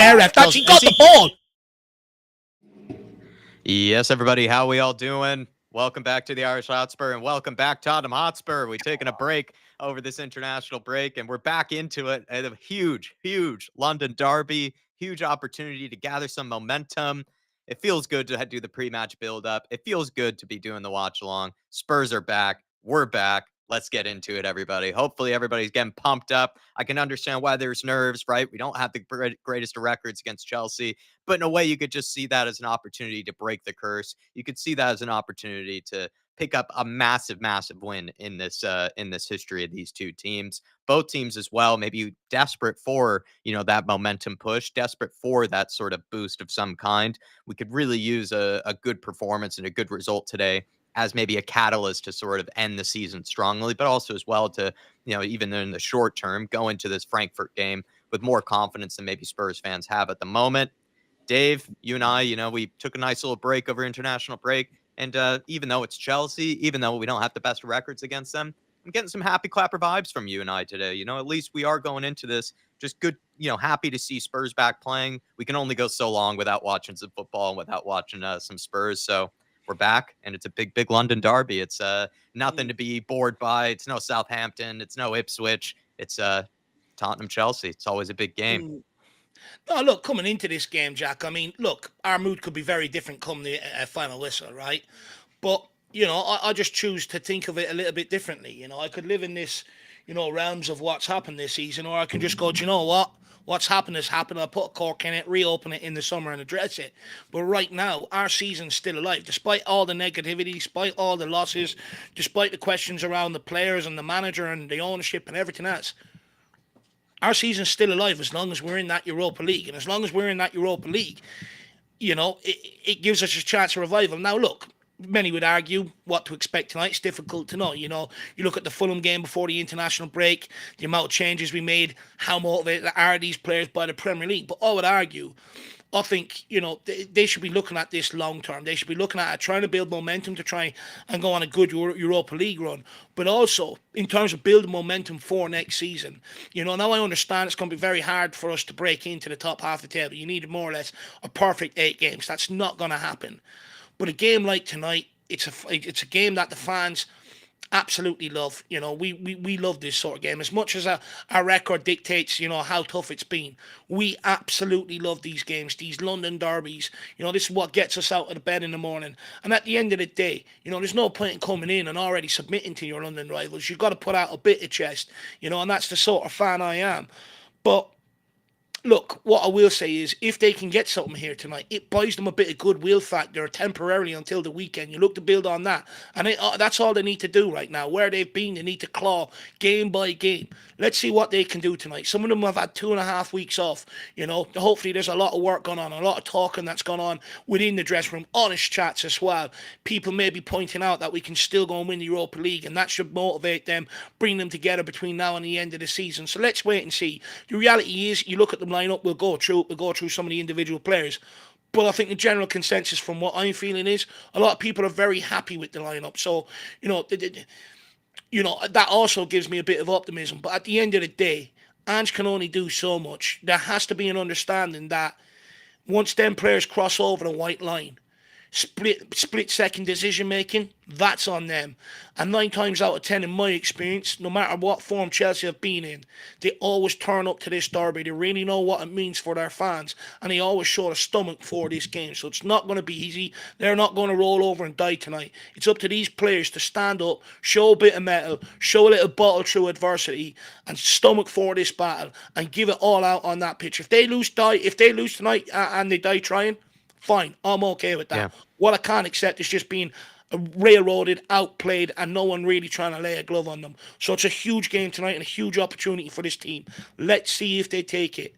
there, ref. That's, he got the ball. Yes, everybody, how we all doing? Welcome back to the Irish Hotspur, and welcome back, Tottenham Hotspur. We've taken a break over this international break, and we're back into it at a huge London derby, huge opportunity to gather some momentum. It feels good to do the pre-match build-up. It feels good to be doing the watch-along. Spurs are back. We're back. Let's get into it, everybody. Hopefully, everybody's getting pumped up. I can understand why there's nerves, right? We don't have the greatest of records against Chelsea, but in a way, you could just see that as an opportunity to break the curse. You could see that as an opportunity to pick up a massive win in this history of these two teams. Both teams as well, maybe desperate for, that momentum push, desperate for that sort of boost of some kind. We could really use a good performance and a good result today as maybe a catalyst to sort of end the season strongly, but also as well to, even in the short term, go into this Frankfurt game with more confidence than maybe Spurs fans have at the moment. Dave, you and I, we took a nice little break over international break. And even though it's Chelsea, even though we don't have the best records against them, I'm getting some happy clapper vibes from you and I today. At least we are going into this just good, happy to see Spurs back playing. We can only go so long without watching some football and without watching some Spurs. So we're back, and it's a big London derby. It's nothing to be bored by. It's no Southampton. It's no Ipswich. It's Tottenham Chelsea. It's always a big game. No, look, coming into this game, Jack, I mean, look, our mood could be very different come the final whistle, right? But, I just choose to think of it a little bit differently. I could live in this, realms of what's happened this season, or I can just go, do you know what? What's happened has happened. I'll put a cork in it, reopen it in the summer and address it. But right now, our season's still alive. Despite all the negativity, despite all the losses, despite the questions around the players and the manager and the ownership and everything else, our season's still alive as long as we're in that Europa League. And as long as we're in that Europa League, it gives us a chance of revival. Now, look, many would argue what to expect tonight. It's difficult to know. You look at the Fulham game before the international break, the amount of changes we made, how motivated are these players by the Premier League. But I would argue, I think, they should be looking at this long term. They should be looking at it, trying to build momentum to try and go on a good Europa League run. But also, in terms of building momentum for next season, now I understand it's going to be very hard for us to break into the top half of the table. You need more or less a perfect 8 games. That's not going to happen. But a game like tonight, it's a game that the fans absolutely love. We love this sort of game. As much as our record dictates, how tough it's been, we absolutely love these games, these London derbies. This is what gets us out of the bed in the morning. And at the end of the day, there's no point in coming in and already submitting to your London rivals. You've got to put out a bit of chest, and that's the sort of fan I am. But look, what I will say is, if they can get something here tonight, it buys them a bit of goodwill factor temporarily until the weekend. You look to build on that. And that's all they need to do right now. Where they've been, they need to claw game by game. Let's see what they can do tonight. Some of them have had 2.5 weeks off. Hopefully there's a lot of work going on, a lot of talking that's gone on within the dressing room, honest chats as well. People may be pointing out that we can still go and win the Europa League, and that should motivate them, bring them together between now and the end of the season. So let's wait and see. The reality is, you look at them lineup, we'll go through some of the individual players. But I think the general consensus from what I'm feeling is a lot of people are very happy with the lineup. So, that also gives me a bit of optimism. But at the end of the day, Ange can only do so much. There has to be an understanding that once them players cross over the white line, split second decision making, that's on them. And 9 times out of 10 in my experience, no matter what form Chelsea have been in, they always turn up to this derby. They really know what it means for their fans, and they always show a stomach for this game. So it's not going to be easy. They're not going to roll over and die tonight. It's up to these players to stand up, show a bit of metal, show a little bottle through adversity, and stomach for this battle and give it all out on that pitch. If they lose tonight and they die trying, fine, I'm okay with that. Yeah. What I can't accept is just being railroaded, outplayed, and no one really trying to lay a glove on them. So it's a huge game tonight and a huge opportunity for this team. Let's see if they take it.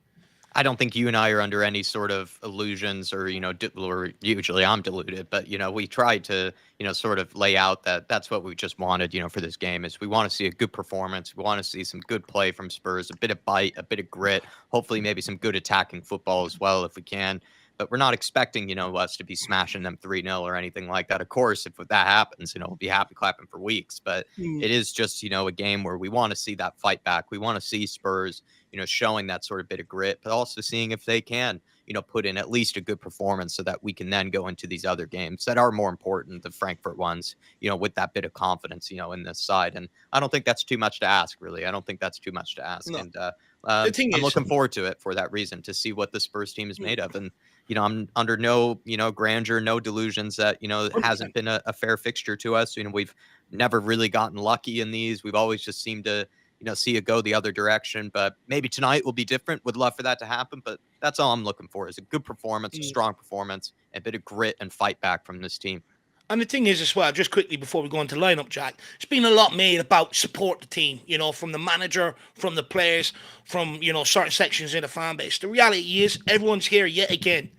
I don't think you and I are under any sort of illusions or, or usually I'm deluded, but, we tried to, sort of lay out that that's what we just wanted, for this game is we want to see a good performance. We want to see some good play from Spurs, a bit of bite, a bit of grit, hopefully maybe some good attacking football as well if we can. But we're not expecting, us to be smashing them 3-0 or anything like that. Of course, if that happens, we'll be happy clapping for weeks. But it is just, a game where we want to see that fight back. We want to see Spurs, showing that sort of bit of grit, but also seeing if they can, put in at least a good performance so that we can then go into these other games that are more important, the Frankfurt ones, with that bit of confidence, in this side. And I don't think that's too much to ask, really. I don't think that's too much to ask. No. And The thing I'm is, looking forward to it for that reason, to see what the Spurs team is made of. And, I'm under no, grandeur, no delusions that, it 100%. hasn't been a fair fixture to us. We've never really gotten lucky in these. We've always just seemed to, see it go the other direction. But maybe tonight will be different. Would love for that to happen. But that's all I'm looking for, is a good performance, a strong performance, a bit of grit and fight back from this team. And the thing is as well, just quickly before we go into lineup, Jack, it's been a lot made about support the team, from the manager, from the players, from, certain sections in the fan base. The reality is everyone's here yet again.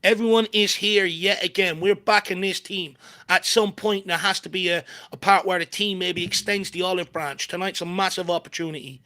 Everyone is here yet again. We're backing this team. At some point, there has to be a part where the team maybe extends the olive branch. Tonight's a massive opportunity.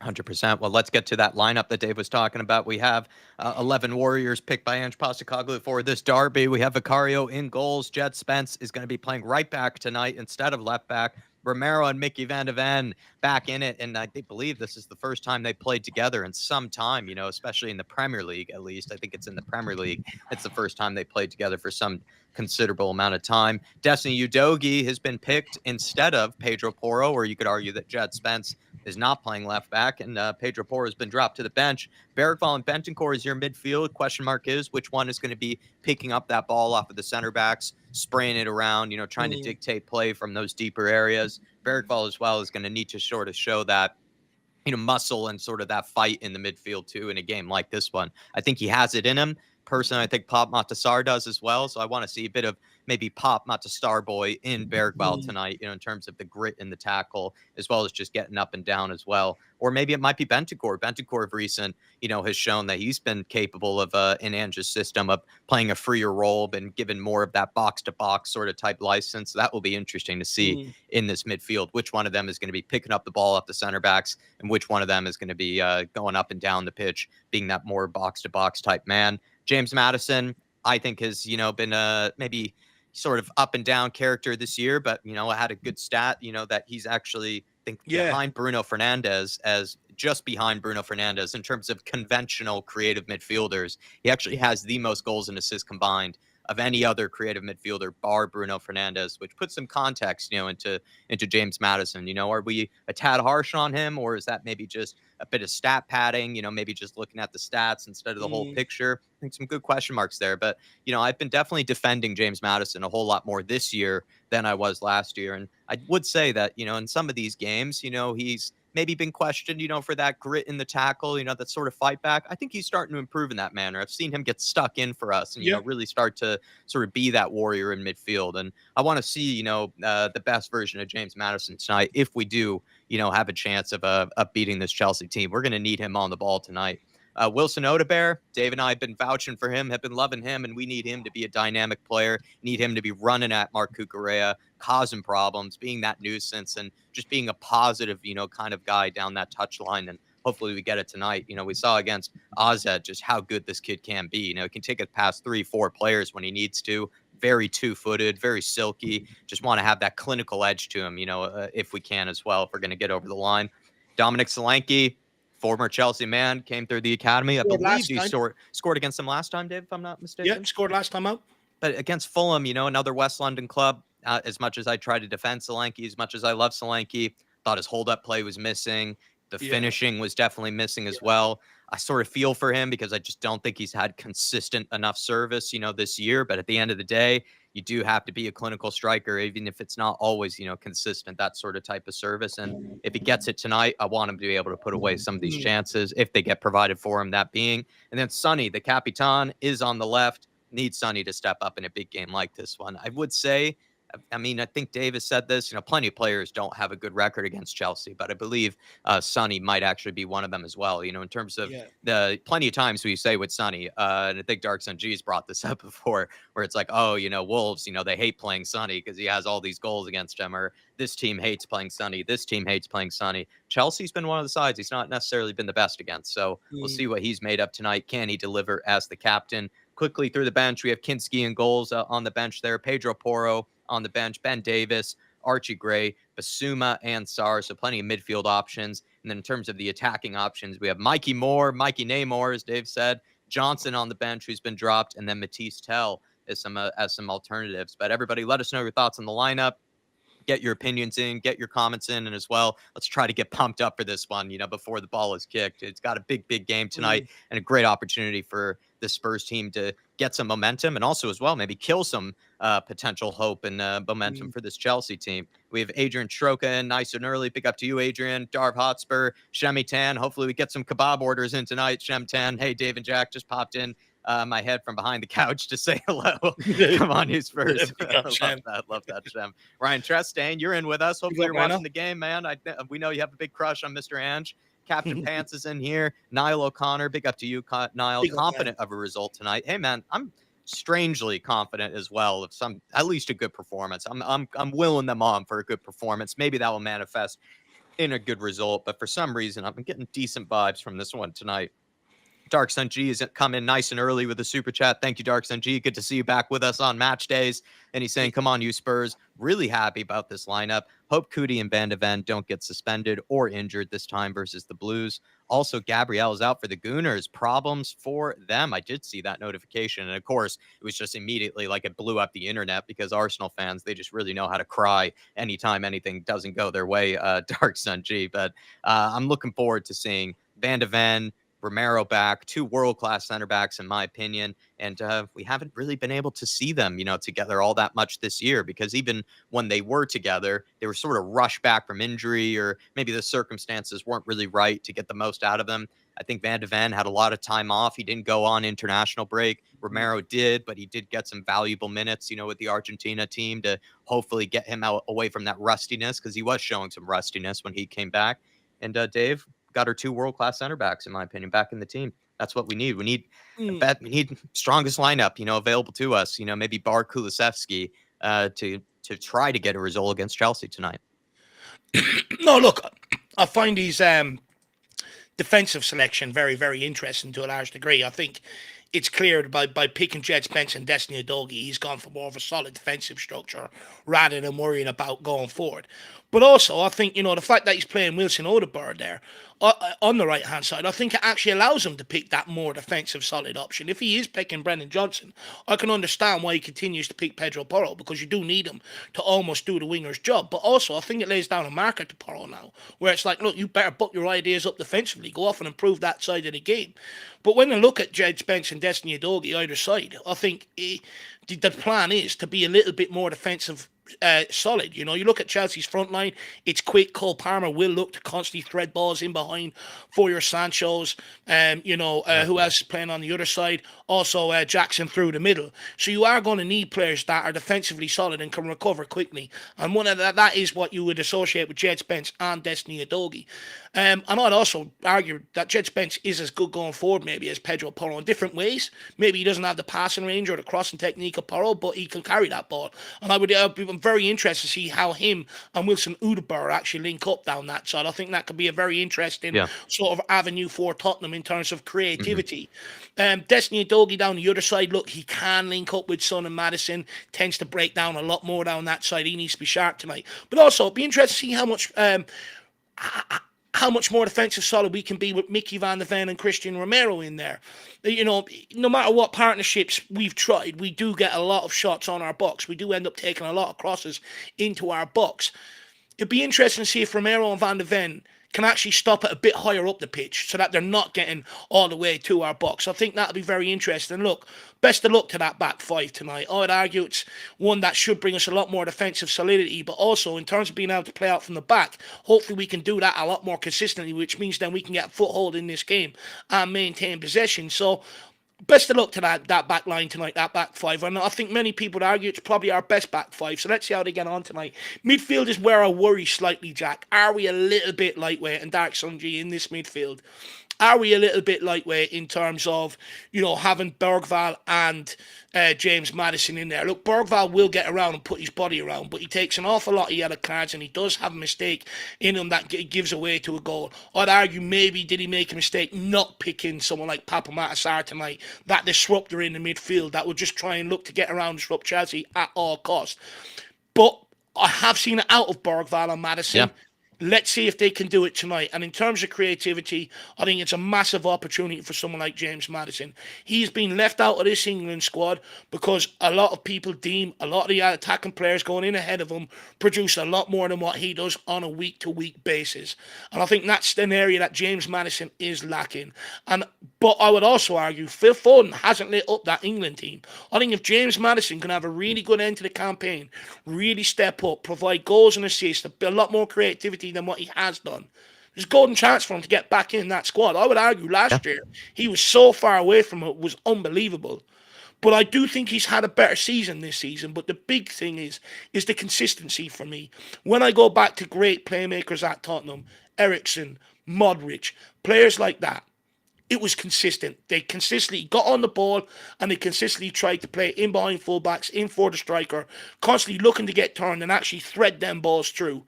100%. Well, let's get to that lineup that Dave was talking about. We have 11 Warriors picked by Ange Postecoglou for this derby. We have Vicario in goals. Jed Spence is going to be playing right back tonight instead of left back. Romero and Mickey Van de Ven back in it. And I believe this is the first time they played together in some time, especially in the Premier League, at least. I think it's in the Premier League. It's the first time they played together for some considerable amount of time. Destiny Udogie has been picked instead of Pedro Porro, or you could argue that Jed Spence is not playing left back, and Pedro Porro has been dropped to the bench. Bergvall and Bentancur is your midfield. Question mark is which one is going to be picking up that ball off of the center backs, spraying it around, trying to dictate play from those deeper areas. Bergvall as well is going to need to sort of show that muscle and sort of that fight in the midfield too in a game like this one. I think he has it in him. Personally, I think Pop Matasar does as well. So I want to see a bit of maybe Pop Matasar boy in Bergvall tonight, in terms of the grit in the tackle, as well as just getting up and down as well. Or maybe it might be Bentancur. Bentancur of recent, has shown that he's been capable of in Ange's system of playing a freer role, been given more of that box to box sort of type license. So that will be interesting to see in this midfield, which one of them is going to be picking up the ball off the center backs and which one of them is going to be going up and down the pitch, being that more box to box type man. James Maddison, I think, has, been maybe sort of up and down character this year, but, had a good stat, that he's actually, behind Bruno Fernandes, as just behind Bruno Fernandes in terms of conventional creative midfielders. He actually has the most goals and assists combined of any other creative midfielder bar Bruno Fernandes, which puts some context, into James Maddison. Are we a tad harsh on him, or is that maybe just a bit of stat padding, maybe just looking at the stats instead of the whole picture? I think some good question marks there. But, I've been definitely defending James Maddison a whole lot more this year than I was last year. And I would say that, in some of these games, he's maybe been questioned, for that grit in the tackle, that sort of fight back. I think he's starting to improve in that manner. I've seen him get stuck in for us and, really start to sort of be that warrior in midfield. And I want to see, the best version of James Maddison tonight. If we do, have a chance of beating this Chelsea team, we're going to need him on the ball tonight. Wilson Odebear, Dave and I have been vouching for him, have been loving him, and we need him to be a dynamic player, need him to be running at Marc Cucurella, causing problems, being that nuisance, and just being a positive, kind of guy down that touch line. And hopefully we get it tonight. We saw against AZ just how good this kid can be. He can take it past 3-4 players when he needs to. Very two-footed, very silky. Just want to have that clinical edge to him, if we can as well, if we're going to get over the line. Dominic Solanke, former Chelsea man, came through the academy. I believe he scored against them last time, Dave, if I'm not mistaken. Yep, scored last time out. But against Fulham, another West London club, as much as I try to defend Solanke, as much as I love Solanke, thought his hold-up play was missing. The finishing was definitely missing as well. I sort of feel for him because I just don't think he's had consistent enough service, this year. But at the end of the day, you do have to be a clinical striker, even if it's not always, consistent, that sort of type of service. And if he gets it tonight, I want him to be able to put away some of these chances if they get provided for him, that being. And then Sonny, the Capitan, is on the left. Needs Sonny to step up in a big game like this one. I would say, I think Davis said this, plenty of players don't have a good record against Chelsea, but I believe Sonny might actually be one of them as well. In terms of the plenty of times we say with Sonny, and I think Dark Sun G's brought this up before, where it's like, oh, Wolves, they hate playing Sonny because he has all these goals against him, or this team hates playing Sonny. This team hates playing Sonny. Chelsea's been one of the sides he's not necessarily been the best against. So we'll see what he's made of tonight. Can he deliver as the captain? Quickly through the bench, we have Kinski and goals on the bench there. Pedro Porro on the bench. Ben Davis, Archie Gray, Basuma, and Sarr. So plenty of midfield options. And And then in terms of the attacking options, we have Mikey Namor, as Dave said, Johnson on the bench, who's been dropped, and then Matisse Tell as some alternatives. But everybody, let us know your thoughts on the lineup. Get your opinions in, get your comments in, and as well, let's try to get pumped up for this one, before the ball is kicked. It's got a big game tonight and a great opportunity for the Spurs team to get some momentum and also as well maybe kill some potential hope and momentum for this Chelsea team. We have Adrian Stroka in nice and early. Big up to you, Adrian. Darv Hotspur, Shemi Tan. Hopefully we get some kebab orders in tonight. Shem Tan. Hey, Dave and Jack just popped in my head from behind the couch to say hello. Come on, you Spurs. Love that, Shem. Ryan Trestane, you're in with us. Hopefully you're watching the game, man. We know you have a big crush on Mr. Ange. Captain Pants is in here. Niall O'Connor, big up to you, Niall. Confident of a result tonight. Hey, man, I'm strangely confident as well of at least a good performance. I'm willing them on for a good performance. Maybe that will manifest in a good result, but for some reason, I've been getting decent vibes from this one tonight. Dark Sun G has come in nice and early with a super chat. Thank you, Dark Sun G. Good to see you back with us on match days. And he's saying, come on, you Spurs. Really happy about this lineup. Hope Cootie and Van de Ven don't get suspended or injured this time versus the Blues. Also, Gabrielle is out for the Gooners. Problems for them. I did see that notification. And of course, it was just immediately like it blew up the internet because Arsenal fans, they just really know how to cry anytime anything doesn't go their way, Dark Sun G. But I'm looking forward to seeing Van de Ven, Romero back, two world-class center backs, in my opinion. And we haven't really been able to see them, together all that much this year, because even when they were together, they were sort of rushed back from injury, or maybe the circumstances weren't really right to get the most out of them. I think Van de Ven had a lot of time off. He didn't go on international break. Romero did, but he did get some valuable minutes, with the Argentina team to hopefully get him out away from that rustiness, because he was showing some rustiness when he came back. And Dave, got our two world-class center backs, in my opinion, back in the team. That's what we need. We need we need strongest lineup, available to us. Maybe Bar Kulusevski to try to get a result against Chelsea tonight. No, look, I find his defensive selection very, very interesting to a large degree. I think it's clear by picking Jed Spence and Destiny Udogie, he's gone for more of a solid defensive structure rather than worrying about going forward. But also, I think, the fact that he's playing Wilson Odegaard there on the right-hand side, I think it actually allows him to pick that more defensive solid option. If he is picking Brennan Johnson, I can understand why he continues to pick Pedro Porro, because you do need him to almost do the winger's job. But also, I think it lays down a marker to Porro now, where it's like, look, you better buck your ideas up defensively, go off and improve that side of the game. But when I look at Jed Spence and Destiny Udogie either side, I think the plan is to be a little bit more defensive solid. You look at Chelsea's front line, it's quick. Cole Palmer will look to constantly thread balls in behind for your Sanchos. Who else is playing on the other side? Also, Jackson through the middle. So you are going to need players that are defensively solid and can recover quickly. And one of that is what you would associate with Jed Spence and Destiny Udogie. And I'd also argue that Jed Spence is as good going forward maybe as Pedro Porro in different ways. Maybe he doesn't have the passing range or the crossing technique of Porro, but he can carry that ball. And I'd be very interested to see how him and Wilson Odegaard actually link up down that side. I think that could be a very interesting sort of avenue for Tottenham in terms of creativity. Destiny Udogie down the other side, look, he can link up with Son and Madison, tends to break down a lot more down that side. He needs to be sharp tonight. But also, it'd be interesting to see how much more defensive solid we can be with Mickey Van de Ven and Christian Romero in there. No matter what partnerships we've tried, we do get a lot of shots on our box. We do end up taking a lot of crosses into our box. It'd be interesting to see if Romero and Van de Ven can actually stop it a bit higher up the pitch so that they're not getting all the way to our box. I think that'll be very interesting. Look, best of luck to that back five tonight. I would argue it's one that should bring us a lot more defensive solidity, but also in terms of being able to play out from the back, hopefully we can do that a lot more consistently, which means then we can get a foothold in this game and maintain possession. So best of luck to that back line tonight, that back five. And I think many people would argue it's probably our best back five. So let's see how they get on tonight. Midfield is where I worry slightly, Jack. Are we a little bit lightweight? And Dark Sunji in this midfield, are we a little bit lightweight in terms of, having Bergvall and James Maddison in there? Look, Bergvall will get around and put his body around, but he takes an awful lot of yellow cards, and he does have a mistake in him that gives away to a goal. I'd argue maybe did he make a mistake not picking someone like Papa Matasar tonight, that disruptor in the midfield that would just try and look to get around and disrupt Chelsea at all costs. But I have seen it out of Bergvall and Maddison. Let's see if they can do it tonight. And in terms of creativity, I think it's a massive opportunity for someone like James Maddison. He's been left out of this England squad because a lot of people deem a lot of the attacking players going in ahead of him produce a lot more than what he does on a week-to-week basis. And I think that's an area that James Maddison is lacking. But I would also argue Phil Foden hasn't lit up that England team. I think if James Maddison can have a really good end to the campaign, really step up, provide goals and assists, a lot more creativity than what he has done, there's a golden chance for him to get back in that squad. I would argue Yeah. last year he was so far away from it was unbelievable. But I do think he's had a better season this season. But the big thing is the consistency for me. When I go back to great playmakers at Tottenham, Eriksen, Modric, players like that, it was consistent. They consistently got on the ball and they consistently tried to play in behind fullbacks, in for the striker, constantly looking to get turned and actually thread them balls through.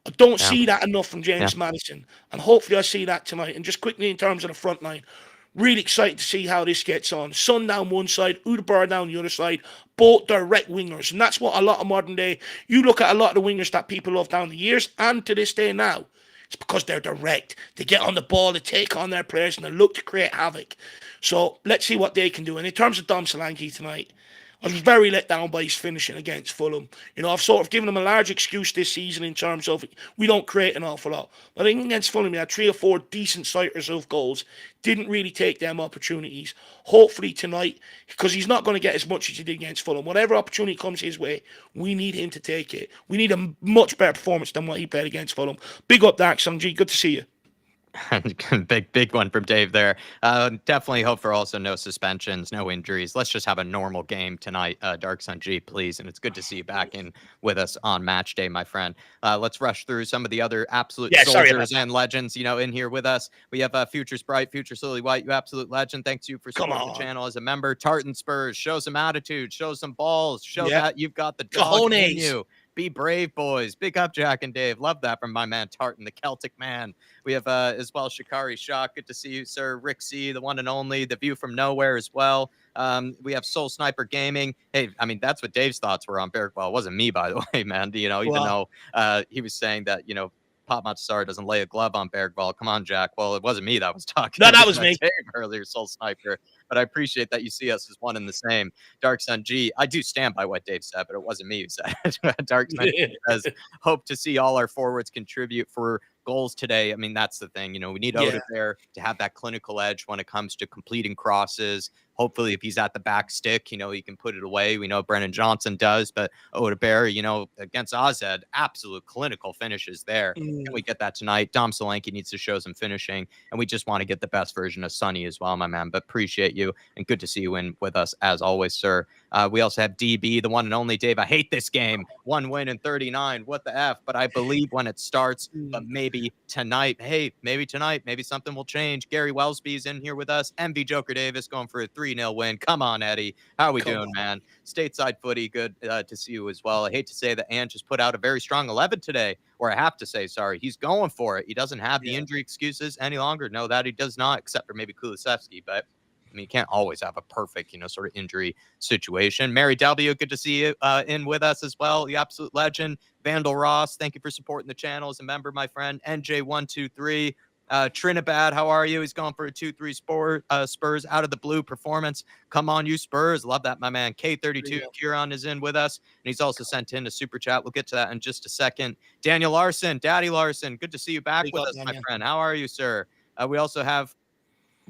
I don't Yeah. see that enough from Yeah. James Maddison, and hopefully I see that tonight. And just quickly in terms of the front line, really excited to see how this gets on. Son down one side, Udebur down the other side, both direct wingers, and that's what a lot of modern day. You look at a lot of the wingers that people love down the years and to this day now. It's because they're direct. They get on the ball, they take on their players, and they look to create havoc. So let's see what they can do. And in terms of Dom Solanke tonight, I was very let down by his finishing against Fulham. You know, I've sort of given him a large excuse this season in terms of we don't create an awful lot. But I think against Fulham, he had 3 or 4 decent sighters of goals. Didn't really take them opportunities. Hopefully tonight, because he's not going to get as much as he did against Fulham. Whatever opportunity comes his way, we need him to take it. We need a much better performance than what he played against Fulham. Big up, Dark Sungji. Good to see you. Big one from Dave there. Definitely hope for also no suspensions, no injuries. Let's just have a normal game tonight, Dark Sun G, please. And it's good to see you back in with us on match day, my friend. Let's rush through some of the other absolute soldiers and legends, in here with us. We have Future Sprite, Future Silly White, you absolute legend. Thanks to you for supporting the channel as a member. Tartan Spurs, show some attitude, show some balls, show that you've got the dog in you. Be brave, boys. Big up, Jack and Dave. Love that from my man Tartan, the Celtic man. We have as well Shikari Shock. Good to see you, sir. Rick C, the one and only. The View from Nowhere as well. We have Soul Sniper Gaming. Hey, I mean, that's what Dave's thoughts were on Bergwall. It wasn't me, by the way, man. Even though he was saying that, Pop Matsar doesn't lay a glove on Bergwall. Come on, Jack. Well, it wasn't me that was talking. No, that was me. Dave earlier, Soul Sniper. But I appreciate that you see us as one and the same. Dark Sun G, I do stand by what Dave said, but it wasn't me who said it. Dark Sun G says, hope to see all our forwards contribute for goals today. I mean, that's the thing. We need Odegaard to have that clinical edge when it comes to completing crosses. Hopefully, if he's at the back stick, he can put it away. We know Brennan Johnson does, but Odegaard, against AZ, absolute clinical finishes there. Can we get that tonight? Dom Solanke needs to show some finishing, and we just want to get the best version of Sonny as well, my man. But appreciate you, and good to see you in with us as always, sir. We also have DB, the one and only Dave. I hate this game. 1 win in 39. What the F? But I believe when it starts, but maybe tonight. Hey, maybe tonight. Maybe something will change. Gary Wellsby's in here with us. MV Joker Davis going for a 3-0 win. Come on, Eddie. How are we doing, man? Stateside footy. Good to see you as well. I hate to say that Ant just put out a very strong 11 today, or I have to say, sorry. He's going for it. He doesn't have the injury excuses any longer. No, that he does not, except for maybe Kulusevski, but I mean, you can't always have a perfect, sort of injury situation. Mary W, good to see you in with us as well. The absolute legend. Vandal Ross, thank you for supporting the channel as a member, my friend. NJ123. Trinidad, how are you? He's going for a 2-3 Spurs out of the blue performance. Come on, you Spurs. Love that, my man. K32 Kieran is in with us, and he's also sent in a super chat. We'll get to that in just a second. Daniel Larson, Daddy Larson, good to see you back with us, my friend. How are you, sir? We also have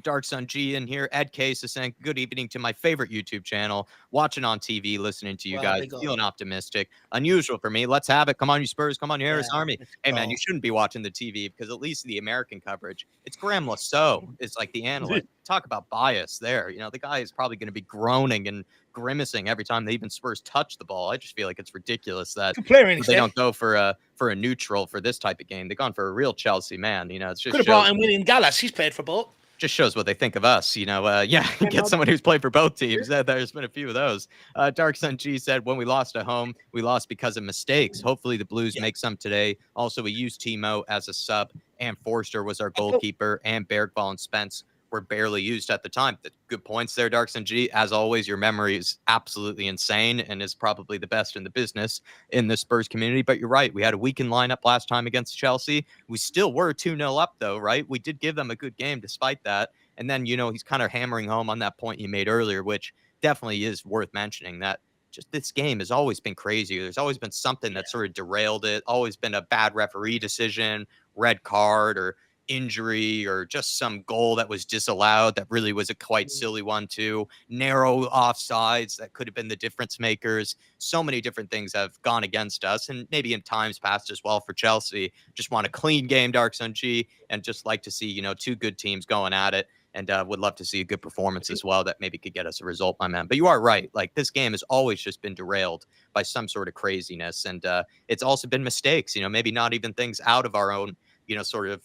Dark Sun G in here. Ed Case is saying, good evening to my favorite YouTube channel. Watching on TV, listening to you guys, feeling optimistic. Unusual for me. Let's have it. Come on, you Spurs. Come on, you Harris Army. Hey, man, you shouldn't be watching the TV because at least the American coverage, it's Graham Lasso. It's like the analyst. Talk about bias there. The guy is probably going to be groaning and grimacing every time they even Spurs touch the ball. I just feel like it's ridiculous that they don't go for a neutral for this type of game. They've gone for a real Chelsea man. It's just could have brought in William Gallas. He's played for both. Just shows what they think of us, get someone who's played for both teams. There's been a few of those. Dark Sun G said, when we lost at home, we lost because of mistakes. Hopefully the Blues make some today. Also, we used Timo as a sub, and Forster was our goalkeeper, and Bergvall and Spence were barely used at the time. The good points there, Darkson G. As always, your memory is absolutely insane and is probably the best in the business in the Spurs community. But you're right. We had a weakened lineup last time against Chelsea. We still were 2-0 up, though, right? We did give them a good game despite that. And then, he's kind of hammering home on that point you made earlier, which definitely is worth mentioning, that just this game has always been crazy. There's always been something that sort of derailed it, always been a bad referee decision, red card, or injury, or just some goal that was disallowed that really was a quite silly one too. Narrow offsides that could have been the difference makers. So many different things have gone against us, and maybe in times past as well for Chelsea. Just want a clean game, Dark Sun G, and just like to see, two good teams going at it. And would love to see a good performance as well that maybe could get us a result, my man. But you are right. Like, this game has always just been derailed by some sort of craziness. And it's also been mistakes, maybe not even things out of our own, sort of,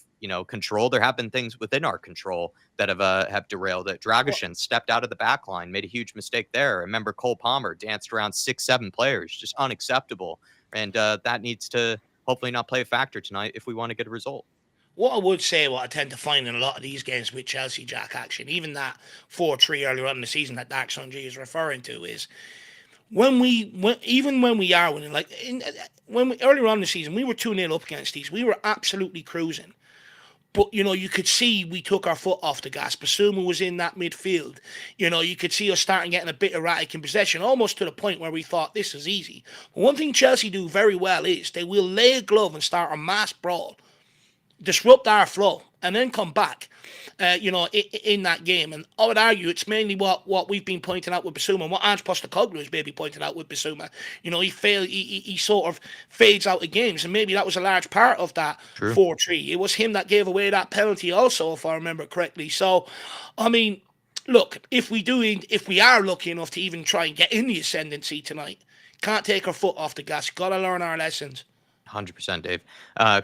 control. There have been things within our control that have derailed it. Dragishin stepped out of the back line, made a huge mistake there. Remember, Cole Palmer danced around 6-7 players, just unacceptable. And that needs to hopefully not play a factor tonight if we want to get a result. What I would say, what I tend to find in a lot of these games with Chelsea, Jack, actually, even that 4-3 earlier on in the season that Dark Sun G is referring to, is even when we are winning, like earlier on in the season, we were 2-0 up against these. We were absolutely cruising. But, you could see we took our foot off the gas. Basuma was in that midfield. You could see us starting getting a bit erratic in possession, almost to the point where we thought this is easy. But one thing Chelsea do very well is they will lay a glove and start a mass brawl, disrupt our flow, and then come back, in that game. And I would argue it's mainly what we've been pointing out with Basuma, and what Ange Postecoglou has maybe pointed out with Basuma. He sort of fades out of games, and maybe that was a large part of that 4-3. It was him that gave away that penalty also, if I remember correctly. So, I mean, look, if we are lucky enough to even try and get in the ascendancy tonight, can't take our foot off the gas. Got to learn our lessons. 100%, Dave.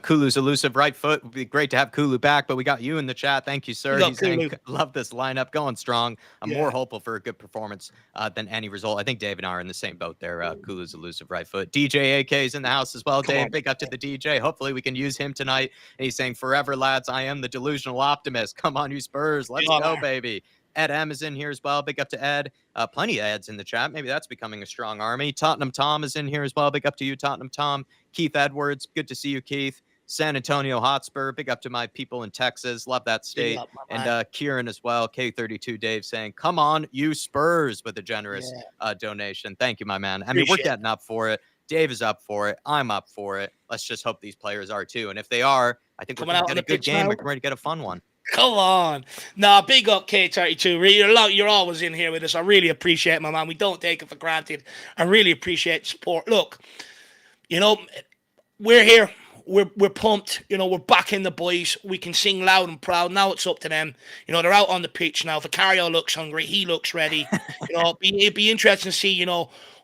Kulu's elusive right foot. Would be great to have Kulu back, but we got you in the chat. Thank you, sir. He's saying, love this lineup, going strong. I'm more hopeful for a good performance than any result. I think Dave and I are in the same boat there. Kulu's elusive right foot. DJ AK is in the house as well. Dave, big up to the DJ. Hopefully we can use him tonight. And he's saying, forever, lads, I am the delusional optimist. Come on, you Spurs. Let's go, baby. Ed M is in here as well. Big up to Ed. Plenty of Eds in the chat. Maybe that's becoming a strong army. Tottenham Tom is in here as well. Big up to you, Tottenham Tom. Keith Edwards. Good to see you, Keith. San Antonio Hotspur. Big up to my people in Texas. Love that state. And Kieran as well. K32 Dave saying, come on, you Spurs, with a generous donation. Thank you, my man. I mean, we're getting up for it. Dave is up for it. I'm up for it. Let's just hope these players are too. And if they are, I think we're going to get a good game. We're ready to get a fun one. Come on. Nah, big up K32. You're always in here with us. I really appreciate it, my man. We don't take it for granted. I really appreciate the support. Look, we're here. We're pumped. We're backing the boys. We can sing loud and proud. Now it's up to them. They're out on the pitch now. Vicario looks hungry. He looks ready. It'd be interesting to see,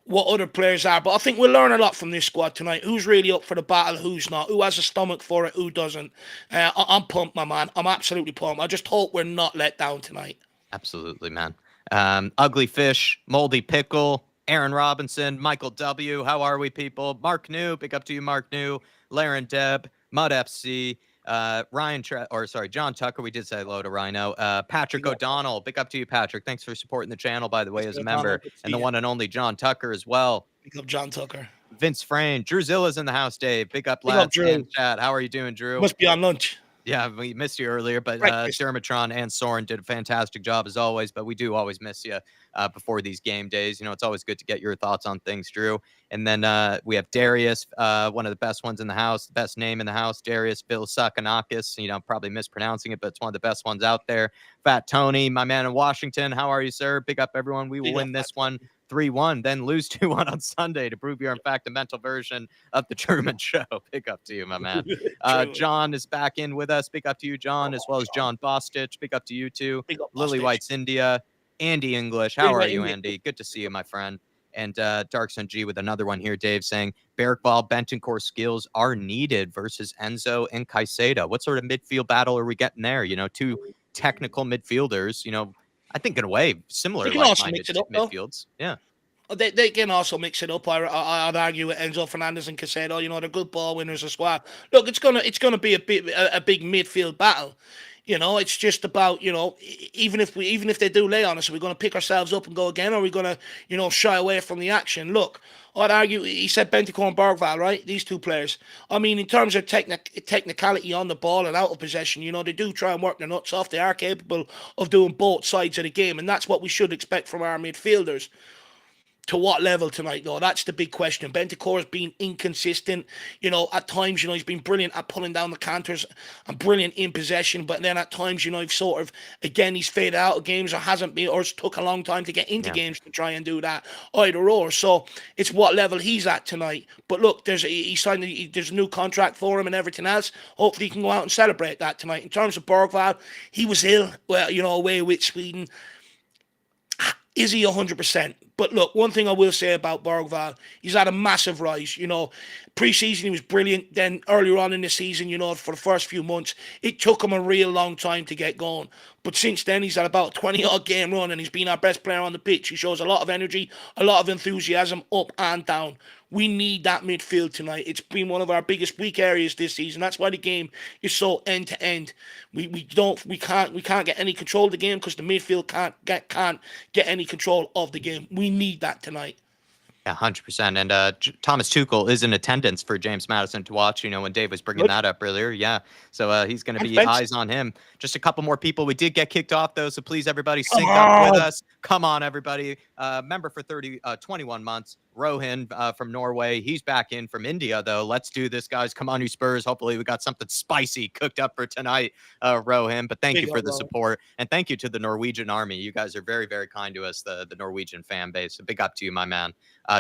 what other players are. But I think we'll learn a lot from this squad tonight. Who's really up for the battle, who's not, who has a stomach for it, who doesn't. I'm pumped, my man. I'm absolutely pumped. I just hope we're not let down tonight. Absolutely, man. Ugly Fish, Moldy Pickle, Aaron Robinson, Michael W. How are we, people? Mark New, big up to you, Mark New. Laren Deb, Mud FC, John Tucker. We did say hello to Rhino. Patrick O'Donnell, big up to you, Patrick. Thanks for supporting the channel, by the way, as a member. And the one and only John Tucker as well. Big up John Tucker. Vince Frayne, Drew Zilla's in the house, Dave. Big up, lads. And chat. How are you doing, Drew? Must be on lunch. Yeah, we missed you earlier, but Dermatron and Soren did a fantastic job as always, but we do always miss you before these game days. It's always good to get your thoughts on things, Drew. And then we have Darius, one of the best ones in the house, the best name in the house, Darius Vilsakanakis. Probably mispronouncing it, but it's one of the best ones out there. Fat Tony, my man in Washington. How are you, sir? Big up, everyone. We will win this one 3-1, then lose 2-1 on Sunday to prove you're, in fact, a mental version of the Truman Show. Big up to you, my man. John is back in with us. Big up to you, John, as well as John Bostich. Big up to you, too. Lily White's India. Andy English. How are you, Andy? Good to see you, my friend. And Darkson G with another one here, Dave, saying Bergvall, Bentancur skills are needed versus Enzo and Caicedo. What sort of midfield battle are we getting there? Two technical midfielders, I think in a way similar like-minded midfields. Yeah. They can also mix it up. I'd argue with Enzo Fernandez and Caicedo. They're good ball winners as well. Look, it's gonna be a big midfield battle. It's just about, even if they do lay on us, are we going to pick ourselves up and go again, or are we going to, shy away from the action? Look, I'd argue, he said Bentancur and Bergvall, right? These two players. I mean, in terms of technicality on the ball and out of possession, they do try and work their nuts off. They are capable of doing both sides of the game, and that's what we should expect from our midfielders. To what level tonight, though? That's the big question. Bentancur has been inconsistent. At times, he's been brilliant at pulling down the counters and brilliant in possession. But then at times, he's sort of, again, he's faded out of games or hasn't been, or it's took a long time to get into games to try and do that, either or. So it's what level he's at tonight. But look, there's a new contract for him and everything else. Hopefully, he can go out and celebrate that tonight. In terms of Bergvall, he was ill, away with Sweden. Is he 100%? But look, one thing I will say about Bergvall, he's had a massive rise. Pre-season he was brilliant. Then earlier on in the season, for the first few months, it took him a real long time to get going. But since then, he's had about 20-odd game run, and he's been our best player on the pitch. He shows a lot of energy, a lot of enthusiasm, up and down. We need that midfield tonight. It's been one of our biggest weak areas this season. That's why the game is so end to end. We can't get any control of the game because the midfield can't get any control of the game. We need that tonight. Yeah, 100%. And Thomas Tuchel is in attendance for James Maddison to watch, when Dave was bringing that up earlier. Yeah. So he's going to be eyes on him. Just a couple more people. We did get kicked off, though. So please, everybody, sync up with us. Come on, everybody. Member for 21 months. Rohan from Norway. He's back in from India, though. Let's do this, guys. Come on, you Spurs. Hopefully we got something spicy cooked up for tonight, Rohan. But thank you for the support. And thank you to the Norwegian army. You guys are very, very kind to us, the Norwegian fan base. So big up to you, my man.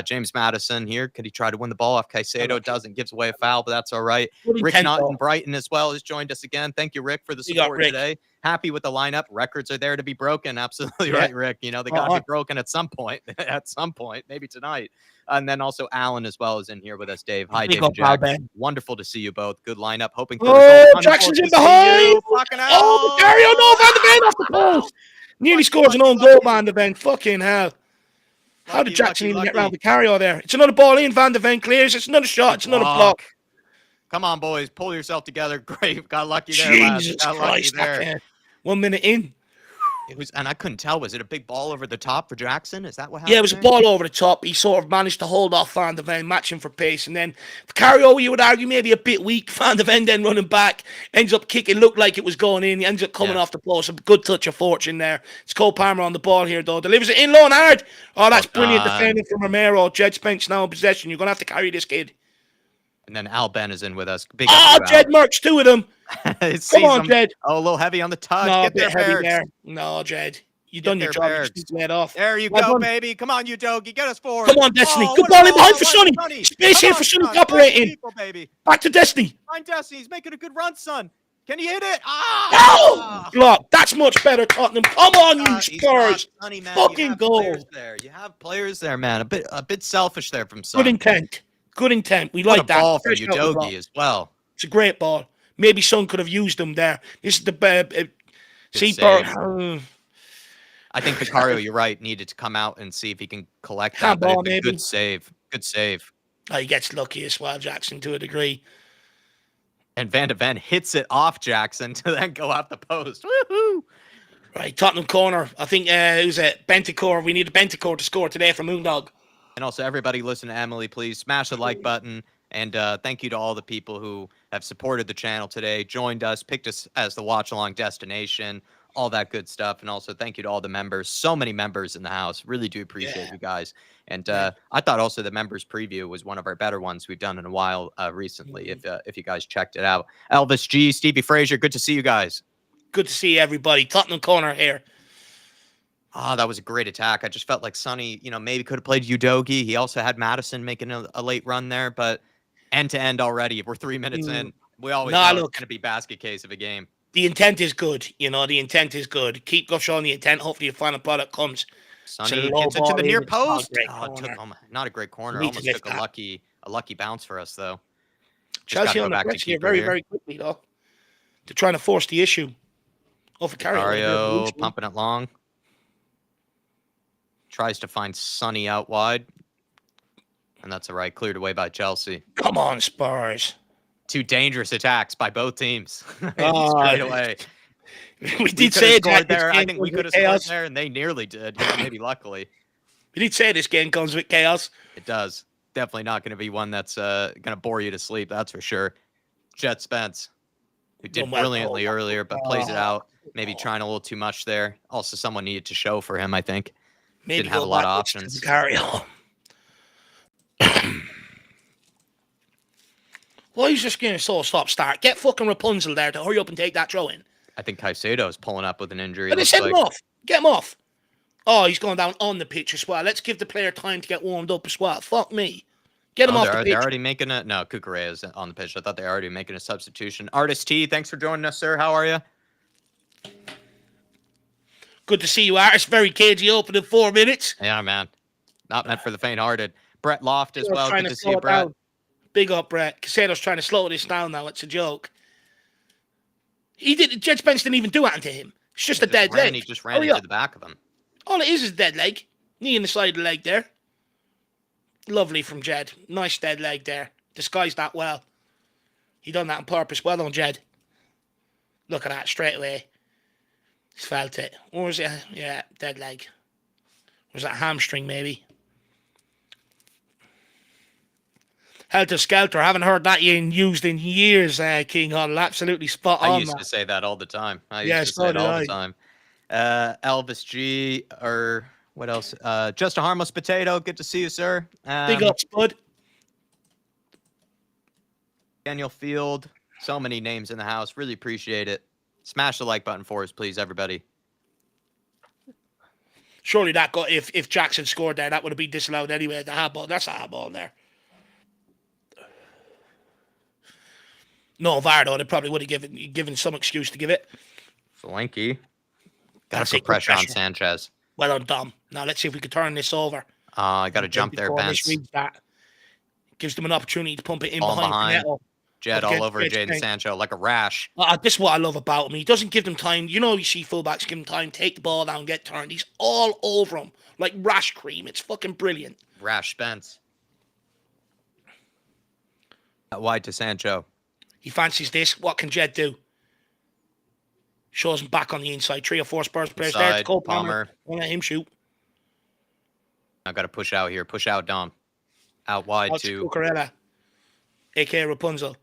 James Maddison here. Could he try to win the ball off Caicedo? Doesn't. Gives away a foul, but that's all right. Rick Naughton Brighton as well has joined us again. Thank you, Rick, for the support today. Happy with the lineup. Records are there to be broken. Absolutely right, Rick. They got to be broken at some point. Maybe tonight. And then also Alan as well is in here with us, Dave. Hi, Dave and Jack. Wonderful to see you both. Good lineup. Hoping for Jackson's in behind. Vicario, no, Van de Ven off the post. Nearly scores an own goal, Van de Ven. Fucking hell. How did Jackson even get around Vicario there? It's another ball in. Van de Ven clears. It's another shot. It's another block. Come on, boys. Pull yourself together. Great. Got lucky there. Jesus Christ. 1 minute in. It was, and I couldn't tell. Was it a big ball over the top for Jackson? Is that what happened? Yeah, it was a ball over the top. He sort of managed to hold off Van de Ven, matching for pace. And then Vicario, you would argue, maybe a bit weak. Van de Ven then running back, ends up kicking, looked like it was going in. He ends up coming off the post. A good touch of fortune there. It's Cole Palmer on the ball here, though. Delivers it in low and hard. Oh, that's brilliant defending from Romero. Jed Spence now in possession. You're going to have to carry this kid. And then Al Ben is in with us. Big Jed Merckx, two of them. Come on, Jed. Oh, a little heavy on the touch. No, a bit heavy there. No, Jed. You done your job. You just let off. There you go, baby. Come on, you Dogie. Get us forward. Come on, Destiny. Good ball in behind for Sonny. Space here for Sonny to operate in. Back to Destiny. Find Destiny. He's making a good run, son. Can he hit it? No! Block. That's much better, Tottenham. Come on, you Spurs. Fucking goal. You have players there, man. A bit selfish there from Son. Good intent. We like that. Ball for Udogie as well. It's a great ball. Maybe Son could have used them there. This is the I think Vicario, you're right, needed to come out and see if he can collect that. But it's a good save. Good save. He gets lucky as well, Jackson, to a degree. And Van de Ven hits it off Jackson to then go out the post. Woohoo! Right, Tottenham corner. I think who's it? Bentancur. We need a Bentancur to score today from Moondog. And also, everybody listen to Emily, please. Smash the like button. And thank you to all the people who have supported the channel today, joined us, picked us as the watch-along destination, all that good stuff. And also thank you to all the members. So many members in the house. Really do appreciate you guys. And I thought also the members preview was one of our better ones we've done in a while recently, if you guys checked it out. Elvis G, Stevie Frazier, good to see you guys. Good to see everybody. Tottenham corner here. That was a great attack. I just felt like Sonny, maybe could have played Udogie. He also had Maddison making a late run there, but end-to-end already. If we're 3 minutes in, we always know it's going to be basket case of a game. The intent is good. The intent is good. Keep showing the intent. Hopefully the final product comes. Sonny gets it to the near post. Not a great corner. Almost took a lucky bounce for us, though. Chelsea on the bridge here very, very quickly, though. They're trying to force the issue. Vicario pumping it long. Tries to find Sonny out wide. And that's all right. Cleared away by Chelsea. Come on, Spurs. Two dangerous attacks by both teams. Straight away. We We did could have say scored that this there. I game think we comes could with have scored chaos. there, and they nearly did. You know, maybe luckily. We did say this game comes with chaos. It does. Definitely not going to be one that's going to bore you to sleep. That's for sure. Jet Spence, who Done did well. brilliantly earlier, but plays it out. Maybe Oh. trying a little too much there. Also, someone needed to show for him, I think. Maybe Didn't have go a lot of backwards to options. Vicario. Why is this game so stop-start? Get fucking Rapunzel there to hurry up and take that throw in. I think Caicedo's pulling up with an injury. But they Looks send him like. off. Get him off. Oh, he's going down on the pitch as well. Let's give the player time to get warmed up as well. Fuck me. Get him Oh, off the they're pitch. already making a no. Cucurella is on the pitch. I thought they were already making a substitution. Artist T, thanks for joining us, sir. How are you? Good to see you, Artist. Very cagey open in 4 minutes. Yeah, man. Not meant for the faint-hearted. Brett Loft as well. Trying Good to to see slow you, it Brett. down. Big up, Brett. Casado's trying to slow this down now. It's a joke. Jet Spence didn't even do anything to him. It's just a dead leg. He just ran into the back of him. All it is a dead leg. Knee in the side of the leg there. Lovely from Jed. Nice dead leg there. Disguised that well. He done that on purpose. Well done, Jed. Look at that straight away. He's felt it. Or was it? Yeah, dead leg. Was that hamstring maybe? Helter Skelter. Haven't heard that used in years, King Huddle. Absolutely spot on. I used to say that all the time. I used to so say it did all I. the time. Elvis G, or what else? Just a harmless potato. Good to see you, sir. Big up, Spud. Daniel Field. So many names in the house. Really appreciate it. Smash the like button for us, please, everybody. Surely that got if Jackson scored there, that would have been disallowed anyway. The hard ball. That's a hard ball there. No VAR though. They probably would have given some excuse to give it. Solanke. Got to put pressure on Sanchez. Well done, Dom. Now let's see if we can turn this over. I got to jump there, Benz. Gives them an opportunity to pump it in Ball behind. Jed all over Jadon Sancho like a rash. This is what I love about him. He doesn't give them time. You know, you see fullbacks give him time, take the ball down, get turned. He's all over him like rash cream. It's fucking brilliant. Rash Spence. Wide to Sancho. He fancies this. What can Jed do? Shows him back on the inside. 3 or 4 Spurs players there. It's Cole Palmer. Won't let him shoot. I've got to push out here. Push out, Dom. Out wide to Cucurella, a.k.a. Rapunzel.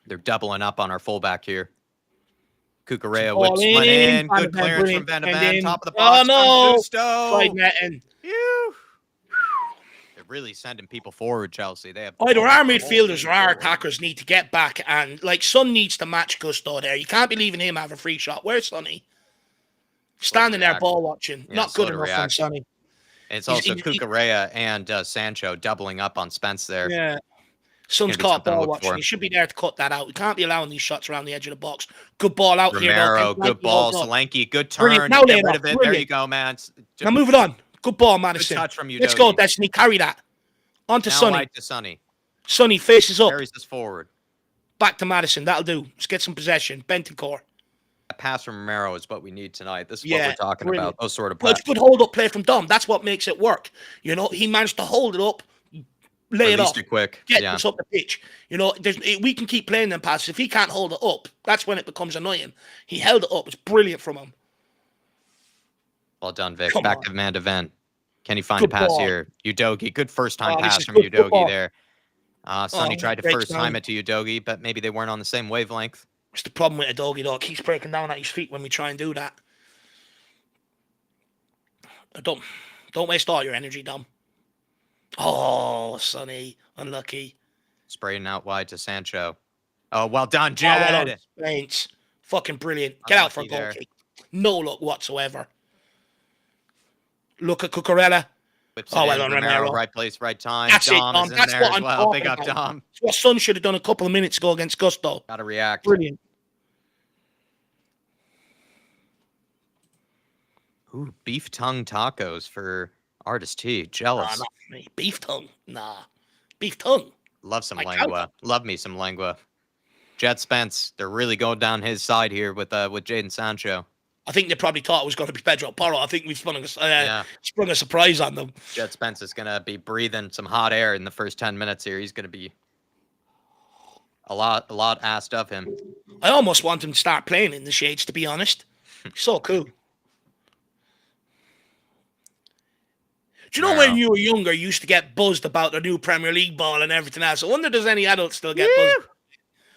They're doubling up on our fullback here. Cucurella whips one in. Good clearance from Van de Ven. Top of the box. Oh, no. Side netting. They're really sending people forward, Chelsea. They have Either our midfielders or our attackers need to get back, and like Son needs to match Gusto there. You can't be leaving him have a free shot. Where's Sonny? Standing there ball watching. Not good enough from Sonny. It's also Cucurella and Sancho doubling up on Spence there. Yeah. Son's caught ball watching. He should be there to cut that out. We can't be allowing these shots around the edge of the box. Good ball out here. Romero, good ball. Solanke, good turn. Now get rid of it. There you go, man. Now move it on. Good ball, Madison. Good touch from you. Let's go, Destiny. Carry that. On to Sonny. Right to Sonny. Sonny faces up. Carries this forward. Back to Madison. That'll do. Let's get some possession. Bentoncourt. A pass from Romero is what we need tonight. This is what we're talking about. Those sort of passes. Good hold-up play from Dom. That's what makes it work. You know, he managed to hold it up, lay it off, quick. Get us up the pitch. You know, we can keep playing them passes. If he can't hold it up, that's when it becomes annoying. He held it up. It's brilliant from him. Well done, Vic. Back to Van de Ven. Can he find a pass here? Udogi. Good first-time pass from Udogi there. Sonny tried to first-time it to Udogi, but maybe they weren't on the same wavelength. It's the problem with Udogi, though. It keeps breaking down at his feet when we try and do that. Don't waste all your energy, Dom. Oh, Sonny. Unlucky. Spraying out wide to Sancho. Oh, well done, Jed. Thanks. Fucking brilliant. Get out for a goal kick. No luck whatsoever. Look at Cucurella. Well done, Romero. Right place, right time. That's Dom it, Dom. That's what I'm talking Big up, about. Dom. That's what Son should have done a couple of minutes ago against Gusto. Got to react. Brilliant. Ooh, beef tongue tacos for Artist T. Jealous. Nah, not for me. Beef tongue. Nah. Beef tongue. Love some lengua. Love me some lengua. Jet Spence. They're really going down his side here with Jadon Sancho. I think they probably thought it was going to be Pedro Porro. I think we've sprung a surprise on them. Jet Spence is going to be breathing some hot air in the first 10 minutes here. He's going to be a lot asked of him. I almost want him to start playing in the shades, to be honest. So cool. Do you know when you were younger, you used to get buzzed about the new Premier League ball and everything else? I wonder does any adults still get buzzed?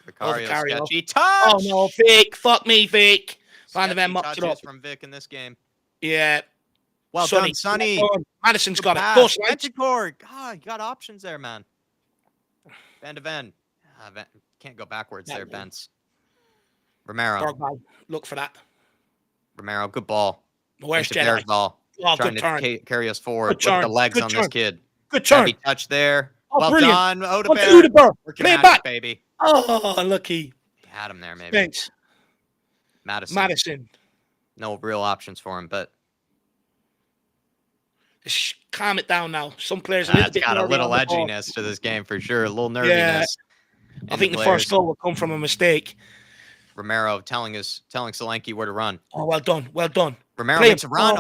Vicario sketchy Oh, touch. no, fake. Fuck me, fake. Van der Ven Sketchy mopped it up. touches from Vic in this game. Yeah. Well done, Sonny. Madison's got pass. it. Go, Slides. God, you got options there, man. Van de Ven. Can't go backwards there, Bence. Romero. Bergwijn. Look for that. Romero, good ball. Where's Into Bears Jedi? ball. Oh, Trying good to turn. carry us forward. Good Look at the turn. legs Good on turn. this kid. Good turn. Heavy touch there. Oh, well brilliant. done, Onto Odegaard. Odegaard. Working Play it magic, back. baby. Oh, unlucky. Had him there, maybe. Thanks. Madison. No real options for him, but Just calm it down now. Some players that's got a little edginess to this game for sure. A little nerviness. I think the first goal will come from a mistake. Romero telling Solanke where to run. Oh, well done. Well done. Romero makes a run.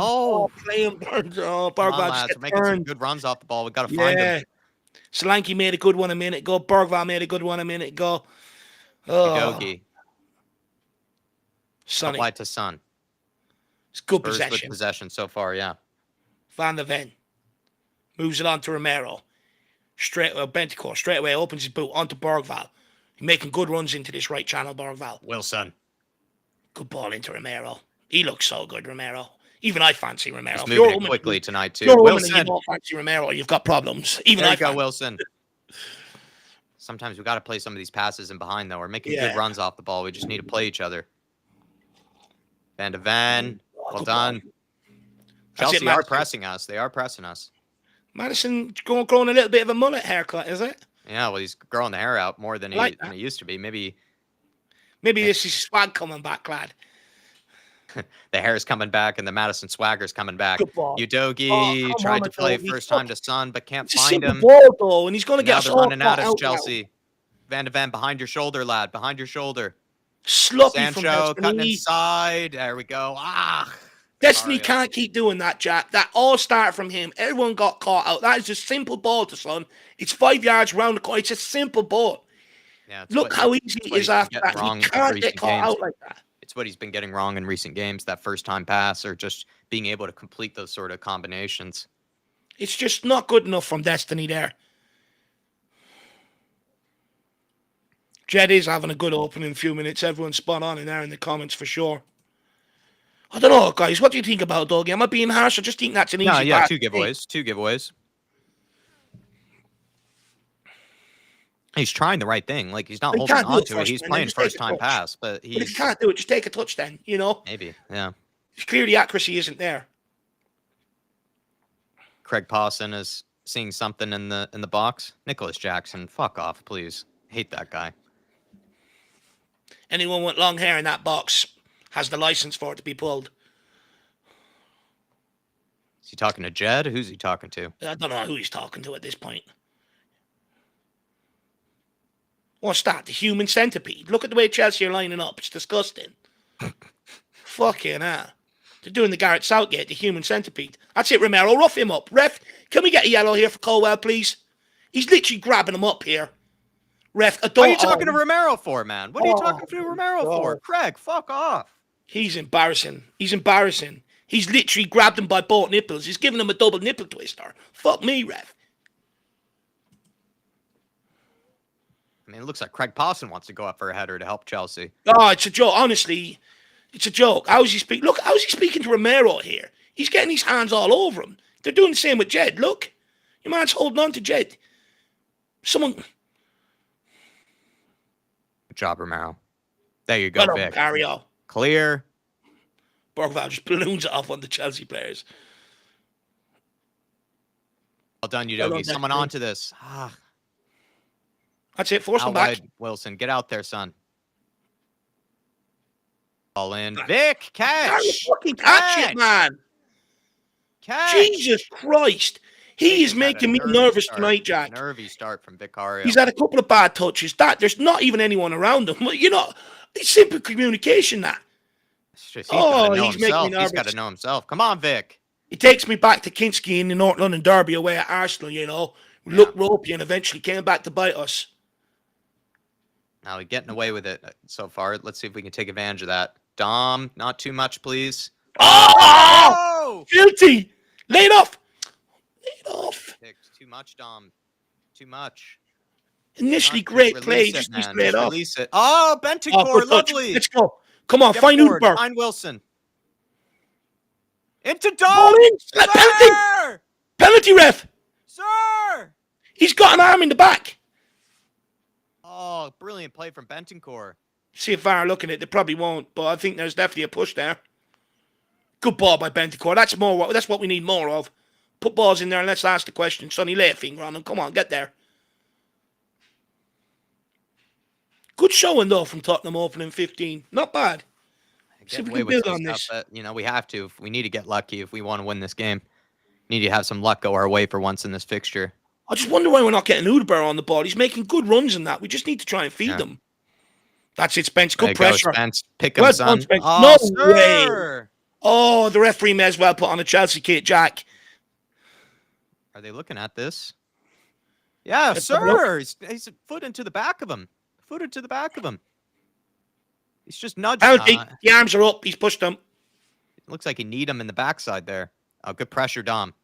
Play him. Oh, Bergwijn just we're making some good runs off the ball. We got to find him. Solanke made a good one a minute ago. Bergwijn made a good one a minute ago. Udogie. Sonny. Wide to Son. It's good Spurs possession. with possession so far, yeah. Van der Ven moves it on to Romero. Bentancur straight away opens his boot onto Bergwijn. He's making good runs into this right channel, Bergwijn. Wilson. Good ball into Romero. He looks so good, Romero. Even I fancy Romero. He's moving it quickly tonight, too. Wilson. You don't fancy Romero, you've got problems. Even there you go, Wilson. Sometimes we got to play some of these passes in behind, though. We're making good runs off the ball. We just need to play each other. Van de Ven. Well done. Chelsea are pressing us. They are pressing us. Madison growing a little bit of a mullet haircut, is it? Yeah, well, he's growing the hair out more than he used to be. Maybe this is swag coming back, lad. The hair is coming back and the Madison swagger's coming back. Udogie tried to play first time to Son, but can't find him. Ball, though, and he's going to get us running at us, Chelsea. Now. Van de Ven behind your shoulder, lad. Behind your shoulder. Sloppy Sancho cutting inside. There we go. Destiny can't keep doing that, Jack. That all started from him. Everyone got caught out. That is a simple ball to Son. It's 5 yards round the corner. It's a simple ball. Yeah, look how easy it is after that. He can't get caught out like that. It's what he's been getting wrong in recent games, that first-time pass or just being able to complete those sort of combinations. It's just not good enough from Destiny there. Jed is having a good opening few minutes. Everyone's spot on in there in the comments for sure. I don't know, guys. What do you think about Dougie? Am I being harsh? I just think that's an easy pass. Two giveaways. He's trying the right thing. Like, he's not holding on to it. He's playing first-time pass, but if he can't do it, just take a touch then, you know? Maybe, yeah. It's clear the accuracy isn't there. Craig Pawson is seeing something in the box. Nicholas Jackson, fuck off, please. Hate that guy. Anyone with long hair in that box has the license for it to be pulled. Is he talking to Jed? Who's he talking to? I don't know who he's talking to at this point. What's that? The human centipede. Look at the way Chelsea are lining up. It's disgusting. Fucking hell. They're doing the Gareth Southgate, the human centipede. That's it, Romero. Rough him up. Ref, can we get a yellow here for Colwell, please? He's literally grabbing him up here. Ref, what are you talking to Romero for, man? What are you talking to Romero for? Craig, fuck off. He's embarrassing. He's literally grabbed him by both nipples. He's giving him a double nipple twister. Fuck me, ref. I mean, it looks like Craig Pawson wants to go up for a header to help Chelsea. Oh, it's a joke. Honestly, it's a joke. How is he speaking? Look, how is he speaking to Romero here? He's getting his hands all over him. They're doing the same with Jed. Look, your man's holding on to Jed. Someone. Good job, Romero. There you go, Vic. Cario. Clear. Bergwijn just balloons it off on the Chelsea players. Well done, Udogie. Someone onto this. That's it. Force him back. Wilson, get out there, son. All in. Vic, catch. Fucking catch it, man. Catch. Jesus Christ. He is making me nervous tonight, Jack. Nervy start from Vicario. He's had a couple of bad touches. There's not even anyone around him. You know, it's simple communication, that. He's got to know himself. Come on, Vic. It takes me back to Kinski in the North London Derby away at Arsenal, you know. Looked ropey and eventually came back to bite us. Now, getting away with it so far. Let's see if we can take advantage of that. Dom, not too much, please. Oh! Oh! Guilty! Lay it off! Lay it off. Picked too much, Dom. Too much. Initially, Not- just great play. release Just it, needs to man. lay it Just off. release it. Oh, Oh, Bentancur, good touch. lovely. Let's go. Come on, Get find forward. Udvar. Find Wilson. Into Ball Dom. in. Penalty! Sir! Penalty, ref! Sir! He's got an arm in the back. Oh, brilliant play from Bentancur. See if VAR are looking at it. They probably won't, but I think there's definitely a push there. Good ball by Bentancur. That's what we need more of. Put balls in there and let's ask the question. Sonny, lay a finger on him. Come on, get there. Good showing, though, from Tottenham opening 15. Not bad. See if we can build on this. But, we have to. We need to get lucky if we want to win this game. Need to have some luck go our way for once in this fixture. I just wonder why we're not getting Udvar on the ball. He's making good runs in that. We just need to try and feed them. That's it, Spence. Good pressure. Spence. Pick him, son. Spence. Oh, No way. Oh, the referee may as well put on a Chelsea kit, Jack. Are they looking at this? Yeah, sir. He's a foot into the back of him. Foot into the back of him. He's just nudging. The arms are up. He's pushed them. It looks like he need him in the backside there. Oh, good pressure, Dom.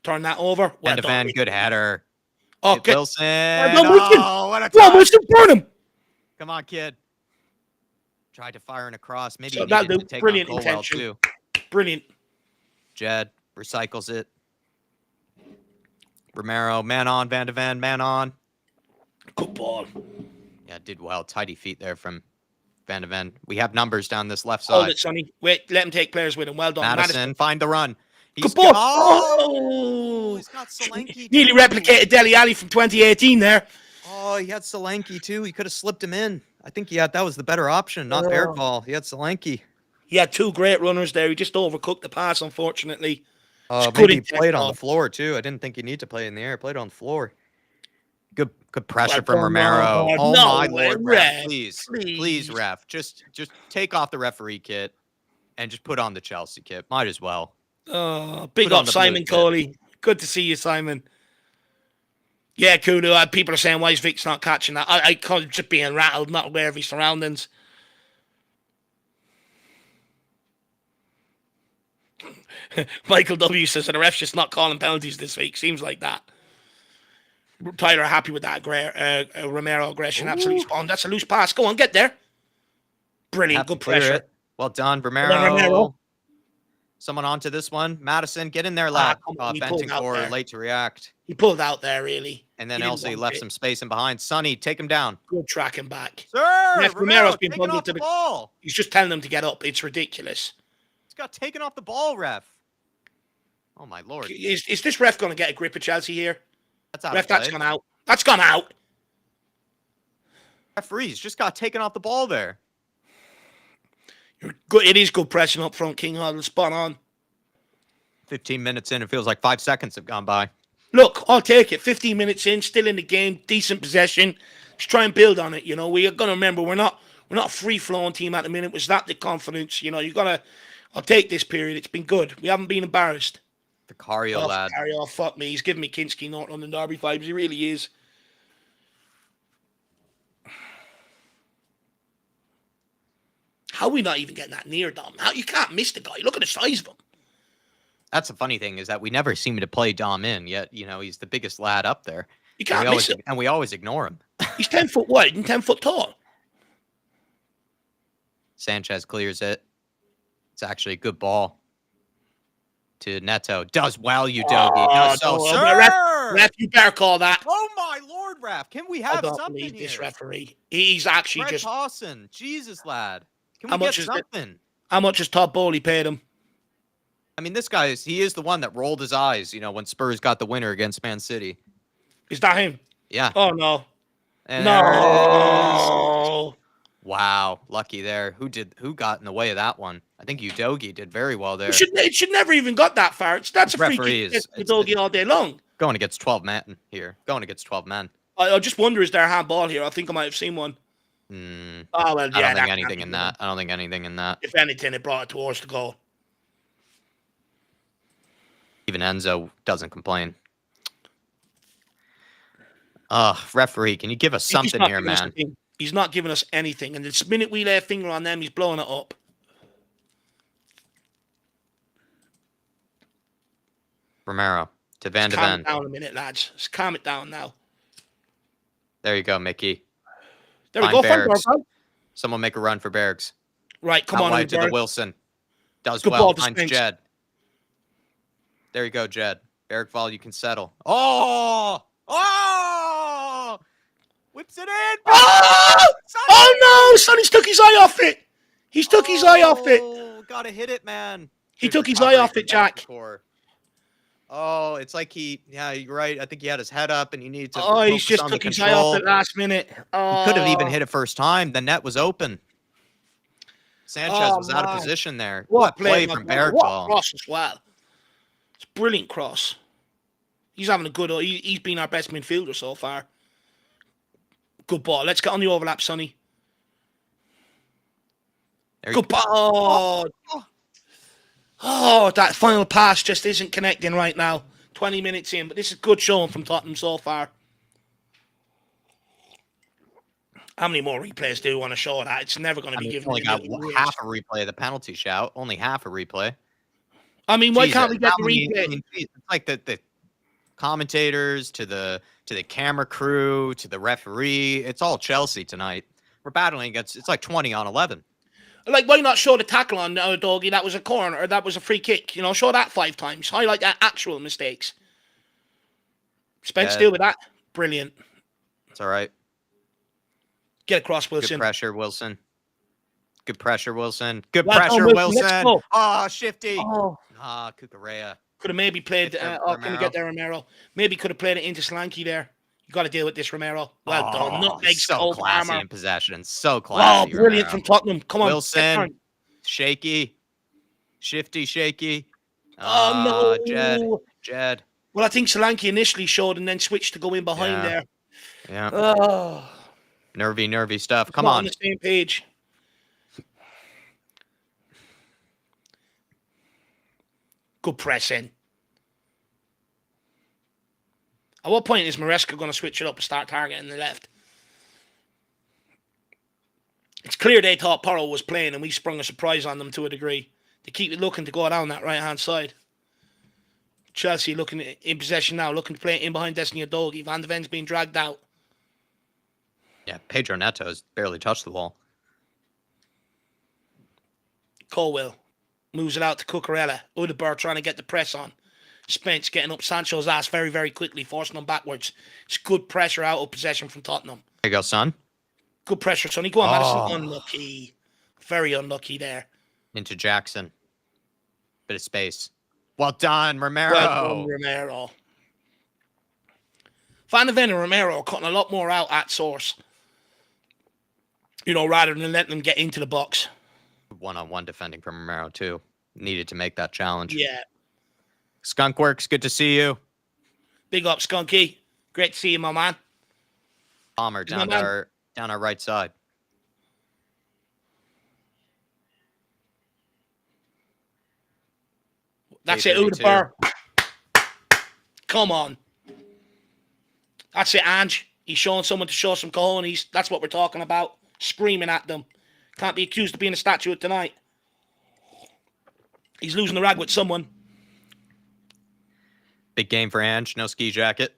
Turn that over. Well done. Good header. Oh, good. Wilson. Oh, what a touch. Wilson, burn him. Come on, kid. Tried to fire an across. Maybe so he needed to take brilliant on intention. too. Brilliant. Jed recycles it. Romero, man on. Van de Ven, man on. Good ball. Yeah, did well. Tidy feet there from Van de Ven. We have numbers down this left side. Hold it, Sonny. Wait, let him take players with him. Well done. Madison, find the run. Good ball. Oh, he's got Solanke. Nearly replicated Dele Alli from 2018 there. Oh, he had Solanke too. He could have slipped him in. I think that was the better option, not Bearcall. He had Solanke. He had two great runners there. He just overcooked the pass, unfortunately. Maybe he played on the floor too. I didn't think you need to play in the air. Played on the floor. Good pressure from Romero. Oh my lord, ref. Please, ref. Just take off the referee kit and just put on the Chelsea kit. Might as well. Big up Simon Coley. Good to see you, Simon. Yeah, Kudu. People are saying, why is Vic's not catching that? I call him just being rattled, not aware of his surroundings. Michael W says that the ref's just not calling penalties this week. Seems like that. Tyler happy with that Romero aggression. Absolutely spawn. That's a loose pass. Go on, get there. Brilliant. Good pressure. Well done, Romero. Someone onto this one. Madison, get in there, lad. Bentancur late to react. He pulled out there, really. And then Elsie left some space in behind. Sonny, take him down. Good tracking back. Sir, Romero's been bundled to the ball. He's just telling them to get up. It's ridiculous. He's got taken off the ball, ref. Oh, my lord. Is this ref going to get a grip of Chelsea here? That's out. Ref, that's gone out. That's gone out. Referees just got taken off the ball there. You're good. It is good pressing up front, King Huddle. Spot on. 15 minutes in, it feels like 5 seconds have gone by. Look, I'll take it. 15 minutes in, still in the game, decent possession. Let's try and build on it. You know, we are going to remember we're not a free-flowing team at the minute. Was that the confidence? You know, you got to. I'll take this period. It's been good. We haven't been embarrassed. Vicario, lad. Vicario, fuck me. He's giving me Kinski, North London Derby vibes. He really is. How are we not even getting that near, Dom? How you can't miss the guy. Look at the size of him. That's the funny thing is that we never seem to play Dom in, yet, you know, he's the biggest lad up there. You can't miss him. And we always ignore him. He's 10 foot wide and 10 foot tall. Sanchez clears it. It's actually a good ball to Neto. Does well, you doggy. Sir! Ref, you better call that. Oh, my lord, ref. Can we have something here? This referee. He's actually Fred just... Pawson. Jesus, lad. Can we get something? How much has Todd Bowley paid him? I mean, this guy he is the one that rolled his eyes, you know, when Spurs got the winner against Man City. Is that him? Yeah. Oh, no. And No. Wow. Lucky there. Who got in the way of that one? I think Udogie did very well there. It should never even got that far. That's a free kick. Udogie all day long. Going against 12 men here. Going against 12 men. I just wonder, is there a handball here? I think I might have seen one. Oh, well, yeah. I don't think anything in that. I don't think anything in that. If anything, it brought it towards the goal. Even Enzo doesn't complain. Referee, can you give us He's something not here, giving us a man? thing. He's not giving us anything. And the minute we lay a finger on them, he's blowing it up. Romero to Van de Calm Ven. it down a minute, lads. Just calm it down now. There you go, Mickey. There we Find go. Find Bergs. Bergs. Someone make a run for Bergs. Right, come Out on, wide to the Bergs. Wilson. Does Good well. ball to Finds Spence. Jed. There you go, Jed. Bergvall, you can settle. Oh! Oh! Whips it in. Oh! Oh no! Sonny's took his eye off it. He's took his eye off it. Gotta hit it, man. He Good took his eye recovery off from it, Jack. Betancourt. Oh, it's like yeah, you're right. I think he had his head up and he needed to Oh, he's focus just on the took his eye off control. it last minute. Oh. He could have even hit it first time. The net was open. Sanchez was out of man. position there. What play play from What Bergvall. cross as well. It's a brilliant cross. He's having a good. He's been our best midfielder so far. Good ball. Let's get on the overlap, Sonny. Good ball. Oh, that final pass just isn't connecting right now. 20 minutes in, but this is good showing from Tottenham so far. How many more replays do you want to show that? It's never going to be given. Only got half a replay of the penalty shout. Only half a replay. I mean, why can't we get the replay? I mean, it's like the commentators to the camera crew to the referee. It's all Chelsea tonight. We're battling against. It's like 20 on 11. Like, why not show the tackle on Doggy? That was a corner or that was a free kick. You know, show that 5 times. Highlight that actual mistakes. Spence, deal with that. Brilliant. It's all right. Get across, Wilson. Good pressure, Wilson. Good pressure, Wilson. Good Well pressure, done, Wilson. Let's Wilson. go. Oh, shifty. Oh. Cucurella. Could have maybe played. Couldn't get there, Romero. Maybe could have played it into Slanky there. You got to deal with this, Romero. Well done. Nutmeg, so classy Palmer. in possession. So classy. Oh, brilliant Romero. from Tottenham. Come on. Wilson. Shaky. Shifty, shaky. Oh, no. Jed. Well, I think Solanke initially showed and then switched to go in behind there. Yeah. Oh. Nervy stuff. Come Not on. on the same page. Good pressing. At what point is Maresca going to switch it up and start targeting the left? It's clear they thought Porro was playing and we sprung a surprise on them to a degree. They keep looking to go down that right-hand side. Chelsea looking in possession now, looking to play it in behind Destiny Udogie. Van de Ven's being dragged out. Yeah, Pedro Neto's barely touched the ball. Colwell moves it out to Cucurella. Udebur trying to get the press on. Spence getting up Sancho's ass very, very quickly, forcing him backwards. It's good pressure out of possession from Tottenham. There you go, son. Good pressure, Sonny. Go on, Madison. Unlucky. Very unlucky there. Into Jackson. Bit of space. Well done, Romero. Well done, Romero. Van de Ven and Romero are cutting a lot more out at source. You know, rather than letting them get into the box. One-on-one defending from Romero, too. Needed to make that challenge. Yeah. Skunkworks, good to see you. Big up, Skunky. Great to see you, my man. Palmer down our right side. That's it, Udebur. Come on. That's it, Ange. He's showing someone to show some cojones. That's what we're talking about. Screaming at them. Can't be accused of being a statue tonight. He's losing the rag with someone. Big game for Ange. No ski jacket.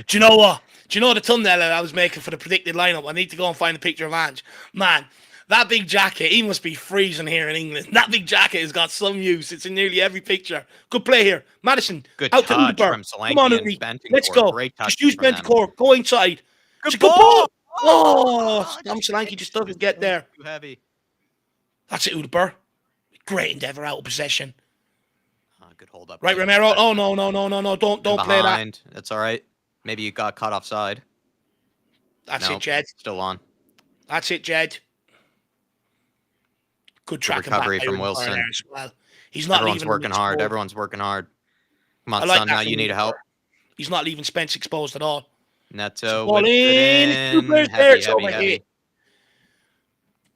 Do you know what? Do you know the thumbnail that I was making for the predicted lineup? I need to go and find a picture of Ange. Man, that big jacket, he must be freezing here in England. That big jacket has got some use. It's in nearly every picture. Good play here. Madison, good out touch to Udebur. from Solanke. Come on, Uri. Let's go. Great touch. Just use Bentancur. Go inside. Good ball. Oh, Solanke just doesn't get there. Too heavy. That's it, Udebur. Great endeavour out of possession. Good hold up. Right, Romero. Oh, no. Don't play that. That's all right. Maybe you got caught offside. That's it, Jed. Still on. That's it, Jed. Good tracking recovery back from Wilson. As well. He's not Everyone's working hard. Everyone's working hard. Come on, son. Now you need help. He's not leaving Spence exposed at all. Neto. Ball in. 2 players there. It's over here.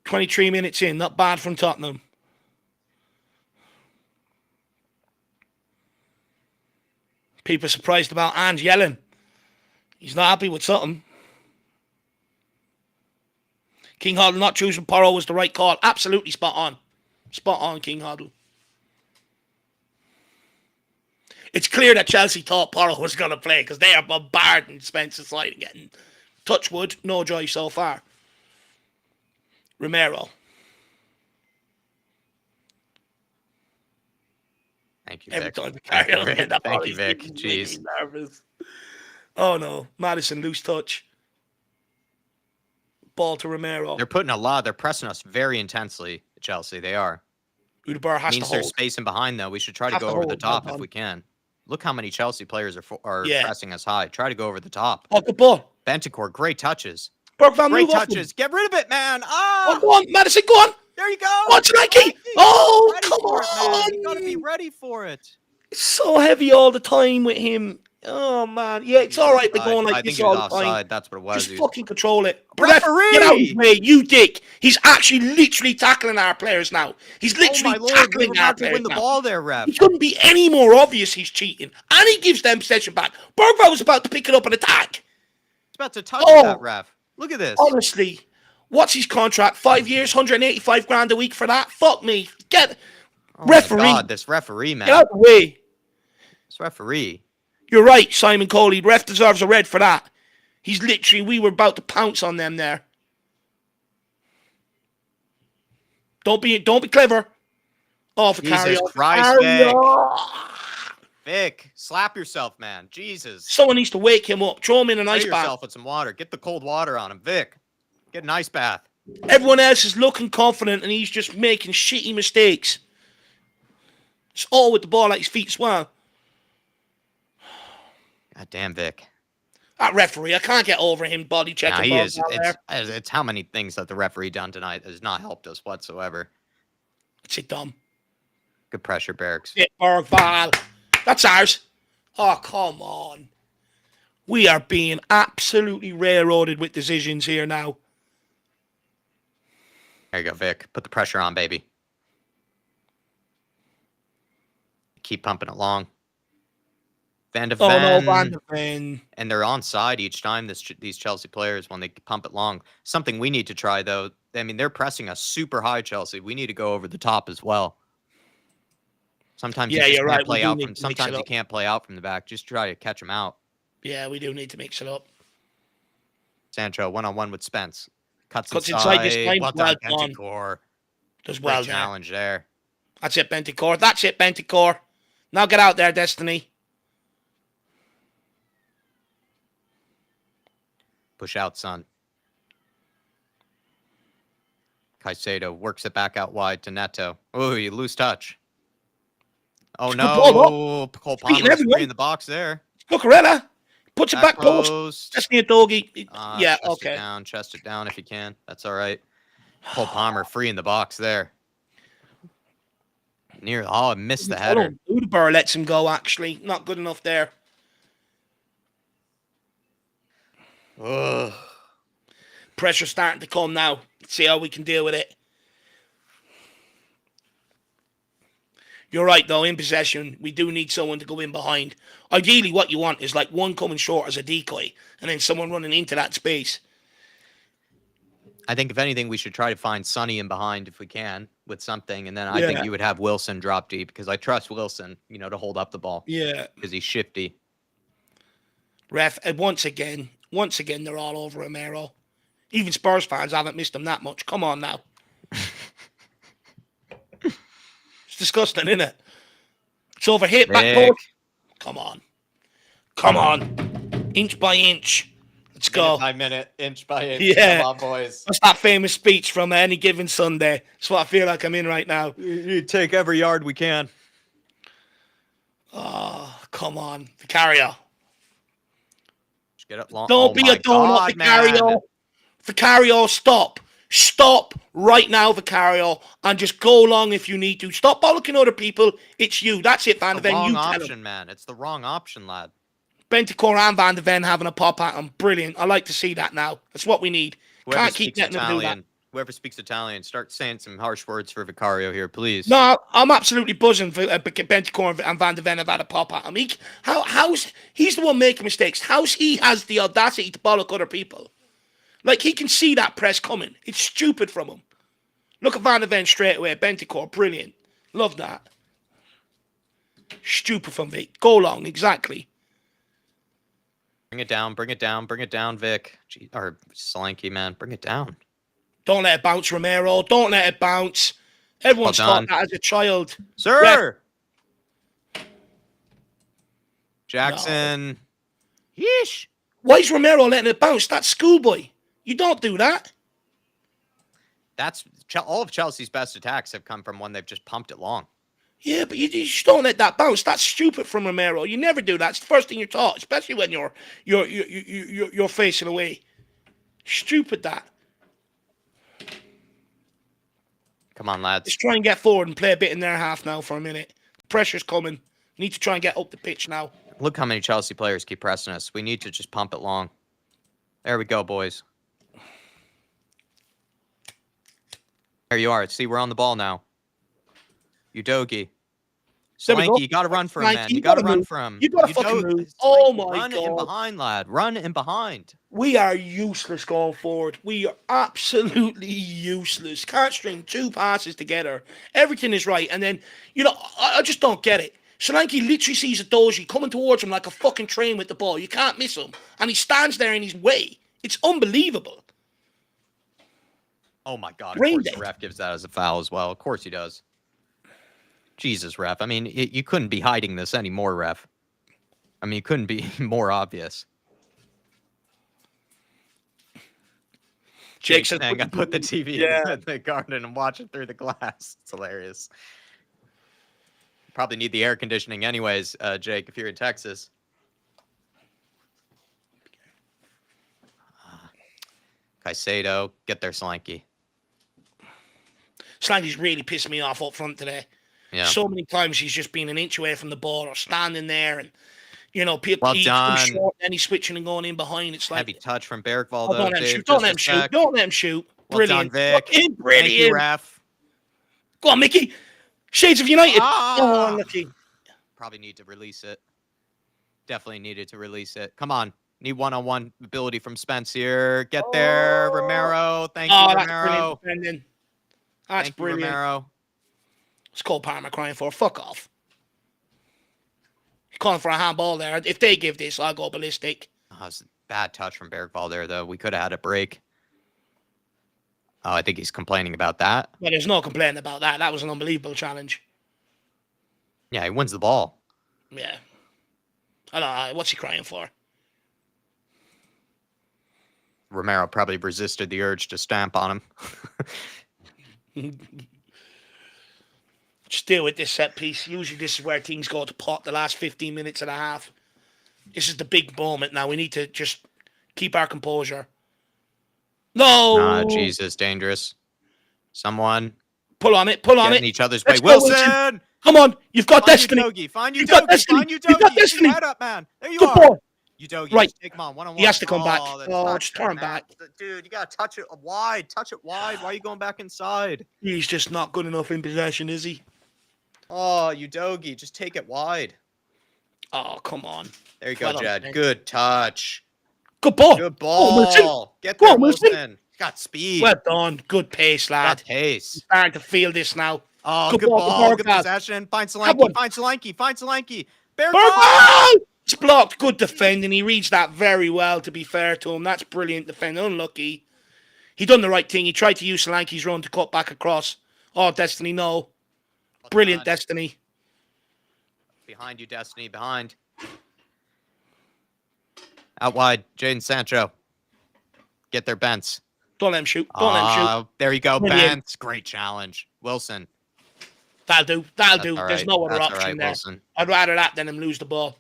23 minutes in. Not bad from Tottenham. People surprised about Ange yelling. He's not happy with something. King Hoddle not choosing Porro was the right call. Absolutely spot on. Spot on, King Hoddle. It's clear that Chelsea thought Porro was going to play because they are bombarding Spencer Slide again. Touchwood, no joy so far. Romero. Thank you, Every Vic. time Vicario hit that ball, Thank you, Vic. he's Jeez. nervous. Oh no, Madison loose touch. Ball to Romero. They're pressing us very intensely, Chelsea. They are. Udebur has to Means they're hold. spacing behind, though. We should try to Have go to over the hold, top well if done. we can. Look how many Chelsea players are Yeah. pressing us high. Try to go over the top. Oh, good ball. Bentancur, great touches. Bergvall, Great move off him. touches. Get rid of it, man. Oh, Ah! go on, Madison, go on. There you go. What's Nike? Oh, Ready come for it, man. You gotta be on. ready for it. It's so heavy all the time with him. Oh, man. Yeah, it's all right to go on I like think this he was all the time. offside. That's what it was. Just fucking control it. Referee! Get out of his way, you dick. He's actually literally tackling our players now. He's Oh my literally lord, we tackling were our about to players win the now. ball there, ref. It couldn't be any more obvious he's cheating. And he gives them possession back. Bergvall was about to pick it up and attack. He's about to touch that, ref. Look at this. Honestly, what's his contract? 5 years, 185 grand a week for that? Fuck me. Referee. My God, this referee, man. Get out of the way. This referee. You're right, Simon Coley. Ref deserves a red for that. He's literally, we were about to pounce on them there. Don't be clever. Oh, Jesus Vicario. Christ, Vicario. Vic, slap yourself, man. Jesus. Someone needs to wake him up. Throw him in an ice Spray bath. yourself with some water. Get the cold water on him, Vic. Get an ice bath. Everyone else is looking confident and he's just making shitty mistakes. It's all with the ball at his feet as well. God damn, Vic. That referee, I can't get over him body checking. He balls is. out there. It's how many things that the referee done tonight has not helped us whatsoever. That's it, Dom. Good pressure, Barracks. Bergvall. That's ours. Oh, come on. We are being absolutely railroaded with decisions here now. There you go, Vic. Put the pressure on, baby. Keep pumping it long. Van de Ven. Oh, no, Van de Ven. And they're onside each time, these Chelsea players, when they pump it long. Something we need to try, though. I mean, they're pressing us super high, Chelsea. We need to go over the top as well. Sometimes you just you're can't right. play out from. Sometimes you can't play out from the back. Just try to catch them out. Yeah, we do need to mix it up. Sancho 1-on-1 with Spence. Cuts inside this time. Well done, Bentancur. Does well Great challenge there. That's it, Bentancur. That's it, Bentancur. Now get out there, Destiny. Push out, son. Caicedo works it back out wide to Neto. Oh, you lose touch. Oh, no. Cole Palmer free in the box there. Cucurella puts it back post. Destiny a doggy. Yeah, okay. Chest it down if you can. That's all right. Cole Palmer free in the box there. I missed the header. Udebur lets him go, actually. Not good enough there. Ugh. Pressure starting to come now. Let's see how we can deal with it. You're right, though. In possession, we do need someone to go in behind. Ideally, what you want is like one coming short as a decoy and then someone running into that space. I think, if anything, we should try to find Sonny in behind if we can with something. And then I think you would have Wilson drop deep because I trust Wilson, to hold up the ball. Yeah. Because he's shifty. Ref, once again, they're all over Romero. Even Spurs fans haven't missed him that much. Come on now. It's disgusting, isn't it? It's overhit back post. Come on. Inch by inch. Let's go. Minute by minute, inch by inch. Yeah. Come on, boys. That's that famous speech from Any Given Sunday. That's what I feel like I'm in right now. You take every yard we can. Oh, come on. Vicario. Just get it long. Don't be a donut, Vicario. Vicario, stop. Stop right now, Vicario, and just go long if you need to. Stop bollocking other people. It's you. That's it, Van de Ven. Wrong You tell option, him. man. It's the wrong option, lad. Bentancur and Van de Ven having a pop at him. Brilliant. I like to see that now. That's what we need. Whoever Can't keep speaks letting them do that. Italian, Whoever speaks Italian, start saying some harsh words for Vicario here, please. No, I'm absolutely buzzing for Bentancur and Van de Ven have had a pop at him. He's the one making mistakes. How's he has the audacity to bollock other people? Like, he can see that press coming. It's stupid from him. Look at Van de Ven straight away. Bentancur, brilliant. Love that. Stupid from Vic. Go long, exactly. Bring it down, bring it down, bring it down, Vic. Or Solanke, man. Bring it down. Don't let it bounce, Romero. Don't let it bounce. Everyone's taught that as a child. Sir! Jackson. No. Yeesh. Why is Romero letting it bounce? That's schoolboy. You don't do that. That's all of Chelsea's best attacks have come from when they've just pumped it long. Yeah, but you just don't let that bounce. That's stupid from Romero. You never do that. It's the first thing you're taught, especially when you're facing away. Stupid that. Come on, lads. Let's try and get forward and play a bit in their half now for a minute. Pressure's coming. Need to try and get up the pitch now. Look how many Chelsea players keep pressing us. We need to just pump it long. There we go, boys. There you are. See, we're on the ball now. Udogi. Solanke, you got to run for him, man. You got to run for him. You got to fucking move. Oh, my God. Run in behind, lad. Run in behind. We are useless going forward. We are absolutely useless. Can't string two passes together. Everything is right. And then, I just don't get it. Solanke literally sees a Doji coming towards him like a fucking train with the ball. You can't miss him. And he stands there in his way. It's unbelievable. Oh, my God. Of course the ref gives that as a foul as well. Of course he does. Jesus, ref. I mean, you couldn't be hiding this anymore, ref. I mean, it couldn't be more obvious. Jake says, I put the TV in the garden and watch it through the glass. It's hilarious. Probably need the air conditioning anyways, Jake, if you're in Texas. Caicedo, get there, Solanke. Solanke's really pissed me off up front today. Yeah. So many times he's just been an inch away from the ball or standing there and, people short and he's switching and going in behind. It's like heavy touch from Bergvall, though. Don't let him shoot. Don't let him shoot. Brilliant. Well done, Vic. Brilliant. Thank you, ref. Go on, Mickey. Shades of United. Oh, unlucky. Probably need to release it. Definitely needed to release it. Come on. Need one-on-one ability from Spence here. Get there, Romero. Thank you, Romero. That's brilliant. Romero. It's called Parma crying for. Fuck off. He's calling for a handball there. If they give this, I'll go ballistic. Oh, that was a bad touch from Bergvall there, though. We could have had a break. Oh, I think he's complaining about that. Well, there's no complaining about that. That was an unbelievable challenge. Yeah, he wins the ball. Yeah. I don't know. What's he crying for? Romero probably resisted the urge to stamp on him. Just deal with this set piece. Usually this is where things go to pot the last 15 minutes and a half. This is the big moment now. We need to just keep our composure. No! Jesus, dangerous. Someone. Pull on it. Pull on it. In each other's way. Wilson! Come on. You've got destiny. Find Udogi. Find Udogi. You've got destiny. Head up, man. There you Good are. Ball. Udogi, right. Take him on. One-on-one. He has to come back. Just turn back. Dude, you got to touch it wide. Touch it wide. Why are you going back inside? He's just not good enough in possession, is he? Oh, Udogi, just take it wide. Oh, come on. There you go, Jed. Good touch. Good ball. Good ball. Oh, Get there, Wilson. Got speed. Well done. Good pace, lad. Got pace. He's starting to feel this now. Oh, good ball. Good possession. Find Solanke. Find Solanke. Bergvall! It's blocked. Good defending. He reads that very well, to be fair to him. That's brilliant defending. Unlucky. He done the right thing. He tried to use Solanke's run to cut back across. Oh, Destiny, no. Brilliant, Destiny. Behind you, Destiny. Behind. Out wide, Jadon Sancho. Get there, Bence. Don't let him shoot. Don't let him shoot. There you go, Bence. Great challenge. Wilson. That'll do. That'll do. Right. There's no other That's option right, there. Wilson. I'd rather that than him lose the ball.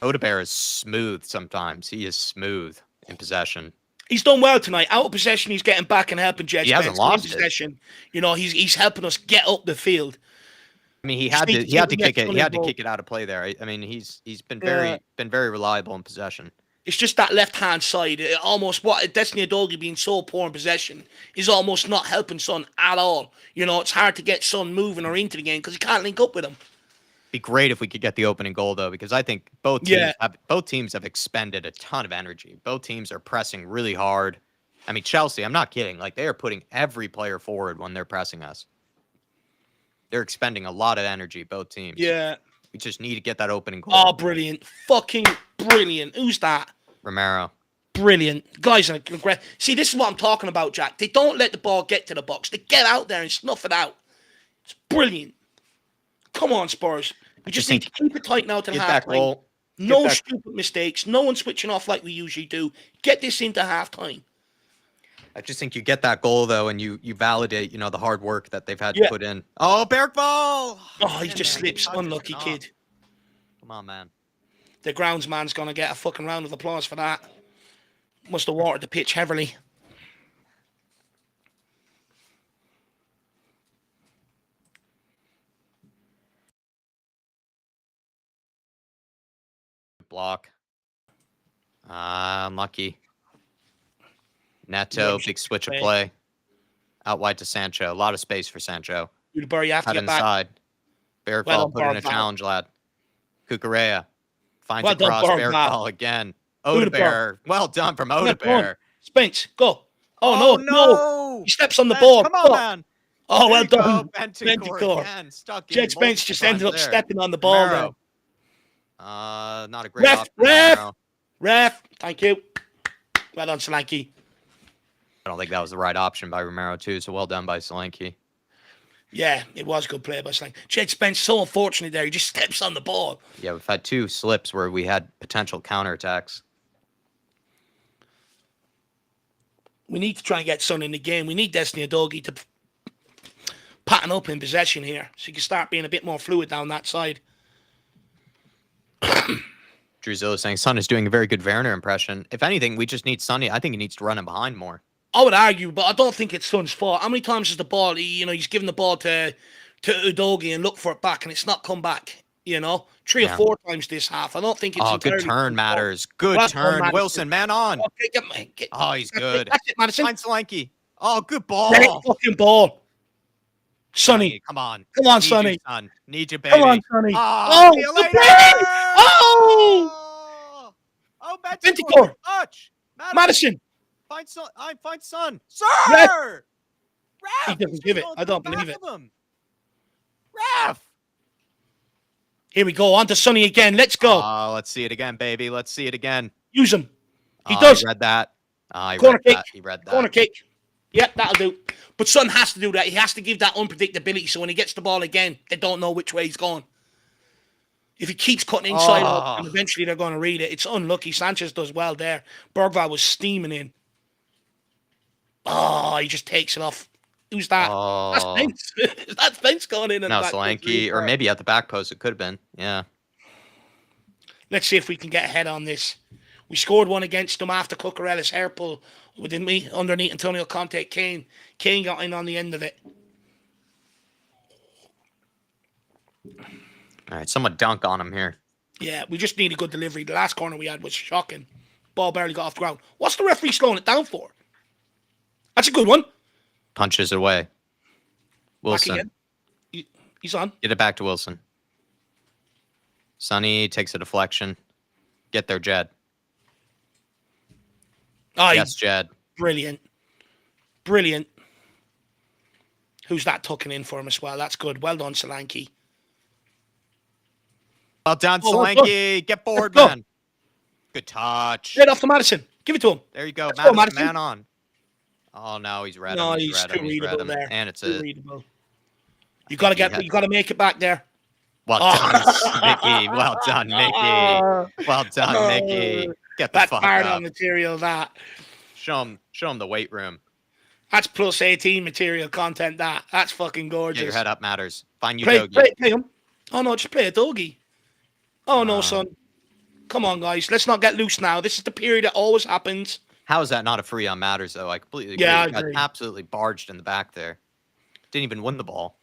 Odebear is smooth sometimes. He is smooth in possession. He's done well tonight. Out of possession, he's getting back and helping Jed. He hasn't lost in possession. He's helping us get up the field. I mean, he had to kick it. He had to kick it out of play there. I mean, he's been very reliable in possession. It's just that left-hand side. It almost what Destiny Udogie being so poor in possession is almost not helping Son at all. You know, it's hard to get Son moving or into the game because he can't link up with him. Be great if we could get the opening goal though, because I think both teams have expended a ton of energy. Both teams are pressing really hard. I mean, Chelsea, I'm not kidding. Like, they are putting every player forward when they're pressing us. They're expending a lot of energy, both teams. Yeah. We just need to get that opening goal. Oh, brilliant. Fucking brilliant. Who's that? Romero. Brilliant. Guys, see, this is what I'm talking about, Jack. They don't let the ball get to the box. They get out there and snuff it out. It's brilliant. Come on, Spurs. We just need to keep it tight now to the half-time. No stupid mistakes. No one switching off like we usually do. Get this into half-time. I just think you get that goal, though, and you validate, the hard work that they've had to put in. Oh, Bergvall! Oh, he just slips. Unlucky kid. Come on, man. The groundsman's going to get a fucking round of applause for that. Must have watered the pitch heavily. Block. Unlucky. Neto, big switch of play. Out wide to Sancho. A lot of space for Sancho. Udeberg, you have to get inside. Bergvall put in a challenge, lad. Cucurella finds a cross. Bergvall again. Odeberg. Well done from Odeberg. Spence, go. Oh, no. He steps on the ball. Come on, man. Oh, well done. Bentancur. Jed Spence just ended up stepping on the ball there. Not a great option. Ref. Thank you. Well done, Solanke. I don't think that was the right option by Romero, too, so well done by Solanke. Yeah, it was a good play by Solanke. Jed Spence, so unfortunate there. He just steps on the ball. Yeah, we've had 2 slips where we had potential counterattacks. We need to try and get Son in the game. We need Destiny Udogie to pattern up in possession here so he can start being a bit more fluid down that side. Druzilla saying Son is doing a very good Werner impression. If anything, we just need Sonny. I think he needs to run him behind more. I would argue, but I don't think it's Son's fault. How many times has the ball, he's given the ball to Udogie and look for it back and it's not come back, 3 or 4 times this half. I don't think it's good turn matters. Good turn. Wilson, man on. He's good. That's it, Madison. Find Solanke. Oh, good ball. Great fucking ball. Sonny. Come on. Come on, Sonny. Need you, baby. Come on, Sonny. Oh, see you later. Oh, Bentancur. Touch. Madison. Find Son. Sir! Ref! He doesn't give it. I don't believe it. Ref! Here we go. On to Sonny again. Let's go. Let's see it again, baby. Let's see it again. Use him. He does. He read that. He read that. Corner kick. Yep, that'll do. But Son has to do that. He has to give that unpredictability so when he gets the ball again, they don't know which way he's going. If he keeps cutting inside out, and eventually they're going to read it. It's unlucky. Sanchez does well there. Bergvall was steaming in. Oh, he just takes it off. Who's that? That's Spence. That's Spence going in. No, Solanke. Or maybe at the back post. It could have been. Yeah. Let's see if we can get ahead on this. We scored one against them after Cucurella's hair pull. Within me, underneath Antonio Conte. Kane got in on the end of it. All right, someone dunk on him here. Yeah, we just need a good delivery. The last corner we had was shocking. Ball barely got off the ground. What's the referee slowing it down for? That's a good one. Punches it away. Wilson. He's on. Get it back to Wilson. Sonny takes a deflection. Get there, Jed. Yes, Jed. Brilliant. Brilliant. Who's that tucking in for him as well? That's good. Well done, Solanke. Well done, Solanke. Get forward, man. Good touch. Right off to Madison. Give it to him. There you go. Madison. Man on. Oh, no, he's read him. No, he's too readable there. And it's readable. You gotta make it back there. Well done, Mickey. Well done, Mickey. Well done, Mickey. Get the fuck up. That's on material, that. Show him the weight room. That's plus 18 material content, that. That's fucking gorgeous. Get your head up matters. Find you Play him. Oh, no, just play a doggy. Oh, no, son. Come on, guys. Let's not get loose now. This is the period that always happens. How is that not a free on matters, though? I completely agree. Yeah, I got agree. Absolutely barged in the back there. Didn't even win the ball.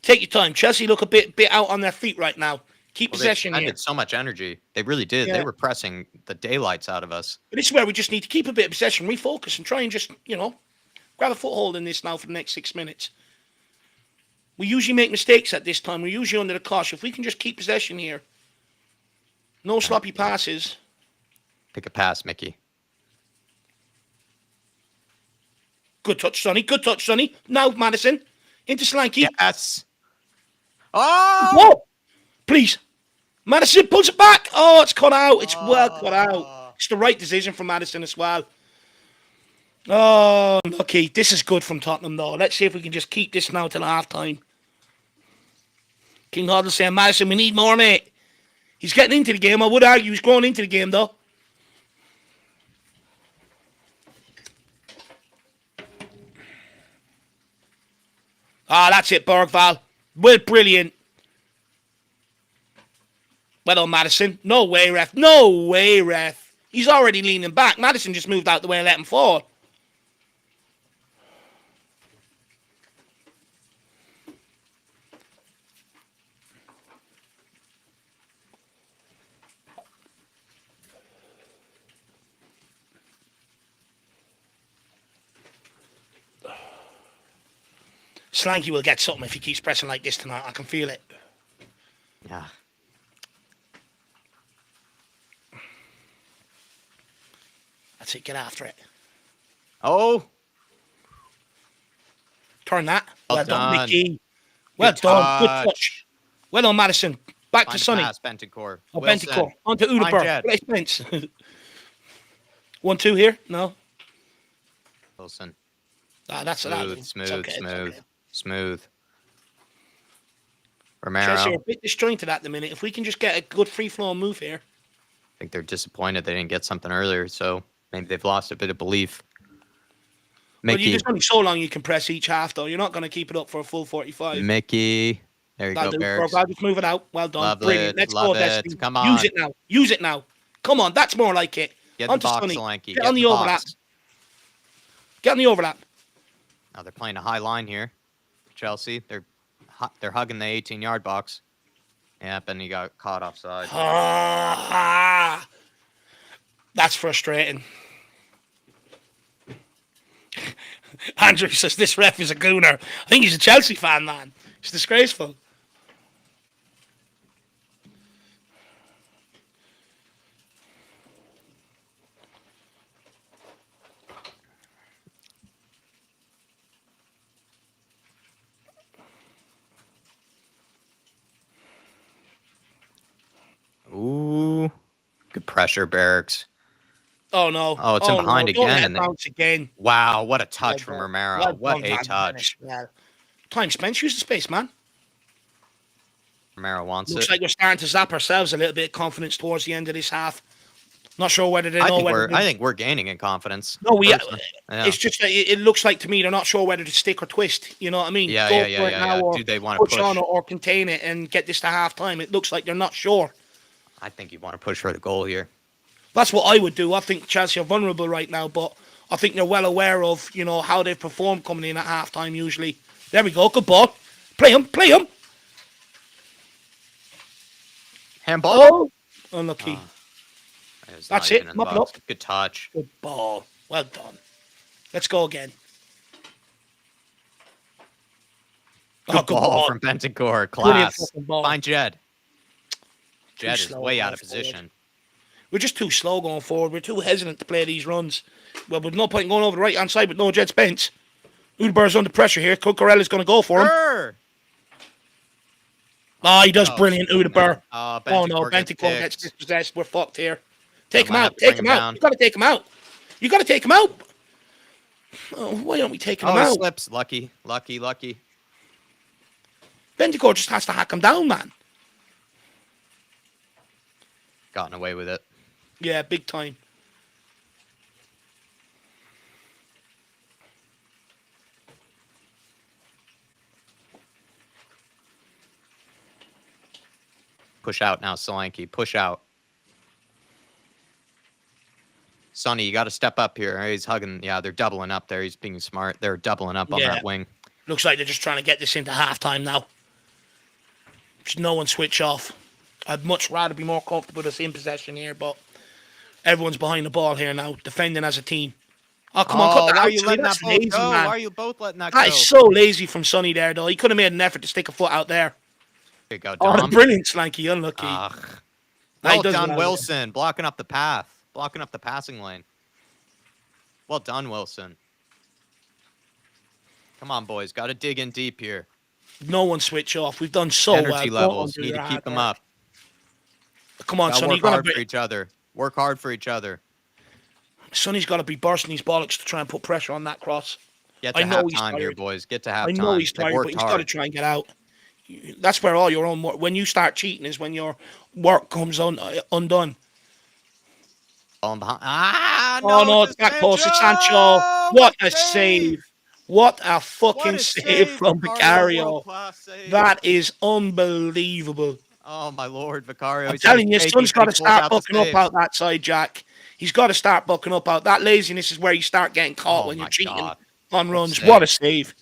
Take your time. Chelsea look a bit out on their feet right now. Keep Well, they possession here. expended so much energy. They really did. Yeah. They were pressing the daylights out of us. But this is where we just need to keep a bit of possession, refocus, and try and just, grab a foothold in this now for the next 6 minutes. We usually make mistakes at this time. We're usually under the cosh. If we can just keep possession here, no sloppy passes. Pick a pass, Mickey. Good touch, Sonny. Good touch, Sonny. Now, Madison. Into Slanky. Yes. Oh! Whoa! Please. Madison pulls it back. Oh, it's cut out. It's well cut out. It's the right decision from Madison as well. Oh, lucky. This is good from Tottenham, though. Let's see if we can just keep this now till half-time. King Hoddle saying, Madison, we need more, mate. He's getting into the game. I would argue he's growing into the game, though. Ah, that's it, Bergval. Well, brilliant. Well done, Madison. No way, ref. No way, ref. He's already leaning back. Madison just moved out the way and let him fall. Slanky will get something if he keeps pressing like this tonight. I can feel it. Yeah. That's it. Get after it. Oh. Turn that. Well Well done, done. Mickey. Well Good done. Good touch. touch. Well done, Madison. Back to Sonny. Pass, Bentancur. Oh, Wilson. Bentancur. On to Find Udaber. Jed. Place Spence. 1-2 here? No. Wilson. Ah, that's Smooth, it's smooth, okay, it's smooth, okay. smooth. Chelsea are Romero. a bit disjointed at the minute. If we can just get a good free-flowing move here. I think they're disappointed they didn't get something earlier, so maybe they've lost a bit of belief. But Mickey. there's only so long you can press each half, though. You're not going to keep it up for a full 45. Mickey. There you That'll go, do. Barracks. I'll just move it out. Well done. Love Brilliant. it, Let's love go, it. Destiny. Come Use on. it now. Use it now. Come on. That's more like it. Get On the to box, Sonny. Solanke. Get on the overlap. box. Get on the overlap. Now they're playing a high line here. Chelsea. They're hugging the 18-yard box. Yep, and he got caught offside. Ah, that's frustrating. Andrew says this ref is a gooner. I think he's a Chelsea fan, man. It's disgraceful. Ooh. Good pressure, Barracks. Oh no! Oh, it's in behind Don't again, let and it bounce again. Wow, what a touch Well from done. Romero. Well What done, a man. touch. Yeah. Time spent. Use the space, man. Romero wants Looks it. like we're starting to zap ourselves a little bit of confidence towards the end of this half. Not sure whether they know whether. I think we're gaining in confidence. No, we. personally. Yeah. It's just that it looks like to me they're not sure whether to stick or twist. You know what I mean? Yeah, Go yeah, for yeah, it yeah, now yeah. or Do they want to push push? on or contain it and get this to half time. It looks like they're not sure. I think you want to push for the goal here. That's what I would do. I think Chelsea are vulnerable right now, but I think they're well aware of, how they've performed coming in at half-time usually. There we go. Good ball. Play him. Play him. Handball. Oh, unlucky. It's That's not it. even in the Mop it box. up. Good touch. Good ball. Well done. Let's go again. Good ball from Bentancur. Brilliant Class. fucking ball. Find Jed. Too Jed is slow way going out of forward. position. We're just too slow going forward. We're too hesitant to play these runs. Well, with no point in going over the right-hand side with no Jed Spence. Udaber's under pressure here. Cucurella's going to go for him. Brr! Oh, he does Oh, brilliant, Udaber. Oh, Oh, no. gets Bentancur gets picked. dispossessed. We're fucked here. Take him might have out. to Take bring him him out. down. You got to take him out. You got to take him out. Oh, why aren't we taking him Oh, he out? slips. Lucky. Bentancur just has to hack him down, man. Gotten away with it. Yeah, big time. Push out now, Solanke. Push out. Sonny, you got to step up here. He's hugging. Yeah, they're doubling up there. He's being smart. They're doubling up on Yeah. that wing. Looks like they're just trying to get this into halftime now. Just no one switch off. I'd much rather be more comfortable with us in possession here, but everyone's behind the ball here now, defending as a team. Oh, come on, cut Oh, that why are out, you Sonny. letting That's that both lazy, go? man. Why are you both letting that That go? is so lazy from Sonny there, though. He could have made an effort to stick a foot out there. There you go, Oh, the Dom. brilliant Slanky, unlucky. Ugh. Nah, he Well does done, well. Wilson. Blocking up the path. Blocking up the passing lane. Well done, Wilson. Come on, boys. Got to dig in deep here. No one switch off. We've done so Energy well. levels. Don't Need undo to your keep them hard up. work. Come on, Gotta Sonny. work hard for each other. Work hard for each other. Sonny's got to be bursting his bollocks to try and put pressure on that cross. Get to I know he's halftime here, tired. boys. Get to I know halftime. he's They've tired, but worked he's got to hard. try and get out. That's where all your own work. When you start cheating is when your work comes undone. Falling behind. Ah, Oh no, it's it's back post. It's Sancho. What a save! What a fucking What a save from Vicario. World-class save. That is unbelievable. Oh, my Lord, Vicario. I'm telling you, Son's got to start bucking up save. out that side, Jack. He's got to start bucking up out. That laziness is where you start getting caught Oh when you're my cheating God. on What a runs. save. What a save.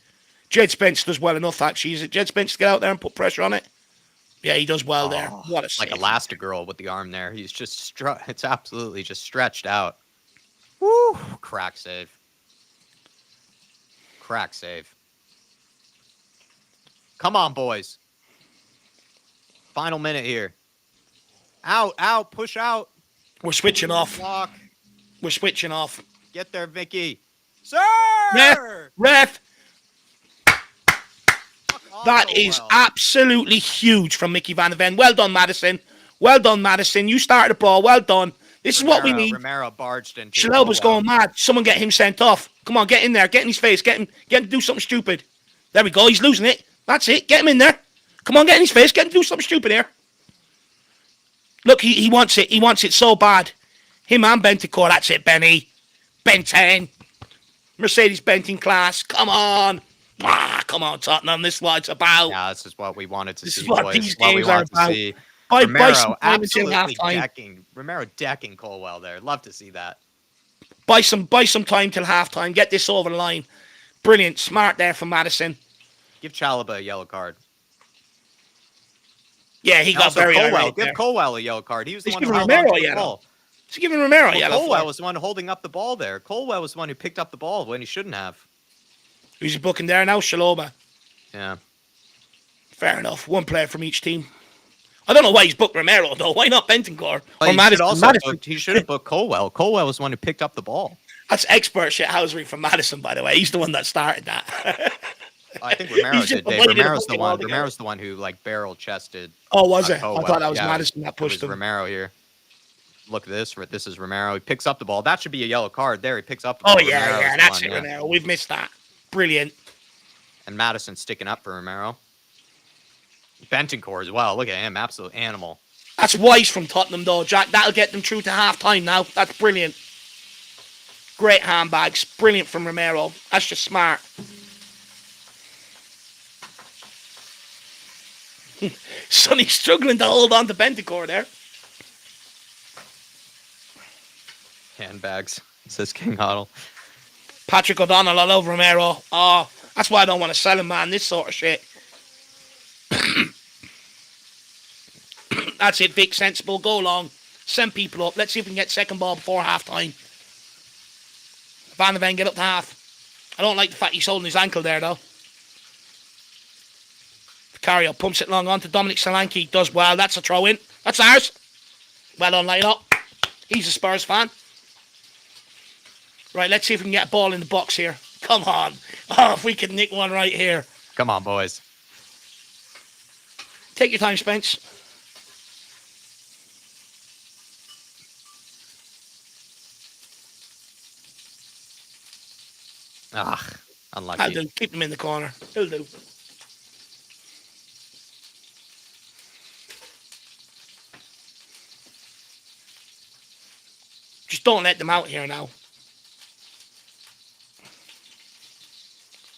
Jed Spence does well enough, actually. Is it Jed Spence to get out there and put pressure on it? Yeah, he does well there. What a save. Like Elastigirl with the arm there. He's just it's absolutely just stretched out. Woo! Crack save. Crack save. Come on, boys. Final minute here. Out, push out. We're switching off. Block. We're switching off. Get there, Vicky. Sir! Ref! Oh, That is well. absolutely huge from Mickey Van de Ven. Well done, Madison. Well done, Madison. You started the ball. Well done. This is what we need. Romero barged into. Chalobah's going mad. Someone get him sent off. Come on, get in there. Get in his face. Get him to do something stupid. There we go. He's losing it. That's it. Get him in there. Come on, get in his face. Get him to do something stupid here. Look, he wants it. He wants it so bad. Him and Bentancur. That's it, Benny. Ben-10. Mercedes Benting class. Come on. Come on, Tottenham. This is what it's about. Yeah, this is what we wanted to see, This is what boys. these What we games are want to about. see. Buy some Romero time until absolutely halftime. decking. Romero decking Colwell there. Love to see that. Buy some time till halftime. Get this over the line. Brilliant. Smart there from Madison. Give Chalobah a yellow card. Yeah, he got Also, very Colwell. irate Give there. Colwell a yellow card. He was the He's one who giving held on Romero to a the yellow. ball. He's giving Romero a Well, yellow. Colwell was the one holding up the ball there. Colwell was the one who picked up the ball when he shouldn't have. Who's he booking there now? Chalobah. Yeah. Fair enough. One player from each team. I don't know why he's booked Romero, though. Why not Bentancur? Well, Or Madison? he should have booked Colwell. Colwell was the one who picked up the ball. That's expert shithousery from Madison, by the way. He's the one that started that. I think Romero He's just did. Dave. avoiding the Romero's the booking one. altogether. Romero's the one who barrel chested. Oh, was it? I Colwell. thought that was Yeah, Madison that it pushed was him. Romero here. Look at this. This is Romero. He picks up the ball. That should be a yellow card there. He picks up the ball. Oh, yeah, Romero's yeah. the That's one, it, Romero. We've missed that. Brilliant. And Madison sticking up for Romero. Bentancur as well. Look at him. Absolute animal. That's wise from Tottenham, though, Jack. That'll get them through to half-time now. That's brilliant. Great handbags. Brilliant from Romero. That's just smart. Sonny's struggling to hold on to Bentancur there. Handbags, says King Huddle. Patrick O'Donnell, I love Romero. Oh, that's why I don't want to sell him, man. This sort of shit. That's it, Vic. Sensible. Go along. Send people up. Let's see if we can get second ball before half-time. Van de Ven, get up to half. I don't like the fact he's holding his ankle there, though. Vicario pumps it long on to Dominic Solanke. Does well. That's a throw-in. That's ours. Well done, Lino. He's a Spurs fan. Right, let's see if we can get a ball in the box here. Come on. Oh, if we can nick one right here. Come on, boys. Take your time, Spence. Unlucky. I'll do. Keep them in the corner. He'll do. Just don't let them out here now.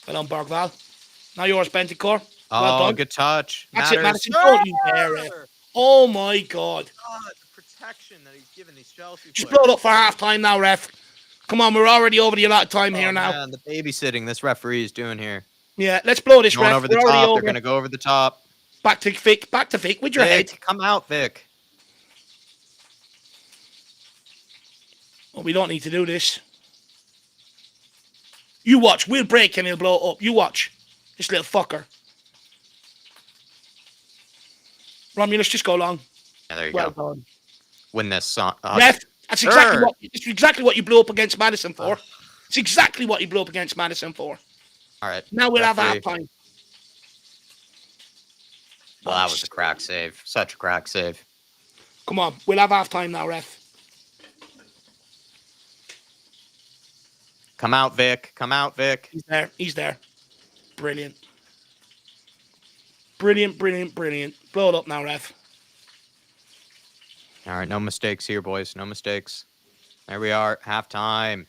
Well done, Bergval. Now yours, Bentancur. Well done. Good touch. That's it, Matters. Madison. Don't you dare it. Oh, my God. The protection that he's giving these Chelsea Just players. blow it up for half-time now, ref. Come on, we're already over the allotted time here now. Man, the babysitting this referee is doing here. Yeah, let's blow this, Going ref. over the We're already top. over. They're going to go over the top. Back to Vic. Back to Vic with your head. Come out, Vic. Oh, we don't need to do this. You watch. We'll break and he'll blow up. You watch. This little fucker. Romulus, just go long. Yeah, there you Well go. done. Win this song. Ref, that's exactly what you blew up against Madison for. It's exactly what you blew up against Madison for. All right. Now we'll have half time. Well, that was a crack save. Such a crack save. Come on. We'll have half time now, ref. Come out, Vic. Come out, Vic. He's there. He's there. Brilliant. Brilliant, brilliant, brilliant. Blow it up now, ref. All right, no mistakes here, boys. No mistakes. There we are. Halftime.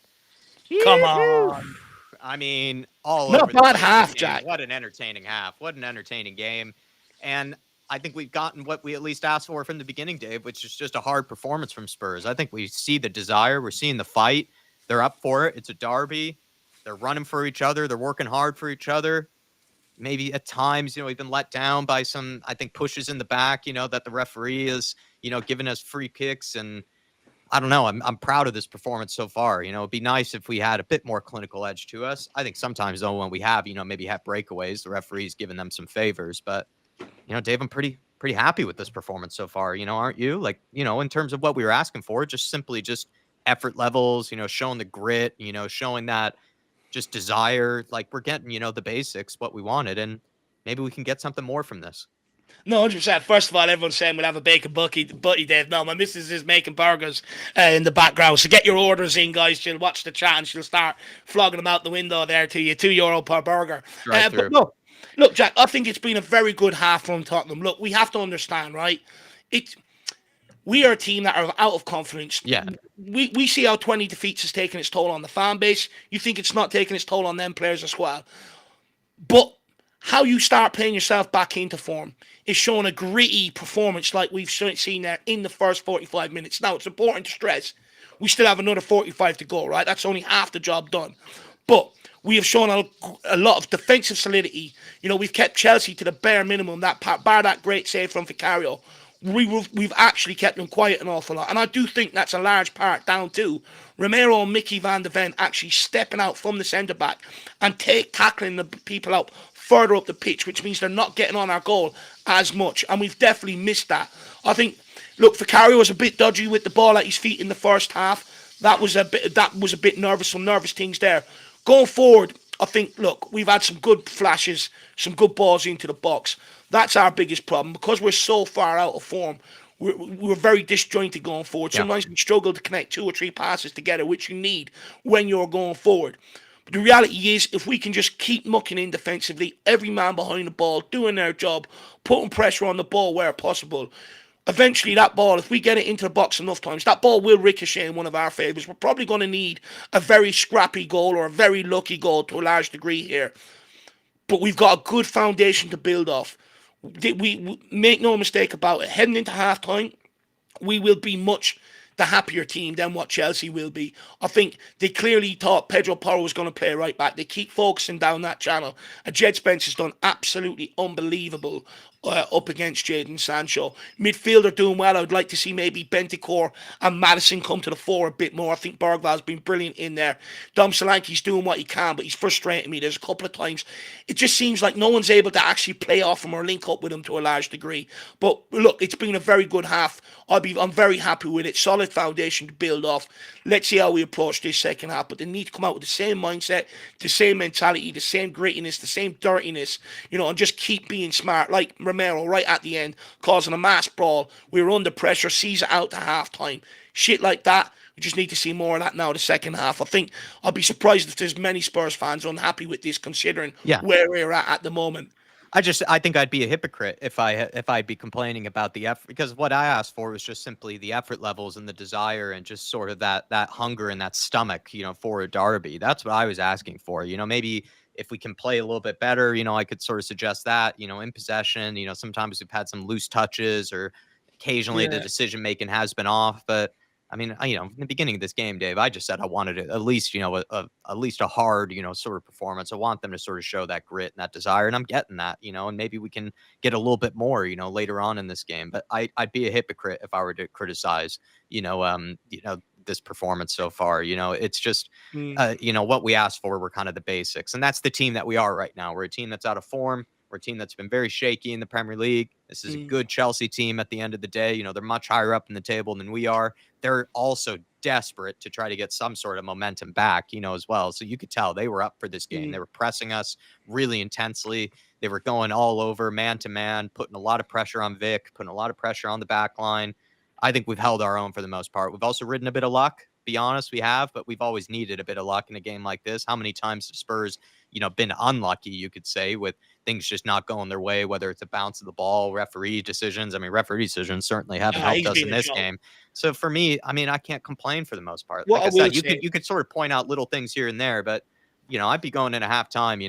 Come on. I mean, all not over a bad the half, game. Jack. What an entertaining half. What an entertaining game. And I think we've gotten what we at least asked for from the beginning, Dave, which is just a hard performance from Spurs. I think we see the desire. We're seeing the fight. They're up for it. It's a derby. They're running for each other. They're working hard for each other. Maybe at times, we've been let down by some, I think, pushes in the back, that the referee is, giving us free kicks. And I don't know. I'm proud of this performance so far. It'd be nice if we had a bit more clinical edge to us. I think sometimes, though, when we have, maybe have breakaways, the referee's giving them some favors. But, Dave, I'm pretty happy with this performance so far. Aren't you? Like, in terms of what we were asking for, just effort levels, showing the grit, showing that just desire, like we're getting, the basics, what we wanted, and maybe we can get something more from this. No, 100%. First of all, everyone's saying we'll have a bacon butty, Dave. No, my missus is making burgers in the background. So get your orders in, guys. She'll watch the chat and she'll start flogging them out the window there to you. €2 per burger. But look, Jack, I think it's been a very good half from Tottenham. Look, we have to understand, right? We are a team that are out of confidence. Yeah. We see how 20 defeats is taking its toll on the fan base. You think it's not taking its toll on them players as well. But how you start playing yourself back into form is showing a gritty performance like we've seen there in the first 45 minutes. Now, it's important to stress we still have another 45 to go, right? That's only half the job done. But we have shown a lot of defensive solidity. We've kept Chelsea to the bare minimum, bar that great save from Vicario. We've actually kept them quiet an awful lot. And I do think that's a large part down to Romero and Mickey van de Ven actually stepping out from the centre-back and tackling the people out further up the pitch, which means they're not getting on our goal as much. And we've definitely missed that. I think, look, Vicario was a bit dodgy with the ball at his feet in the first half. That was a bit nervous, some nervous things there. Going forward, I think, look, we've had some good flashes, some good balls into the box. That's our biggest problem. Because we're so far out of form, we're very disjointed going forward. Sometimes we struggle to connect 2 or 3 passes together, which you need when you're going forward. But the reality is, if we can just keep mucking in defensively, every man behind the ball, doing their job, putting pressure on the ball where possible, eventually that ball, if we get it into the box enough times, that ball will ricochet in one of our favours. We're probably going to need a very scrappy goal or a very lucky goal to a large degree here. But we've got a good foundation to build off. We make no mistake about it. Heading into halftime, we will be much the happier team than what Chelsea will be. I think they clearly thought Pedro Porro was going to play right back. They keep focusing down that channel. And Jed Spence has done absolutely unbelievable up against Jadon Sancho. Midfield are doing well. I would like to see maybe Bentancur and Maddison come to the fore a bit more. I think Bergval's been brilliant in there. Dom Solanke's doing what he can, but he's frustrating me. There's a couple of times it just seems like no one's able to actually play off him or link up with him to a large degree. But look, it's been a very good half. I'm very happy with it. Solid foundation to build off. Let's see how we approach this second half. But they need to come out with the same mindset, the same mentality, the same grittiness, the same dirtiness, and just keep being smart. Like Romero right at the end, causing a mass brawl. We were under pressure, sees it out to halftime. Shit like that. We just need to see more of that now the second half. I think I'll be surprised if there's many Spurs fans unhappy with this, considering where we're at the moment. I think I'd be a hypocrite if I'd be complaining about the effort, because what I asked for was just simply the effort levels and the desire and just sort of that hunger and that stomach, for a derby. That's what I was asking for. Maybe if we can play a little bit better, I could sort of suggest that, in possession. Sometimes we've had some loose touches or occasionally the decision making has been off, but I mean, in the beginning of this game, Dave, I just said I wanted at least, at least a hard, sort of performance. I want them to sort of show that grit and that desire, and I'm getting that, and maybe we can get a little bit more, later on in this game. But I'd be a hypocrite if I were to criticize, this performance so far. It's just, Mm, what we asked for were kind of the basics, and that's the team that we are right now. We're a team that's out of form. We're a team that's been very shaky in the Premier League. This is a mm, good Chelsea team at the end of the day. They're much higher up in the table than we are. They're also desperate to try to get some sort of momentum back, as well. So you could tell they were up for this game. They mm. were pressing us really intensely. They were going all over man to man, putting a lot of pressure on Vic, putting a lot of pressure on the back line. I think we've held our own for the most part. We've also ridden a bit of luck. Be honest, we have, but we've always needed a bit of luck in a game like this. How many times have Spurs, been unlucky, you could say, with things just not going their way, whether it's a bounce of the ball, referee decisions. I mean, referee decisions certainly haven't Nah, helped he's us been in a this joke. game. So for me, I mean, I can't complain for the most part. What Like I I will said, you say, could sort of point out little things here and there, but I'd be going into halftime,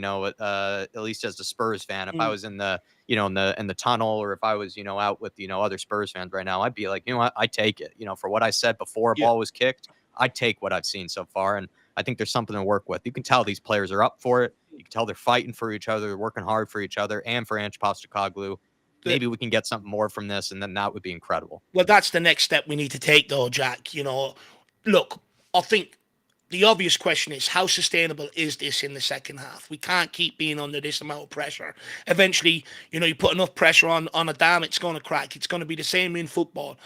at least as a Spurs fan, if I mm, was in the, in the tunnel, or if I was, out with, other Spurs fans right now, I'd be like, what, I take it, for what I said before a yeah. ball was kicked. I take what I've seen so far, and I think there's something to work with. You can tell these players are up for it. You can tell they're fighting for each other, they're working hard for each other, and for Ange Postecoglou. The, Maybe we can get something more from this, and then that would be incredible. well, that's the next step we need to take, though, Jack. Look, I think the obvious question is how sustainable is this in the second half? We can't keep being under this amount of pressure. Eventually, you put enough pressure on a dam, it's going to crack. It's going to be the same in football.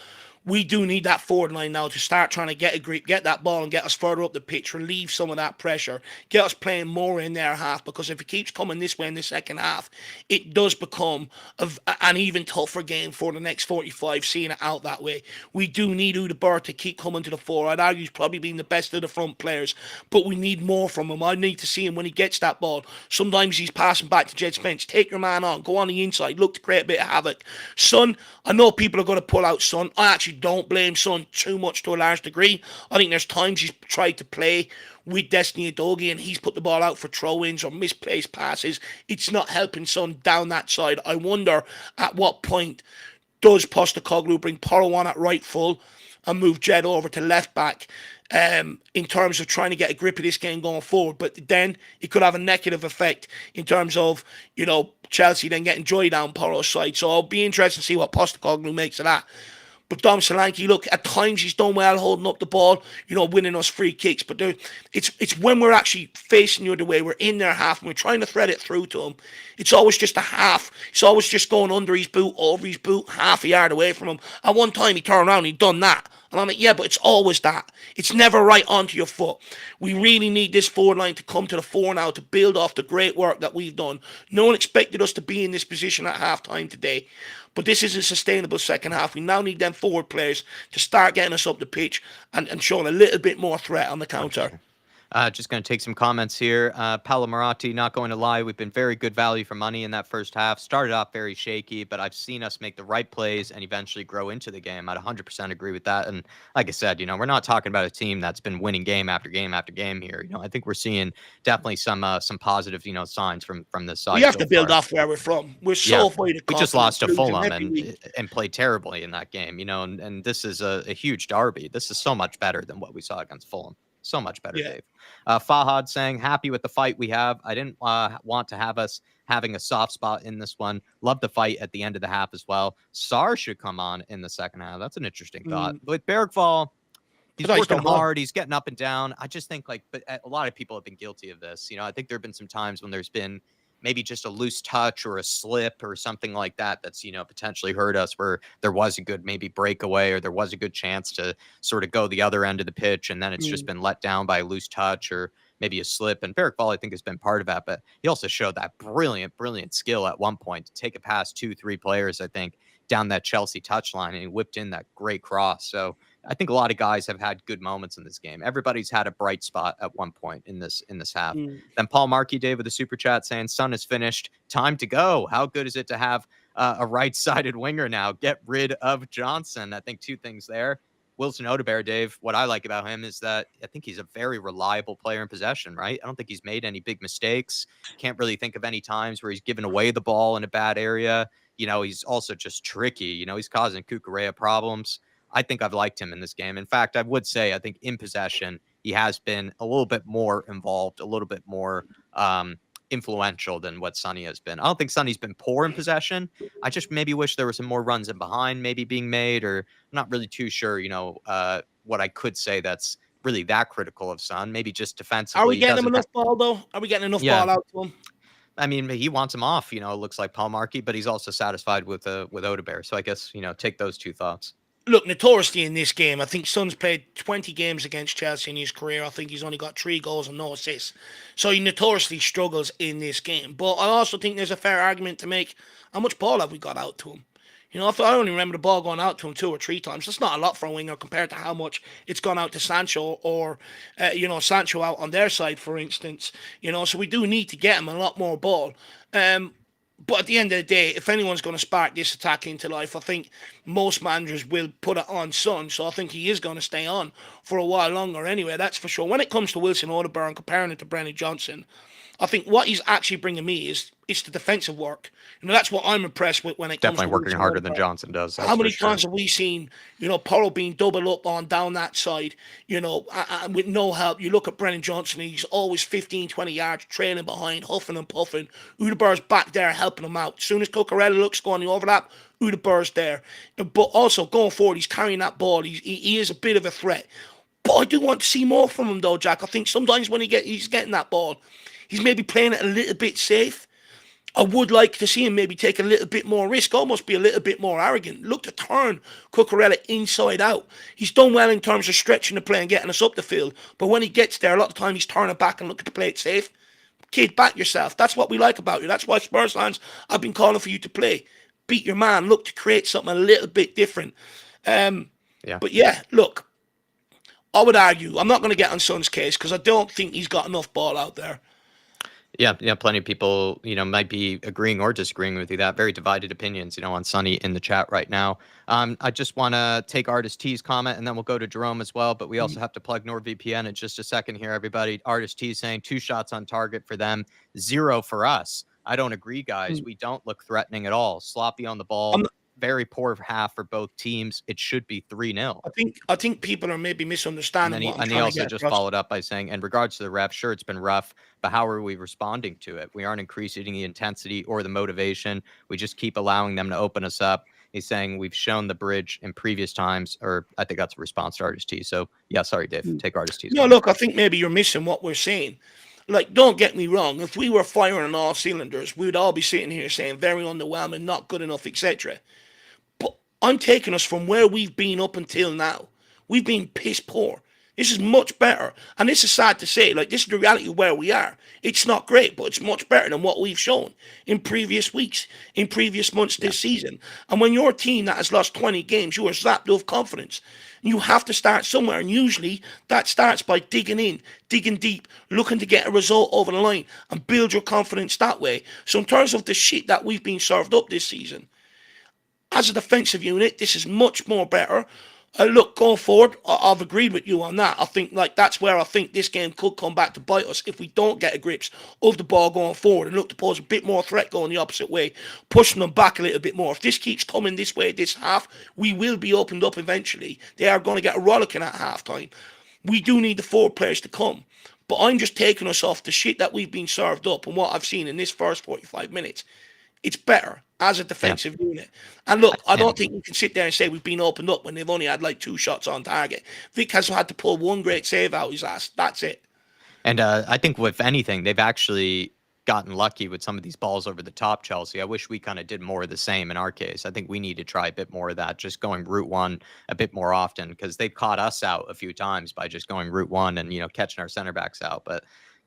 We do need that forward line now to start trying to get a grip, get that ball and get us further up the pitch, relieve some of that pressure, get us playing more in their half, because if it keeps coming this way in the second half, it does become an even tougher game for the next 45, seeing it out that way. We do need Udabur to keep coming to the fore. I'd argue he's probably been the best of the front players, but we need more from him. I need to see him when he gets that ball. Sometimes he's passing back to Jed Spence. Take your man on, go on the inside, look to create a bit of havoc. Son, I know people are going to pull out Son. I actually don't blame Son too much to a large degree. I think there's times he's tried to play with Destiny Adogi and he's put the ball out for throw-ins or misplaced passes. It's not helping Son down that side. I wonder at what point does Postecoglou bring Porro on at right full and move Jed over to left back, in terms of trying to get a grip of this game going forward. But then it could have a negative effect in terms of, Chelsea then getting joy down Porro's side. So I'll be interested to see what Postecoglou makes of that. But Dom Solanke, look, at times he's done well holding up the ball, winning us free kicks. But it's when we're actually facing the other way, we're in their half and we're trying to thread it through to him. It's always just a half. It's always just going under his boot, over his boot, half a yard away from him. At one time he turned around and he'd done that. And I'm like, yeah, but it's always that. It's never right onto your foot. We really need this forward line to come to the fore now to build off the great work that we've done. No one expected us to be in this position at halftime today. But this is a sustainable second half. We now need them forward players to start getting us up the pitch and showing a little bit more threat on the counter. 100%. Just going to take some comments here. Paolo Maratti, not going to lie, we've been very good value for money in that first half. Started off very shaky, but I've seen us make the right plays and eventually grow into the game. I'd 100% agree with that. And like I said, we're not talking about a team that's been winning game after game after game here. I think we're seeing definitely some positive, signs from this We side have so to build far. off where we're from. We're Yeah, so afraid of we just confidence lost to losing Fulham every week. and played terribly in that game, and this is a huge derby. This is so much better than what we saw against Fulham. So much better, Yeah. Dave. Fahad saying, happy with the fight we have. I didn't want to have us having a soft spot in this one. Love the fight at the end of the half as well. Sar should come on in the second half. That's an interesting thought. With Bergvall, I he's thought he's working done well. hard. He's getting up and down. I just think but a lot of people have been guilty of this. I think there have been some times when there's been maybe just a loose touch or a slip or something like that that's potentially hurt us, where there was a good maybe breakaway or there was a good chance to sort of go the other end of the pitch, and then it's just been let down by a loose touch or maybe a slip. And Barrick Ball, I think, has been part of that, but he also showed that brilliant skill at one point to take it past 2-3 players, I think, down that Chelsea touchline, and he whipped in that great cross. So I think a lot of guys have had good moments in this game. Everybody's had a bright spot at one point in this half. Then Paul Markey, Dave, with a super chat saying, "Sun is finished. Time to go." How good is it to have a right-sided winger now? Get rid of Johnson. I think two things there. Wilson Odebear, Dave, what I like about him is that I think he's a very reliable player in possession, right? I don't think he's made any big mistakes. Can't really think of any times where he's given away the ball in a bad area. He's also just tricky. He's causing Kukurea problems. I think I've liked him in this game. In fact, I would say I think in possession, he has been a little bit more involved, a little bit more influential than what Sonny has been. I don't think Sonny's been poor in possession. I just maybe wish there were some more runs in behind maybe being made, or I'm not really too sure, what I could say that's really that critical of Son. Maybe just Are we defensively, he getting him doesn't enough ball, though? Are we getting enough yeah. ball out to him? I mean, he wants him off, it looks like Paul Markey, but he's also satisfied with Odebear. So I guess, take those two thoughts. Look, notoriously in this game, I think Son's played 20 games against Chelsea in his career. I think he's only got 3 goals and no assists. So he notoriously struggles in this game. But I also think there's a fair argument to make. How much ball have we got out to him? I only remember the ball going out to him 2 or 3 times. That's not a lot for a winger compared to how much it's gone out to Sancho or, Sancho out on their side, for instance. So we do need to get him a lot more ball. But at the end of the day, if anyone's going to spark this attack into life, I think most managers will put it on Son. So I think he is going to stay on for a while longer anyway, that's for sure. When it comes to Wilson Odegaard and comparing it to Brennan Johnson, I think what he's actually bringing me is the defensive work. That's what I'm impressed with when it comes to Definitely working Wilson harder Odegaard. than Johnson does. How many times have we seen, Porro being doubled up on down that side, with no help? You look at Brennan Johnson, he's always 15, 20 yards trailing behind, huffing and puffing. Udeber's back there helping him out. As soon as Cucurella looks going the overlap, Udeber's there. But also going forward, he's carrying that ball. He is a bit of a threat. But I do want to see more from him, though, Jack. I think sometimes when he's getting that ball, he's maybe playing it a little bit safe. I would like to see him maybe take a little bit more risk, almost be a little bit more arrogant. Look to turn Cucurella inside out. He's done well in terms of stretching the play and getting us up the field. But when he gets there, a lot of the time he's turning back and looking to play it safe. Kid, back yourself. That's what we like about you. That's why Spurs fans, I've been calling for you to play. Beat your man. Look to create something a little bit different. But yeah, look, I would argue, I'm not going to get on Son's case because I don't think he's got enough ball out there. Yeah, plenty of people, might be agreeing or disagreeing with you. That very divided opinions, on Sunny in the chat right now. I just want to take Artist T's comment, and then we'll go to Jerome as well. But we also have to plug NordVPN in just a second here, everybody. Artist T saying 2 shots on target for them, 0 for us. I don't agree, guys. We don't look threatening at all. Sloppy on the ball. Very poor half for both teams. It should be 3-0. I think people are maybe misunderstanding. And he also just followed up by saying, in regards to the ref, sure, it's been rough, but how are we responding to it? We aren't increasing the intensity or the motivation. We just keep allowing them to open us up. He's saying we've shown the bridge in previous times, or I think that's a response to Artist T. So yeah, sorry, Dave, take Artist T. No, look, I think maybe you're missing what we're saying. Like, don't get me wrong. If we were firing on all cylinders, we would all be sitting here saying very underwhelming, not good enough, etc. I'm taking us from where we've been up until now. We've been piss poor. This is much better. And this is sad to say. Like, this is the reality of where we are. It's not great, but it's much better than what we've shown in previous weeks, in previous months this season. And when you're a team that has lost 20 games, you are zapped of confidence. You have to start somewhere. And usually that starts by digging in, digging deep, looking to get a result over the line and build your confidence that way. So in terms of the shit that we've been served up this season, as a defensive unit, this is much more better. Look, going forward, I've agreed with you on that. I think that's where I think this game could come back to bite us if we don't get a grips of the ball going forward and look to pose a bit more threat going the opposite way, pushing them back a little bit more. If this keeps coming this way this half, we will be opened up eventually. They are going to get a rollicking at halftime. We do need the 4 players to come. But I'm just taking us off the shit that we've been served up and what I've seen in this first 45 minutes. It's better as a defensive unit. And look, I don't think we can sit there and say we've been opened up when they've only had 2 shots on target. Vic has had to pull 1 great save out his ass. That's it. And I think with anything, they've actually gotten lucky with some of these balls over the top, Chelsea. I wish we kind of did more of the same in our case. I think we need to try a bit more of that, just going route one a bit more often, because they've caught us out a few times by just going route one and, catching our center backs out. But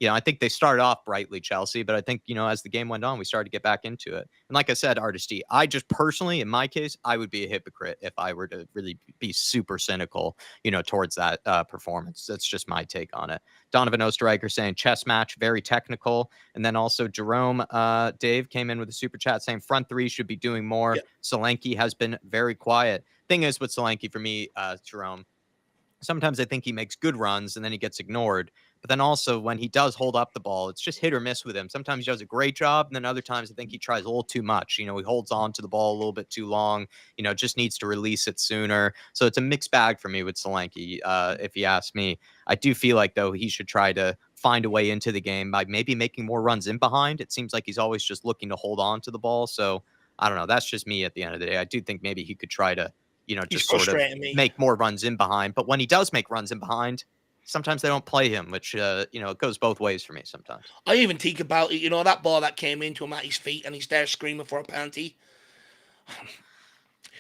I think they started off brightly, Chelsea, but I think, as the game went on, we started to get back into it. And like I said, Artist D, I just personally, in my case, I would be a hypocrite if I were to really be super cynical, towards that performance. That's just my take on it. Donovan Osterreicher saying chess match, very technical. And then also Jerome, Dave came in with a super chat saying front 3 should be doing more. Yep. Solanke has been very quiet. Thing is with Solanke for me, Jerome, sometimes I think he makes good runs and then he gets ignored. But then also when he does hold up the ball, it's just hit or miss with him. Sometimes he does a great job, and then other times I think he tries a little too much. He holds on to the ball a little bit too long. Just needs to release it sooner. So it's a mixed bag for me with Solanke, if you ask me. I do feel like, though, he should try to find a way into the game by maybe making more runs in behind. It seems like he's always just looking to hold on to the ball. So I don't know. That's just me at the end of the day. I do think maybe he could try to, He's just sort of frustrating me. make more runs in behind. But when he does make runs in behind, sometimes they don't play him, which, it goes both ways for me sometimes. I even think about it, that ball that came into him at his feet and he's there screaming for a penalty.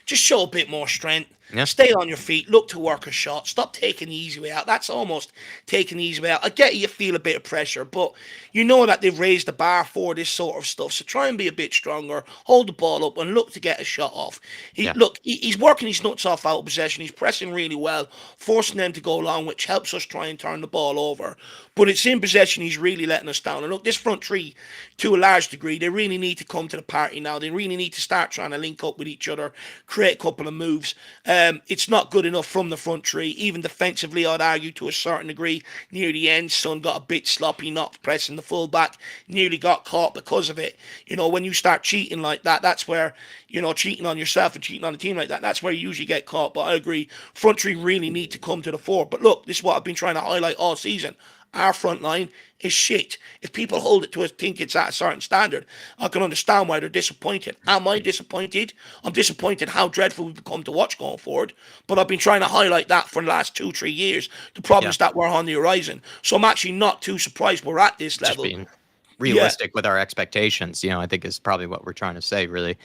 Just show a bit more strength. Yeah. Stay on your feet. Look to work a shot. Stop taking the easy way out. That's almost taking the easy way out. I get you feel a bit of pressure, but you know that they've raised the bar for this sort of stuff. So try and be a bit stronger. Hold the ball up and look to get a shot off. He's working his nuts off out of possession. He's pressing really well, forcing them to go long, which helps us try and turn the ball over. But it's in possession he's really letting us down. And look, this front three, to a large degree, they really need to come to the party now. They really need to start trying to link up with each other, create a couple of moves. It's not good enough from the front three. Even defensively, I'd argue to a certain degree. Near the end, Son got a bit sloppy, not pressing the fullback. Nearly got caught because of it. When you start cheating like that, that's where, cheating on yourself and cheating on the team like that, that's where you usually get caught. But I agree, front three really need to come to the fore. But look, this is what I've been trying to highlight all season. Our front line is shit. If people hold it to us, think it's at a certain standard, I can understand why they're disappointed. Am I disappointed? I'm disappointed how dreadful we've become to watch going forward. But I've been trying to highlight that for the last 2-3 years, the problems that were on the horizon. So I'm actually not too surprised we're at this level. Just being realistic with our expectations, I think is probably what we're trying to say, really.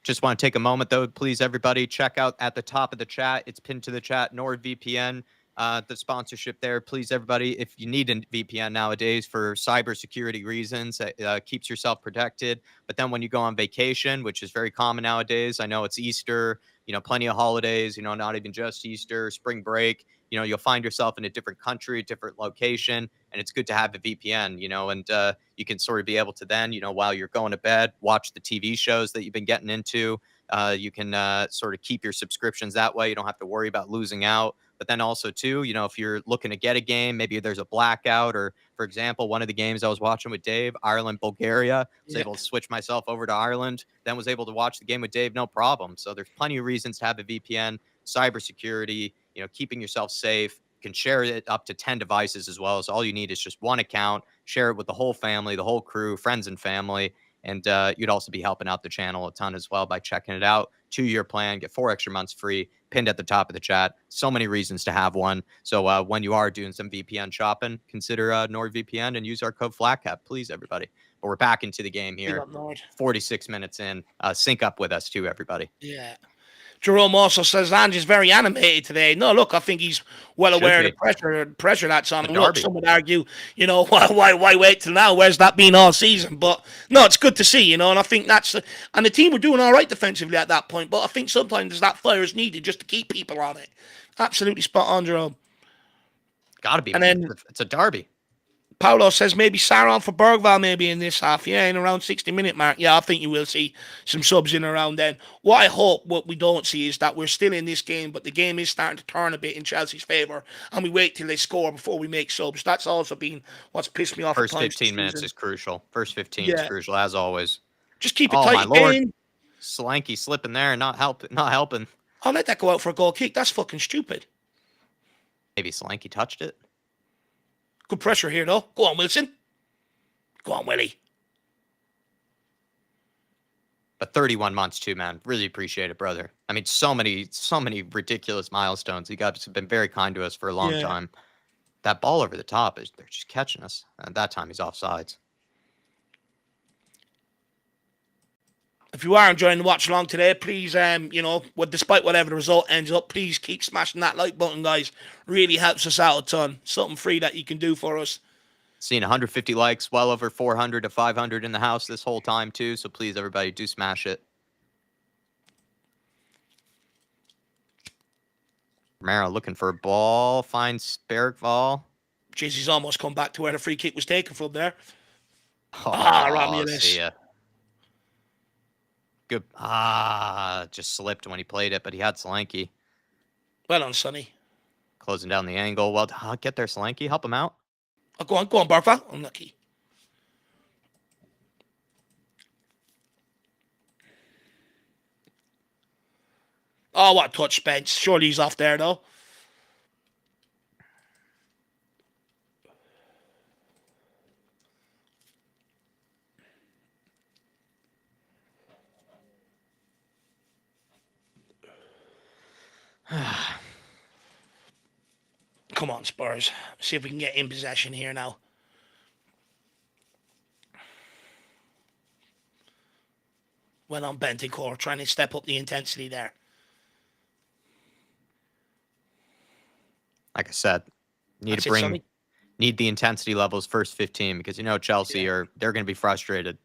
Just want to take a moment, though, please, everybody, check out at the top of the chat. It's pinned to the chat, NordVPN. The sponsorship there. Please, everybody, if you need a VPN nowadays for cybersecurity reasons, keeps yourself protected. But then when you go on vacation, which is very common nowadays, I know it's Easter, plenty of holidays, not even just Easter, spring break, you'll find yourself in a different country, different location, and it's good to have a VPN, and you can sort of be able to then, while you're going to bed, watch the TV shows that you've been getting into. You can sort of keep your subscriptions that way. You don't have to worry about losing out. But then also, too, if you're looking to get a game, maybe there's a blackout, or, for example, one of the games I was watching with Dave, Ireland, Bulgaria, was able to switch myself over to Ireland, then was able to watch the game with Dave, no problem. So there's plenty of reasons to have a VPN, cybersecurity, keeping yourself safe. You can share it up to 10 devices as well. So all you need is just one account, share it with the whole family, the whole crew, friends and family. And you'd also be helping out the channel a ton as well by checking it out. 2-year plan, get 4 extra months free, pinned at the top of the chat. So many reasons to have one. So when you are doing some VPN shopping, consider NordVPN and use our code FLATCAP, please, everybody. But we're back into the game here. 46 minutes in. Sync up with us too, everybody. Yeah. Jerome also says Ange's very animated today. No, look, I think he's well aware of the pressure that's on him. Look, some would argue, why wait till now? Where's that been all season? But no, it's good to see, and I think and the team were doing all right defensively at that point. But I think sometimes that fire is needed just to keep people on it. Absolutely spot on, Jerome. Gotta be. And then it's a derby. Paulo says maybe Saron for Bergval maybe in this half. Yeah, in around 60-minute mark. Yeah, I think you will see some subs in around then. What I hope what we don't see is that we're still in this game, but the game is starting to turn a bit in Chelsea's favour, and we wait till they score before we make subs. That's also been what's pissed me off. First 15 minutes is crucial. First 15 is crucial, as always. Just keep it tight. My Lord. Solanke slipping there and not helping. I'll let that go out for a goal kick. That's fucking stupid. Maybe Solanke touched it. Good pressure here, though. Go on, Wilson. Go on, Willie. But 31 months, too, man. Really appreciate it, brother. I mean, so many ridiculous milestones. You guys have been very kind to us for a long time. That ball over the top, they're just catching us. And that time he's offsides. If you are enjoying the watch along today, please, despite whatever the result ends up, please keep smashing that like button, guys. Really helps us out a ton. Something free that you can do for us. Seeing 150 likes, well over 400 to 500 in the house this whole time, too. So please, everybody, do smash it. Romero looking for a ball. Finds Bergval. Jeez, he's almost come back to where the free kick was taken from there. Romulus. See ya. Good. Just slipped when he played it, but he had Solanke. Well on, Sonny. Closing down the angle. Well, get there, Solanke. Help him out. Oh, go on, Barfa. Unlucky. Oh, what a touch, Spence. Surely he's off there, though. Come on, Spurs. See if we can get in possession here now. Well on Bentancur, trying to step up the intensity there. Like I said, need the intensity levels first 15 because Chelsea they're going to be frustrated.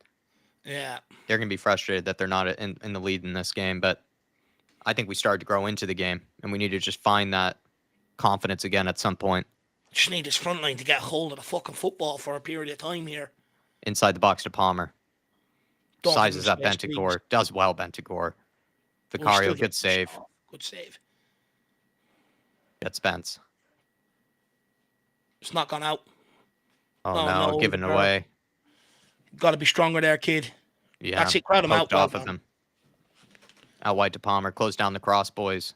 Yeah. They're going to be frustrated that they're not in the lead in this game, but I think we started to grow into the game and we need to just find that confidence again at some point. Just need this front line to get hold of the fucking football for a period of time here. Inside the box to Palmer. Sizes up Bentancur. Does well, Bentancur. Vicario, good save. Good save. Get Spence. It's not gone out. Oh, no, giving away. Got to be stronger there, kid. Yeah, that's it. Crowd him out. Off of him. Out wide to Palmer. Close down the cross, boys.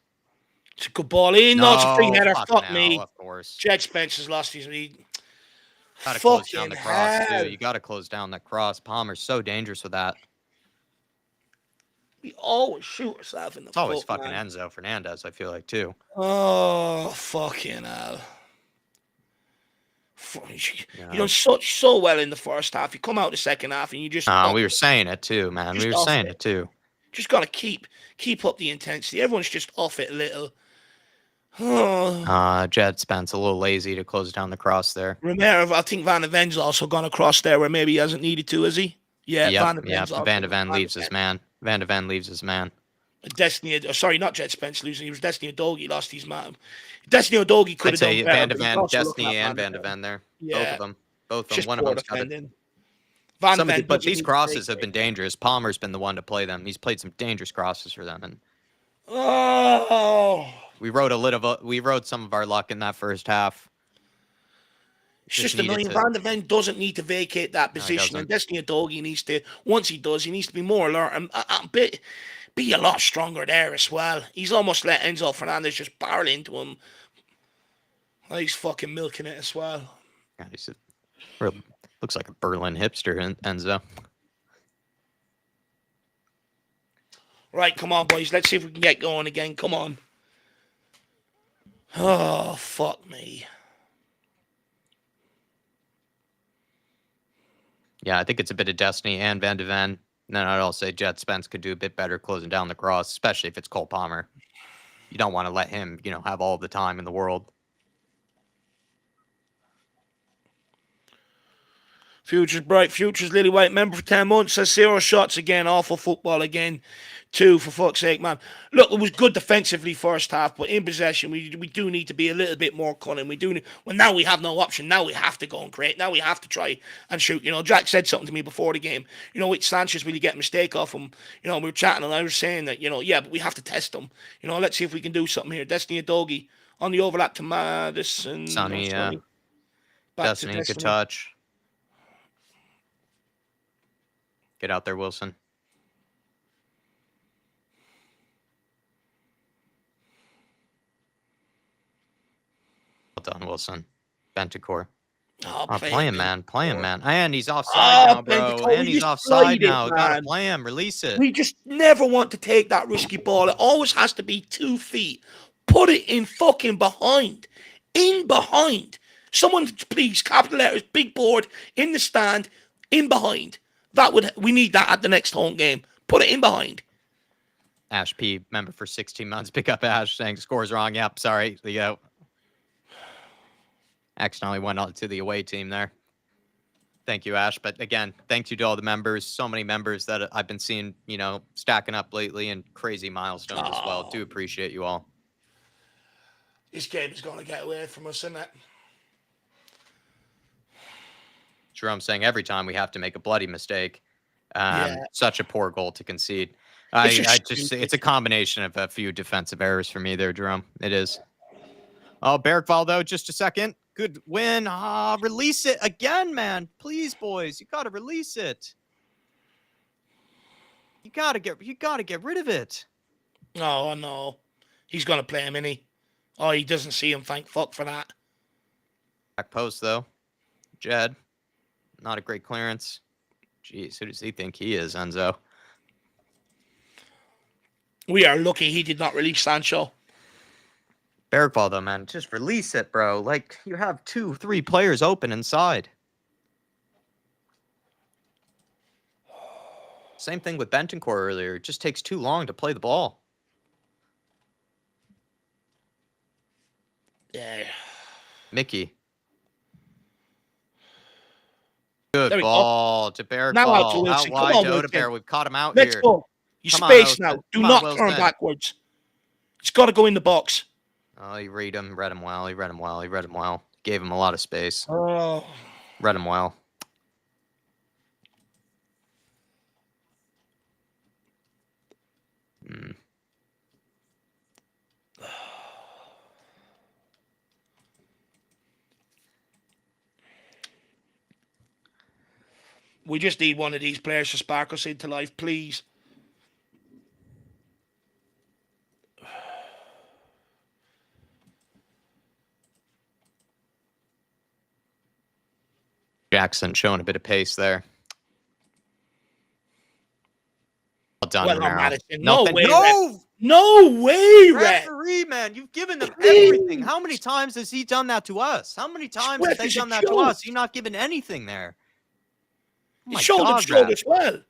It's a good ball in. No, it's a free header. Fuck me. Of course. Jed Spence has lost his lead. Got to close down the cross, too. You got to close down that cross. Palmer's so dangerous with that. We always shoot ourselves in the foot. It's always fucking Enzo Fernandez, I feel like, too. Oh, fucking hell. You done so well in the first half. You come out the second half and you just... we were saying it, too, man. We were saying it, too. Just got to keep up the intensity. Everyone's just off it a little. Jed Spence a little lazy to close down the cross there. Romero, I think Van de Ven's also gone across there where maybe he hasn't needed to, has he? Yeah, Van de Ven leaves his man. Van de Ven leaves his man. Sorry, not Jed Spence losing. It was Destiny Udogie lost his man. Destiny Udogie could have done better. Van de Ven, Destiny and Van de Ven there. Yeah. Both of them. One of them's got it. But these crosses have been dangerous. Palmer's been the one to play them. He's played some dangerous crosses for them, and we rode some of our luck in that first half. It's just annoying. Van de Ven doesn't need to vacate that position, and Destiny Udogie needs to. Once he does, he needs to be more alert and be a lot stronger there as well. He's almost let Enzo Fernandez just barrel into him. He's fucking milking it as well. Yeah, looks like a Berlin hipster, Enzo. Right, come on, boys. Let's see if we can get going again. Come on. Oh, fuck me. Yeah, I think it's a bit of Destiny and Van de Ven. And then I'd also say Jed Spence could do a bit better closing down the cross, especially if it's Cole Palmer. You don't want to let him, have all the time in the world. Future's bright, future's lily white. Member for 10 months says 0 shots again. Awful football again. 2 for fuck's sake, man. Look, it was good defensively first half, but in possession, we do need to be a little bit more cunning. Now we have no option. Now we have to go and create. Now we have to try and shoot. Jack said something to me before the game. With Sanchez, will you get a mistake off him? We were chatting and I was saying that, but we have to test him. Let's see if we can do something here. Destiny Udogie on the overlap to Madison. Sonny, Destiny, good touch. Get out there, Wilson. Well done, Wilson. Bentancur. Play him, man. Play him, man. And he's offside now, bro. And he's offside now. Gotta play him. Release it. We just never want to take that risky ball. It always has to be 2 feet. Put it in fucking behind. In behind. Someone, please, capital letters, big board, in the stand, in behind. We need that at the next home game. Put it in behind. Ash P, member for 16 months. Pick up Ash saying scores wrong. Yep, sorry. Accidentally went on to the away team there. Thank you, Ash. But again, thank you to all the members. So many members that I've been seeing, stacking up lately and crazy milestones as well. Do appreciate you all. This game is going to get away from us, isn't it? Jerome saying every time we have to make a bloody mistake. Such a poor goal to concede. It's a combination of a few defensive errors for me there, Jerome. It is. Oh, Bergval, though, just a second. Good win. Release it again, man. Please, boys. You got to release it. You got to get rid of it. Oh, no. He's going to play him, innit? Oh, he doesn't see him. Thank fuck for that. Back post, though. Jed. Not a great clearance. Jeez, who does he think he is, Enzo? We are lucky he did not release Sancho. Bergvall, though, man. Just release it, bro. Like, you have 2-3 players open inside. Same thing with Bentancur earlier. It just takes too long to play the ball. Yeah. Mickey. Good ball to Bergvall. Now out to Wilson. Out Come wide on, to Wilson. Odegaard. We've caught him out Let's here. go. You Come on, space Wilson. now. Do Come not on, turn Wilson. backwards. It's got to go in the box. Oh, he read him well. He read him well. Gave him a lot of space. Oh. Read him well. We just need one of these players to spark us into life, please. Jackson showing a bit of pace there. Well done, Romero. Madison. No way, no! Ref. No way, Ref. Referee, man. You've given them everything. How many times has he done that to us? How many times have they done that to us? You're not giving anything there. Oh my God, showed as well.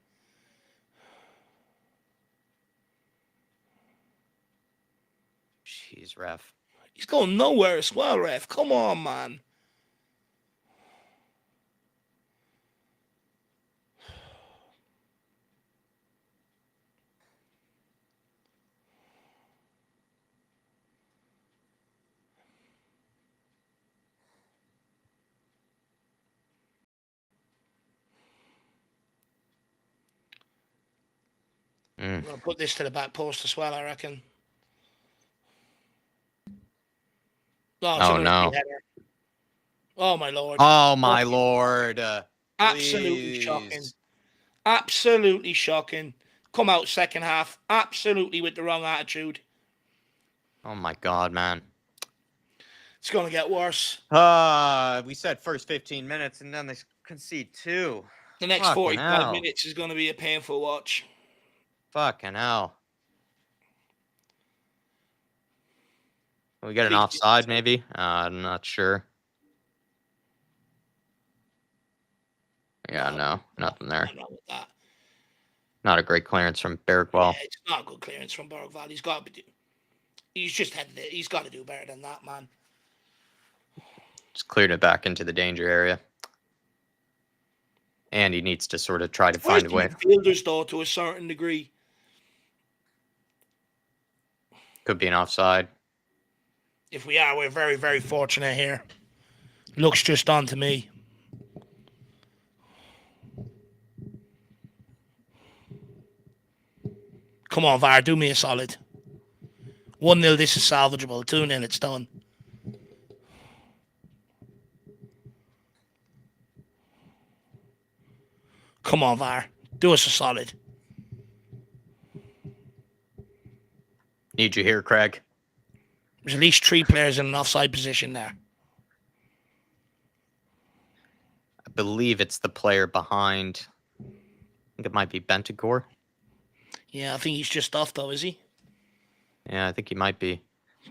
Jeez, Ref. He's going nowhere as well, Ref. Come on, man. I'm going to put this to the back post as well, I reckon. Oh, no. Oh, my Lord. Oh, my Lord. Absolutely shocking. Absolutely shocking. Come out second half. Absolutely with the wrong attitude. Oh, my God, man. It's going to get worse. We said first 15 minutes, and then they concede 2. The next 45 minutes is going to be a painful watch. Fucking hell. We get an offside, maybe? I'm not sure. Yeah, no, nothing there. Not a great clearance from Bergvall. Yeah, it's not a good clearance from Bergvall. He's got to do better than that, man. Just cleared it back into the danger area. And he needs to sort of try to find a way. Midfielders, though, to a certain degree. Could be an offside. If we are, we're very, very fortunate here. Looks just on to me. Come on, VAR, do me a solid. 1-0, this is salvageable. 2-0, it's done. Come on, VAR. Do us a solid. Need you here, Craig. There's at least 3 players in an offside position there. I believe it's the player behind. I think it might be Bentancur. Yeah, I think he's just off, though, is he? Yeah, I think he might be.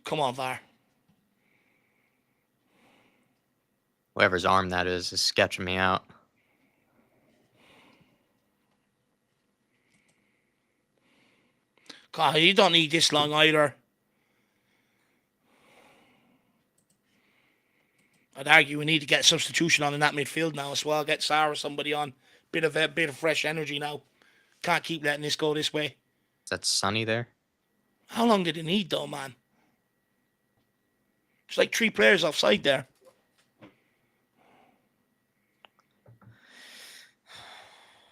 Come on, VAR. Whoever's arm that is sketching me out. God, you don't need this long either. I'd argue we need to get a substitution on in that midfield now as well. Get Sarr or somebody on. Bit of fresh energy now. Can't keep letting this go this way. Is that Sonny there? How long did it need, though, man? It's like 3 players offside there.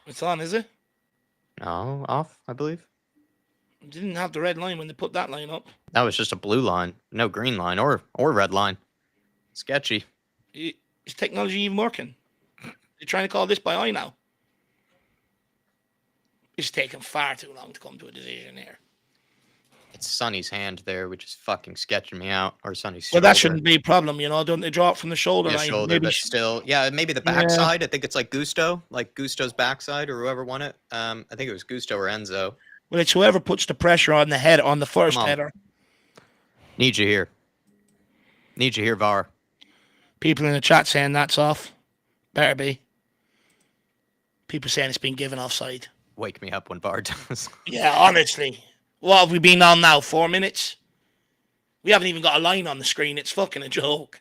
It's on, is it? No, off, I believe. It didn't have the red line when they put that line up. That was just a blue line. No green line or red line. Sketchy. Is technology even working? They're trying to call this by eye now. It's taking far too long to come to a decision here. It's Sonny's hand there, which is fucking sketching me out. Or Sonny's Well, shoulder. that shouldn't be a problem, you know. Don't they draw it from the shoulder line? Shoulder, Maybe but still, maybe the backside. I think it's like Gusto's backside, or whoever won it. I think it was Gusto or Enzo. Well, it's whoever puts the pressure on the head on the first header. Need you here. Need you here, VAR. People in the chat saying that's off. Better be. People saying it's been given offside. Wake me up when VAR does. Yeah, honestly. What have we been on now? 4 minutes? We haven't even got a line on the screen. It's fucking a joke.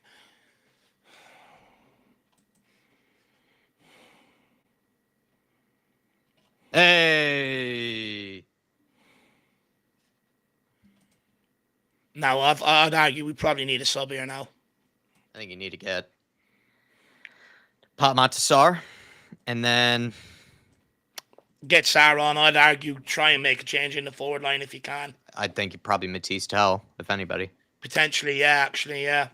Hey. Now, I'd argue we probably need a sub here now. I think you need to get Pat Matasar and then get Sarr on. I'd argue try and make a change in the forward line if you can. I think you probably Matisse Tell, if anybody. Potentially, yeah, actually, yeah.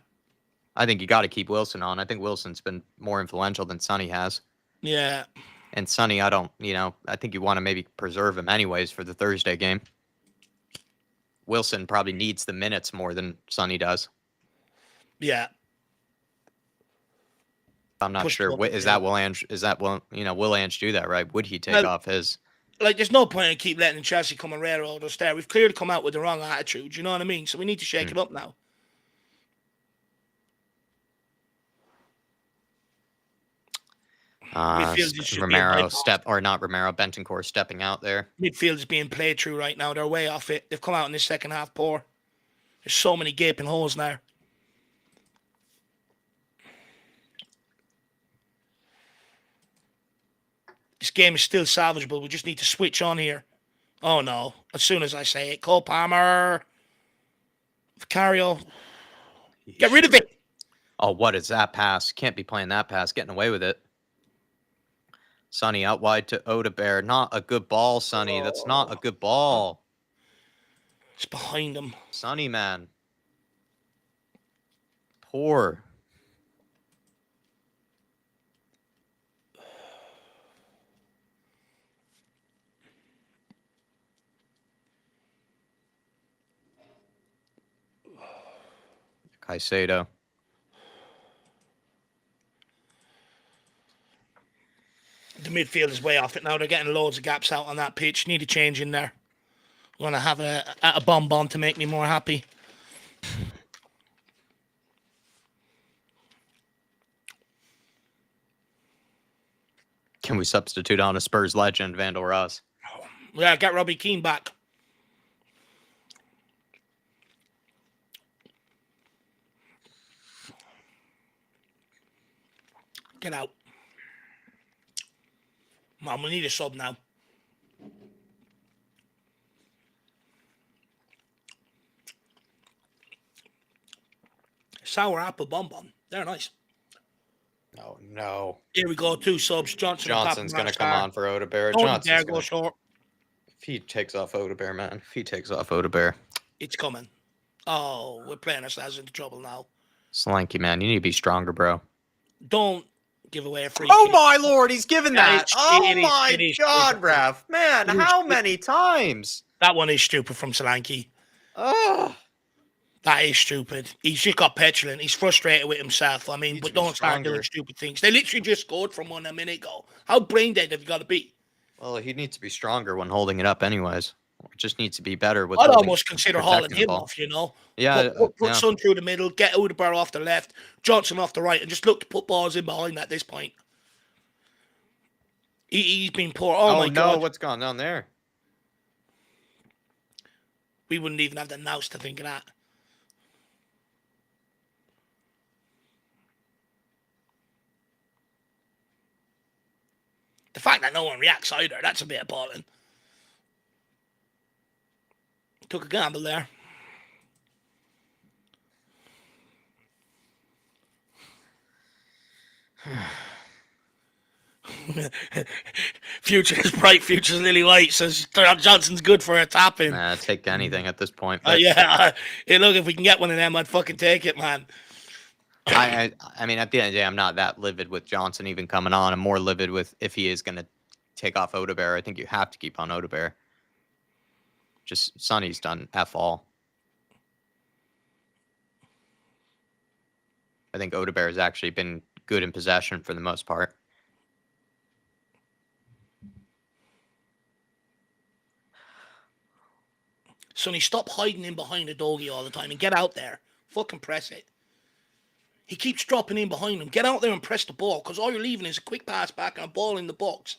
I think you got to keep Wilson on. I think Wilson's been more influential than Sonny has. Yeah. And Sonny, I think you want to maybe preserve him anyways for the Thursday game. Wilson probably needs the minutes more than Sonny does. Yeah. I'm not sure. Will Ange do that, right? Would he take off his? Like, there's no point in keep letting Chelsea come and railroad us there. We've clearly come out with the wrong attitude. You know what I mean? So we need to shake it up now. Bentancur stepping out there. Midfield is being played through right now. They're way off it. They've come out in this second half poor. There's so many gaping holes now. This game is still salvageable. We just need to switch on here. Oh, no. As soon as I say it. Cole Palmer. Vicario. Get rid of it. Oh, what is that pass? Can't be playing that pass. Getting away with it. Sonny out wide to Odebear. Not a good ball, Sonny. That's not a good ball. It's behind him. Sonny, man. Poor. Caicedo. The midfield is way off it now. They're getting loads of gaps out on that pitch. Need a change in there. I'm going to have a bonbon to make me more happy. Can we substitute on a Spurs legend, Vandal Ross? Yeah, get Robbie Keane back. Get out. Man, we need a sub now. Sour apple bonbon. They're nice. Oh, no. Here we go. 2 subs. Johnson's going to come on for Odebear. Johnson's go short. If he takes off Odebear, man. If he takes off Odebear. It's coming. Oh, we're playing ourselves into trouble now. Slanky, man. You need to be stronger, bro. Don't give away a free kick. kick. My Lord, he's given that. My God, Raf. Man, how many times? That one is stupid from Solanke. Oh. That is stupid. He's just got petulant. He's frustrated with himself. I mean, but don't start doing stupid things. They literally just scored from one a minute ago. How brain dead have you got to be? Well, he needs to be stronger when holding it up anyways. It just needs to be better with I'd almost consider hauling him off, you know? Yeah. Put Son through the middle, get Odegaard off the left, Johnson off the right, and just look to put balls in behind at this point. He's been poor. Oh my God. What's gone on there? We wouldn't even have the nous to think of that. The fact that no one reacts either, that's a bit appalling. Took a gamble there. Future is bright, future's lily white, says Johnson's good for a tapping. Nah, take anything at this point. Yeah. Hey, look, if we can get one of them, I'd fucking take it, man. I mean, at the end of the day, I'm not that livid with Johnson even coming on. I'm more livid with if he is going to take off Odebear. I think you have to keep on Odebear. Just Sonny's done F all. I think Odebear has actually been good in possession for the most part. Sonny, stop hiding in behind the doggy all the time and get out there. Fucking press it. He keeps dropping in behind him. Get out there and press the ball, because all you're leaving is a quick pass back and a ball in the box.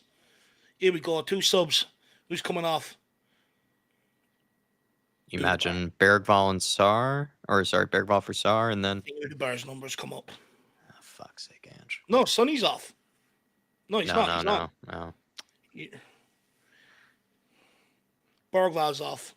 Here we go. 2 subs. Who's coming off? You imagine Bergvall and Sar, or sorry, Bergvall for Sar, and then the Bears numbers come up. Oh, fuck's sake, Ange. No, Sonny's off. No, he's not. He's no. not. Bergvall's off.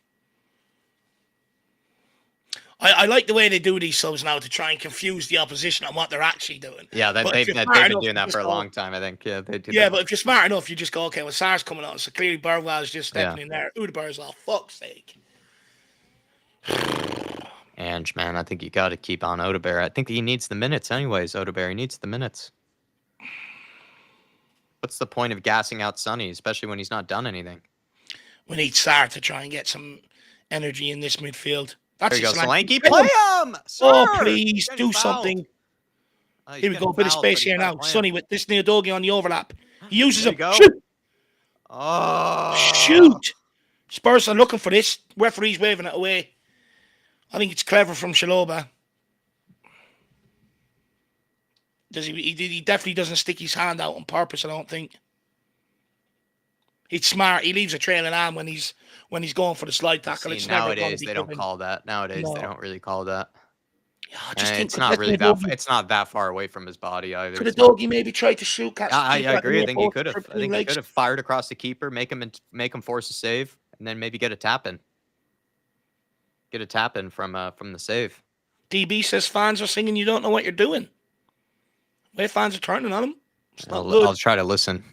I like the way they do these subs now to try and confuse the opposition on what they're actually doing. Yeah, they've been doing that for a long time, I think. Yeah, they do. Yeah, but if you're smart enough, you just go, okay, well, Sar's coming on, so clearly Bergvall's just stepping in there. Udeber's off. Fuck's sake. Ange, man, I think you got to keep on Odebear. I think he needs the minutes anyways, Odebear. He needs the minutes. What's the point of gassing out Sonny, especially when he's not done anything? We need Sar to try and get some energy in this midfield. There you go, Solanke. Play him! Sir! Oh, please, do something. Here we go, a bit of space here now. Sonny with this Neodogi on the overlap. He uses him. Shoot! Oh! Shoot! Spurs are looking for this. Referee's waving it away. I think it's clever from Shaloba. He definitely doesn't stick his hand out on purpose, I don't think. It's smart. He leaves a trailing arm when he's going for the slide tackle. See, nowadays they don't call that. Nowadays they don't really call that. Yeah, I just think it's not really that. It's not that far away from his body either. Could the doggy maybe try to shoot? I agree. I think he could have. I think he could have fired across the keeper, make him force a save, and then maybe get a tap in. Get a tap in from the save. DB says fans are singing. You don't know what you're doing. The way fans are turning on him. It's not good. I'll try to listen.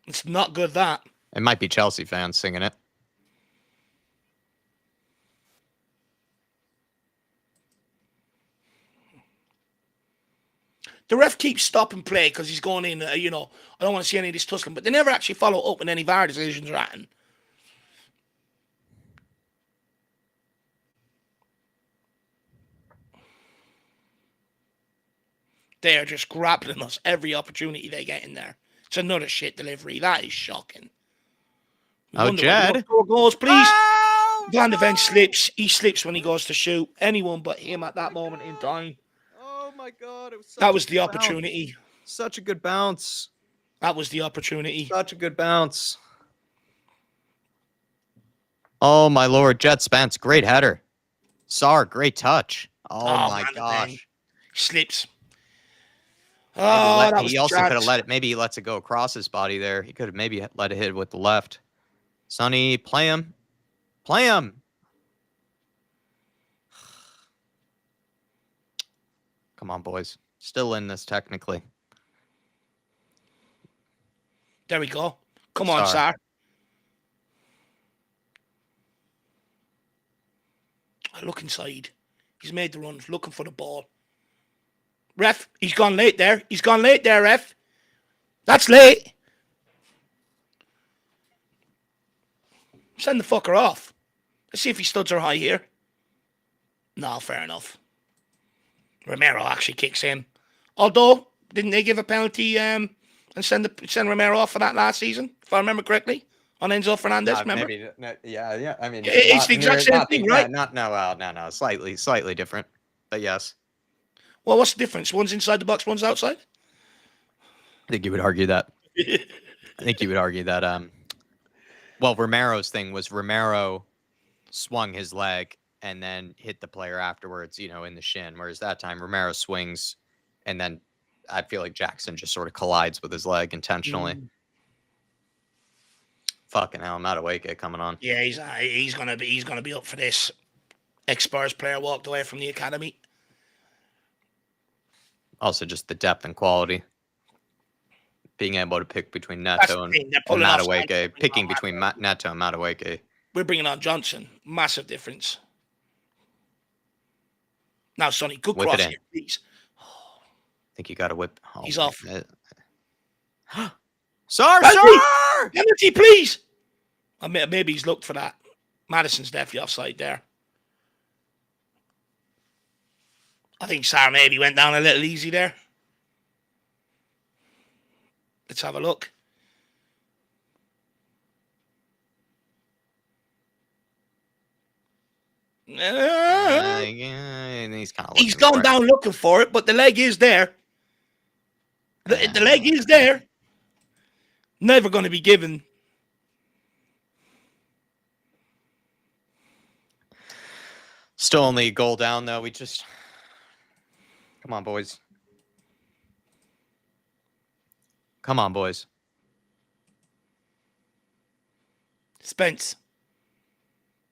It's not good, that. It might be Chelsea fans singing it. The ref keeps stopping play because he's going in, I don't want to see any of this tussling, but they never actually follow up when any VAR decisions are happening. They are just grappling us every opportunity they get in there. It's another shit delivery. That is shocking. Jed. Goals, please. Van de Ven slips. He slips when he goes to shoot. Anyone but him at that moment in time. Oh my God! That was the opportunity. Such a good bounce. That was the opportunity. Such a good bounce. Oh my Lord, Jet Spence, great header. Sar, great touch. Oh my gosh. Slips. He also could have let it. Maybe he lets it go across his body there. He could have maybe let it hit with the left. Sonny, play him. Play him. Come on, boys. Still in this technically. There we go. Come on, Sar. I look inside. He's made the run. He's looking for the ball. Ref, he's gone late there. He's gone late there, ref. That's late. Send the fucker off. Let's see if he studs her high here. No, fair enough. Romero actually kicks in. Although, didn't they give a penalty and send Romero off for that last season, if I remember correctly, on Enzo Fernandez? Remember? Maybe, yeah. I mean, it's the exact same thing, right? No. Slightly different, but yes. Well, what's the difference? One's inside the box, one's outside. I think you would argue that. Well, Romero's thing was Romero swung his leg and then hit the player afterwards, in the shin. Whereas that time, Romero swings, and then I feel like Jackson just sort of collides with his leg intentionally. Fucking hell, Madueke coming on. Yeah, he's gonna be up for this. Ex-Spurs player walked away from the academy. Also, just the depth and quality. Being able to pick between Neto and Madueke. Picking between Neto and Madueke. We're bringing on Johnson. Massive difference. Now, Sonny, good cross here, please. think you got to whip. Oh, He's off. Sir, Penalty! sir! Penalty, please! Maybe he's looked for that. Madison's definitely offside there. I think Sarr maybe went down a little easy there. Let's have a look. And he's kind of He's gone down looking for it, but the leg is there. The leg is there. Never going to be given. Still only a goal down, though. We just... Come on, boys. Come on, boys. Spence.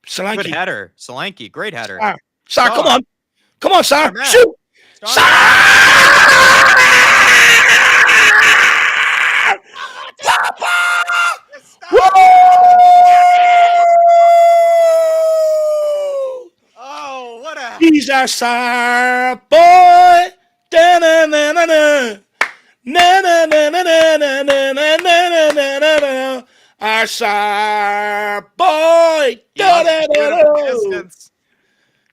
Solanke. Good header. Solanke, great header. Sarr, come on. Come on, Sarr. Man. Shoot. Sarr! Woo! Oh, what a... He's our Sarr boy. Da-na-na-na-na. Na-na-na-na-na-na-na-na-na-na-na. Our Sarr boy. Da-da-da-da.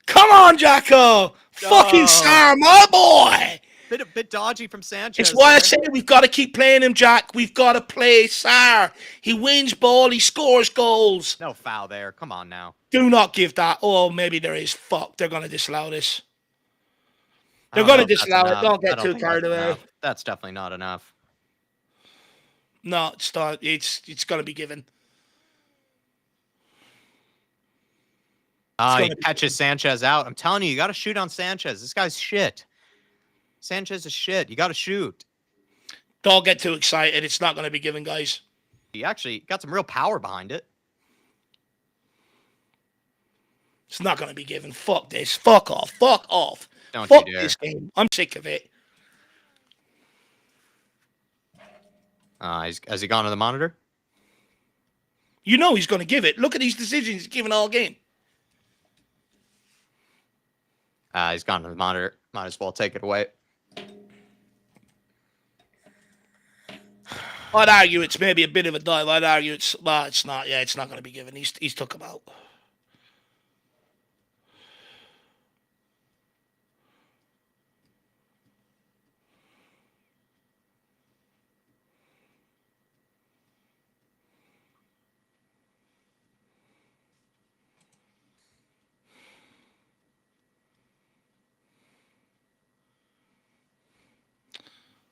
Come on, Jacko. Fucking Sarr, my boy. Bit dodgy from Sanchez. It's why I say we've got to keep playing him, Jack. We've got to play Sarr. He wins ball. He scores goals. No foul there. Come on now. Do not give that. Oh, maybe there is. Fuck. They're going to disallow this. They're going to disallow it. Don't get too carried away. That's definitely not enough. No, it's not. It's going to be given. He catches Sanchez out. I'm telling you, you got to shoot on Sanchez. This guy's shit. Sanchez is shit. You got to shoot. Don't get too excited. It's not going to be given, guys. He actually got some real power behind it. It's not going to be given. Fuck this. Fuck off. Fuck off. Don't Fuck you dare. this game. I'm sick of it. Has he gone to the monitor? You know he's going to give it. Look at these decisions he's given all game. He's gone to the monitor. Might as well take it away. I'd argue it's maybe a bit of a dive. I'd argue it's not. Yeah, it's not going to be given. He's took him out.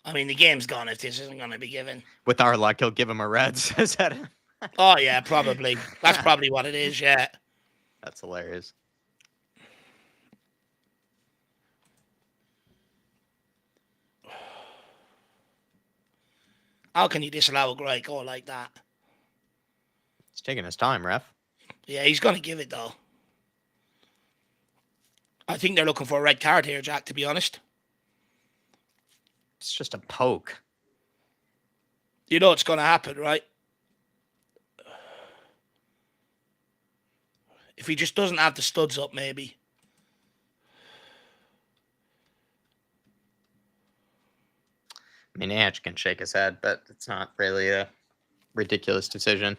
I mean, the game's gone if this isn't going to be given. With our luck, he'll give him a red. Says that. Oh, yeah, probably. That's probably what it is, yeah. That's hilarious. How can you disallow a great goal like that? He's taking his time, ref. Yeah, he's going to give it, though. I think they're looking for a red card here, Jack, to be honest. It's just a poke. You know what's going to happen, right? If he just doesn't have the studs up, maybe. I mean, Ange can shake his head, but it's not really a ridiculous decision.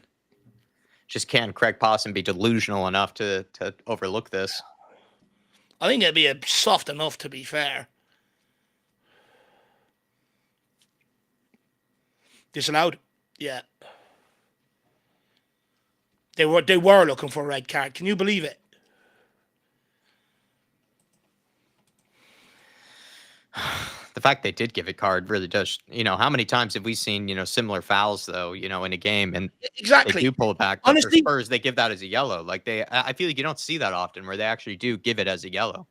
Just can't Craig Pawson be delusional enough to overlook this? I think it'd be soft enough, to be fair. Disallowed? Yeah. They were looking for a red card. Can you believe it? The fact they did give a card really does, how many times have we seen, similar fouls though, in a game, and exactly they do pull it back. But honestly, for Spurs, they give that as a yellow. Like I feel like you don't see that often where they actually do give it as a yellow.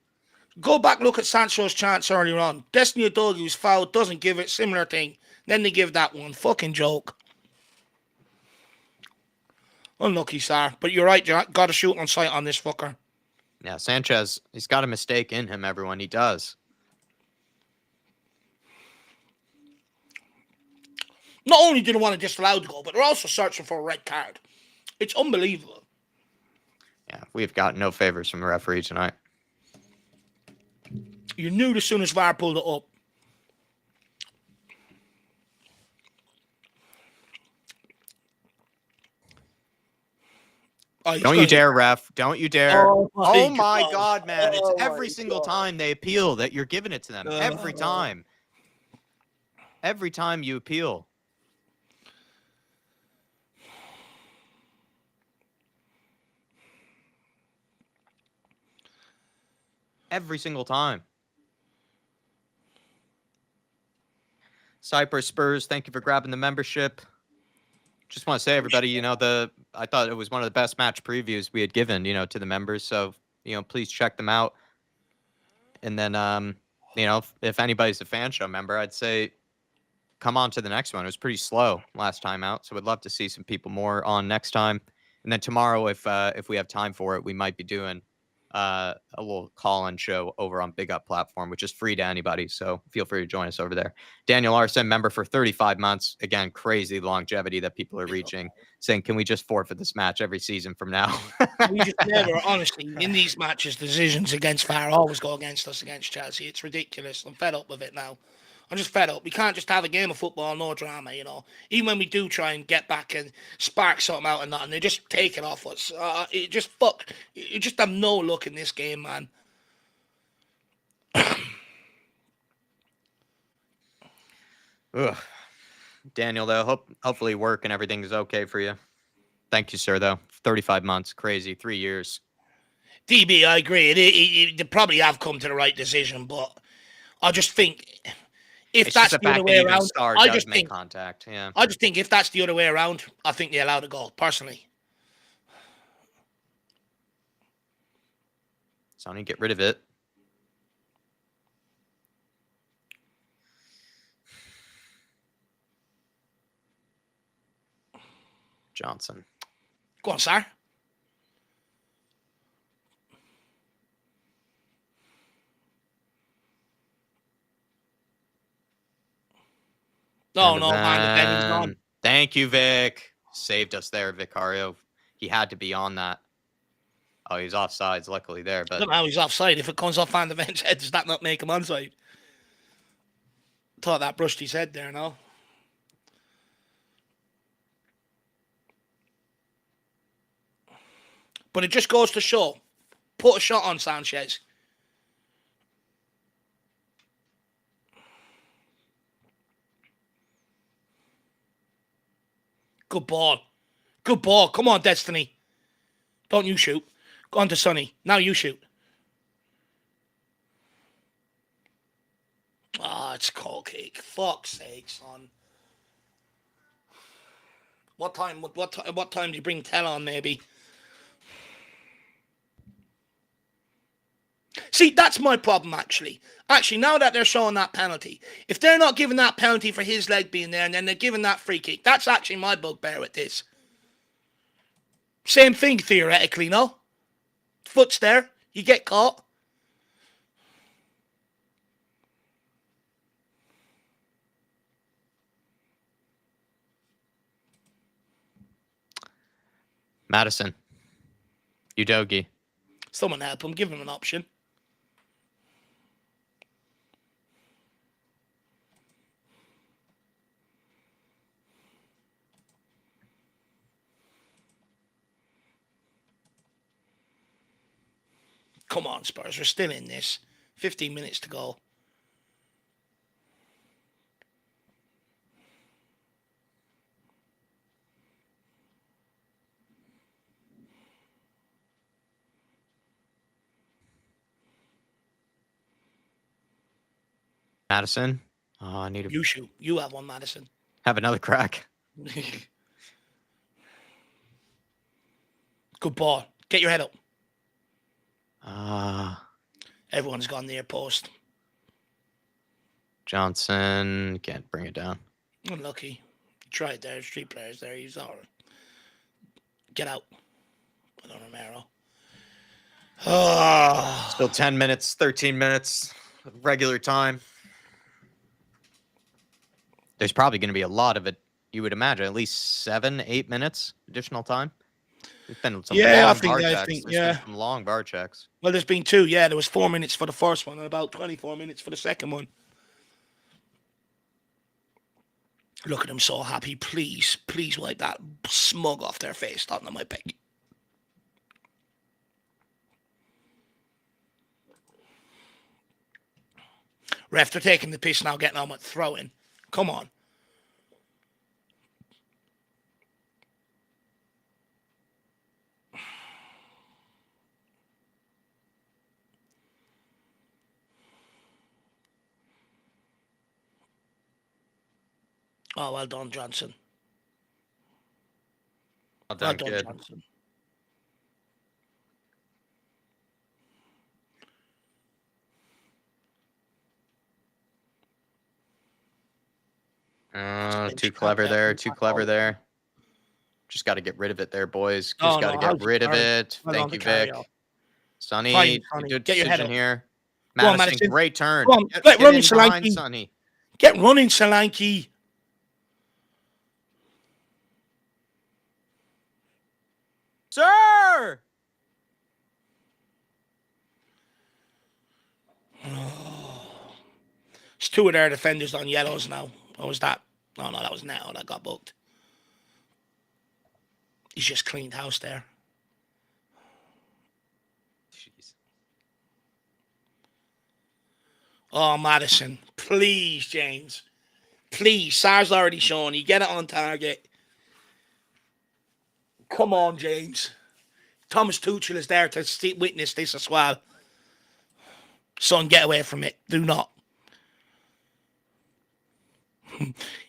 Go back, look at Sancho's chance earlier on. Destiny Udogi's foul, doesn't give it, similar thing. Then they give that one. Fucking joke. Unlucky, Sarr. But you're right, Jack. Got to shoot on sight on this fucker. Yeah, Sanchez, he's got a mistake in him, everyone. He does. Not only do they want to disallow the goal, but they're also searching for a red card. It's unbelievable. Yeah, we've got no favors from the referee tonight. You knew as soon as VAR pulled it up. Oh, he's Don't you gonna get- dare, ref. Don't you dare. Oh Oh my my God. God, man. It's Oh every my single God. time they appeal that you're giving it to them. Every Uh, time. Every time you appeal. Every single time. Cyprus Spurs, thank you for grabbing the membership. Just want to say, everybody, you know, I thought it was one of the best match previews we had given, you know, to the members. So, you know, please check them out. And then, you know, if anybody's a fan show member, I'd say come on to the next one. It was pretty slow last time out, so we'd love to see some people more on next time. And then tomorrow, if we have time for it, we might be doing a little call-in show over on Big Up platform, which is free to anybody. So feel free to join us over there. Daniel Larson, member for 35 months. Again, crazy longevity that people are reaching. Saying, can we just forfeit this match every season from now? we just never, honestly, in these matches, decisions against VAR always go against us against Chelsea. It's ridiculous. I'm fed up with it now. I'm just fed up. We can't just have a game of football, no drama, you know. Even when we do try and get back and spark something out and that, and they just take it off us. It just you just have no luck in this game, man. Ugh. Daniel, though, hopefully work and everything is okay for you. Thank you, sir, though. 35 months. Crazy. 3 years. DB, I agree. They probably have come to the right decision, but I just think if It's that's just the the other fact that way even around, Star I does just make think contact. Yeah. I just think if that's the other way around, I think they allow the goal, personally. Sonny, get rid of it. Johnson. Go on, sir. No, man, the Benny's gone. Thank you, Vic. Saved us there, Vicario. He had to be on that. Oh, he's offsides, luckily there. I But don't know how he's offside. If it comes off Van de Ven's head, does that not make him onside? Thought that brushed his head there, no? But it just goes to show. Put a shot on Sanchez. Good ball. Good ball. Come on, Destiny. Don't you shoot. Go on to Sonny. Now you shoot. Ah, it's cold cake. Fuck's sake, son. What time do you bring Tell on, maybe? See, that's my problem, actually. Actually, now that they're showing that penalty, if they're not giving that penalty for his leg being there and then they're giving that free kick, that's actually my bugbear with this. Same thing, theoretically, no? Foot's there. You get caught. Madison. Udogi. Someone help him. Give him an option. Come on, Spurs. We're still in this. 15 minutes to go. Madison. Oh, I need to You shoot. You have one, Madison. have another crack. Good ball. Get your head up. Everyone's gone near post. Johnson. Can't bring it down. Unlucky. Tried there. There's 3 players there. He's all right. Get out. Put on Romero. Still 10 minutes, 13 minutes, regular time. There's probably going to be a lot of it, you would imagine, at least 7, 8 minutes additional time. There's been some long bar checks. There's been some long bar checks. Well, there's been 2. Yeah, there was 4 minutes for the first one and about 24 minutes for the second one. Look at them so happy. Please, please wipe that smug off their face. Tottenham, I beg. Ref, they're taking the piss now, getting on with throwing. Come on. Oh, well done, Johnson. Well Well done, done, kid. Johnson. Too clever there. Too clever there. Just got to get rid of it there, boys. Just got to get rid of it. Thank you, Vic. Sonny, good Get your head decision up. here. Go on, Madison, Madison. great turn. Go on, Get running, in behind Solanke. Sonny. Get running, Solanke. Sir! It's two of their defenders on yellows now. Or was that? Oh, no, that was Neto that got booked. He's just cleaned house there. Jeez. Oh, Madison. Please, James. Please. Sar's already shown. You get it on target. Come on, James. Thomas Tuchel is there to witness this as well. Son, get away from it. Do not.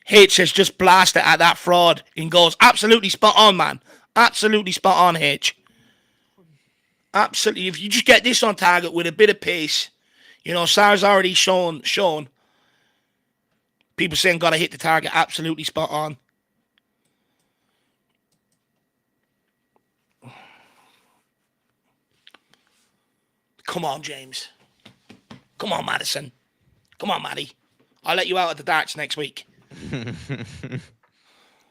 H has just blasted at that fraud in goals. Absolutely spot on, man. Absolutely spot on, H. Absolutely. If you just get this on target with a bit of pace, you know, Sar's already shown. People saying got to hit the target. Absolutely spot on. Come on, James. Come on, Madison. Come on, Maddie. I'll let you out at the darts next week.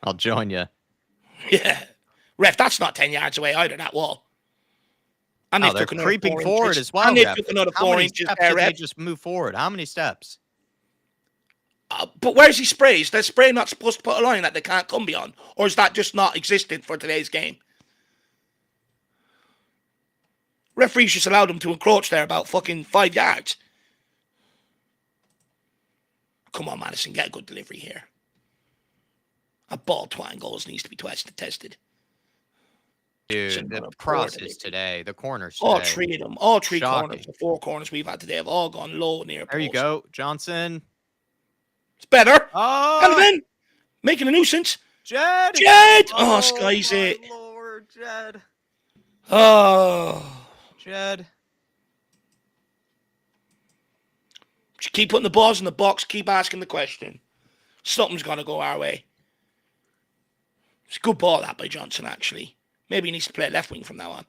I'll join you. Yeah. Ref, that's not 10 yards away either, that wall. And they're creeping forward as well. And they took another 4 inches there, They Ref. just move forward. How many steps? But where's he spray? Is that spray not supposed to put a line that they can't come beyond? Or is that just not existent for today's game? Referees just allowed them to encroach there about fucking 5 yards. Come on, Madison, get a good delivery here. A ball twine goals needs to be tested. Dude, the crosses today, the corners today. All three of them, all three Shocking. corners, the 4 corners we've had today have all gone low near post. There you go, Johnson. It's better. Oh, Calvin, making a nuisance. Jed! Oh, skies it. Lord, Jed. Oh. Jed. Just keep putting the balls in the box, keep asking the question. Something's got to go our way. It's a good ball, that, by Johnson, actually. Maybe he needs to play left wing from now on.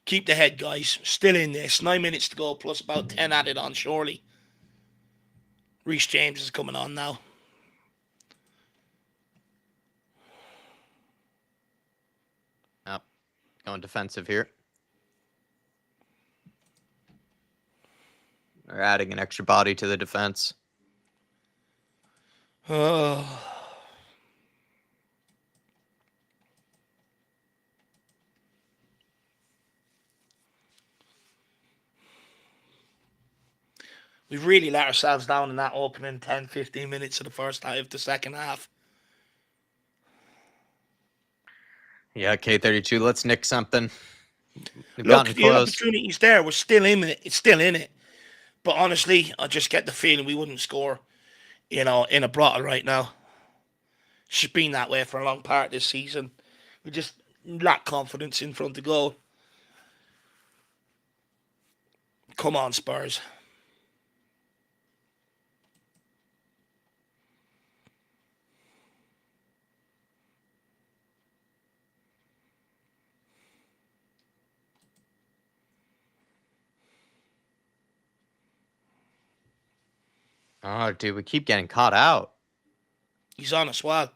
Keep the head, guys. Still in this. 9 minutes to go, plus about 10 added on, surely. Reece James is coming on now. Yep. Going defensive here. They're adding an extra body to the defense. We've really let ourselves down in that opening 10, 15 minutes of the first half, of the second half. Yeah, K32, let's nick something. Look, the opportunity's there. We're still in it. It's still in it. But honestly, I just get the feeling we wouldn't score, in a bottle right now. It's just been that way for a long part this season. We just lack confidence in front of goal. Come on, Spurs. Oh, dude, we keep getting caught out. He's on us. Well,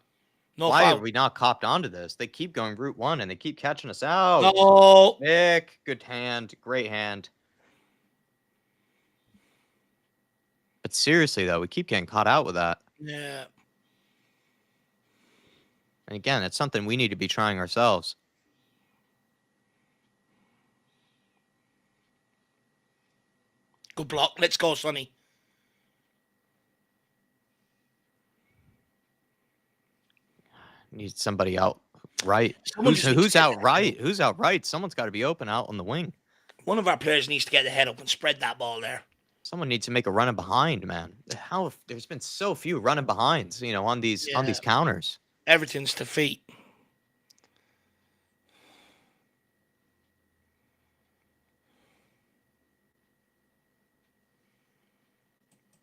no Why foul. are we not copped onto this? They keep going route one and they keep catching us out. No. Nick, good hand. Great hand. But seriously, though, we keep getting caught out with that. Yeah. And again, it's something we need to be trying ourselves. Good block. Let's go, Sonny. Need somebody out right. Someone just needs Who's to get out the right? head Who's out right? Someone's got to be open out on the wing. One of our players needs to get the head up and spread that ball there. Someone needs to make a running behind, man. How there's been so few running behinds, on these counters. Everything's to feet.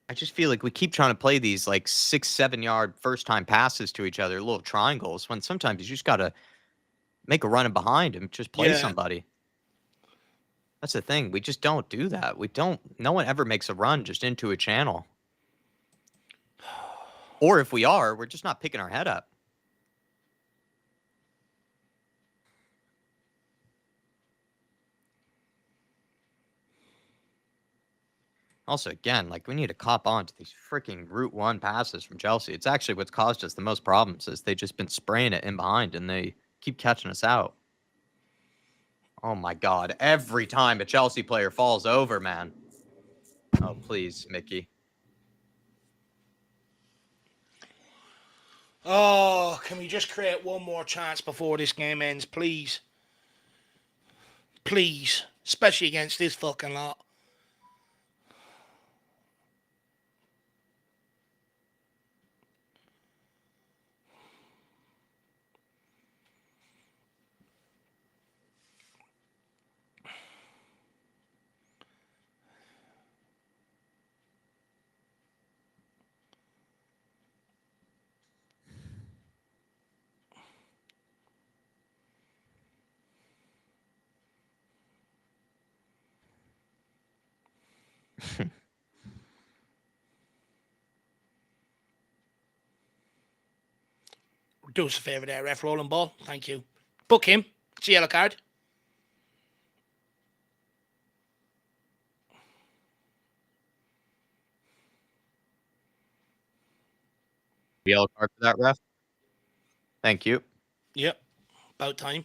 I just feel like we keep trying to play these like 6-7 yard first time passes to each other, little triangles, when sometimes you just gotta make a running behind and just play somebody. That's the thing. We just don't do that. No one ever makes a run just into a channel. Or if we are, we're just not picking our head up. Also, again, like we need to cop on to these freaking Route 1 passes from Chelsea. It's actually what's caused us the most problems is they've just been spraying it in behind and they keep catching us out. Oh my God. Every time a Chelsea player falls over, man. Oh, please, Mickey. Oh, can we just create one more chance before this game ends, please? Please. Especially against this fucking lot. Do us a favour there, ref. Rolling ball. Thank you. Book him. It's a yellow card. Yellow card for that, ref. Thank you. Yep. About time.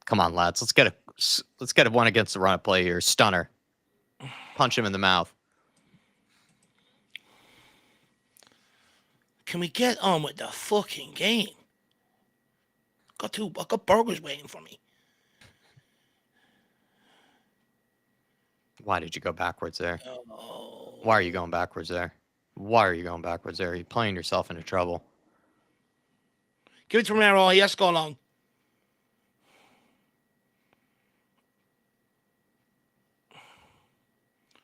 Come on, lads. Let's get a one against the run of play here. Stunner. Punch him in the mouth. Can we get on with the fucking game? I got burgers waiting for me. Why did you go backwards there? Oh. Why are you going backwards there? Why are you going backwards there? You're playing yourself into trouble. Give it to Romero. He has to go long.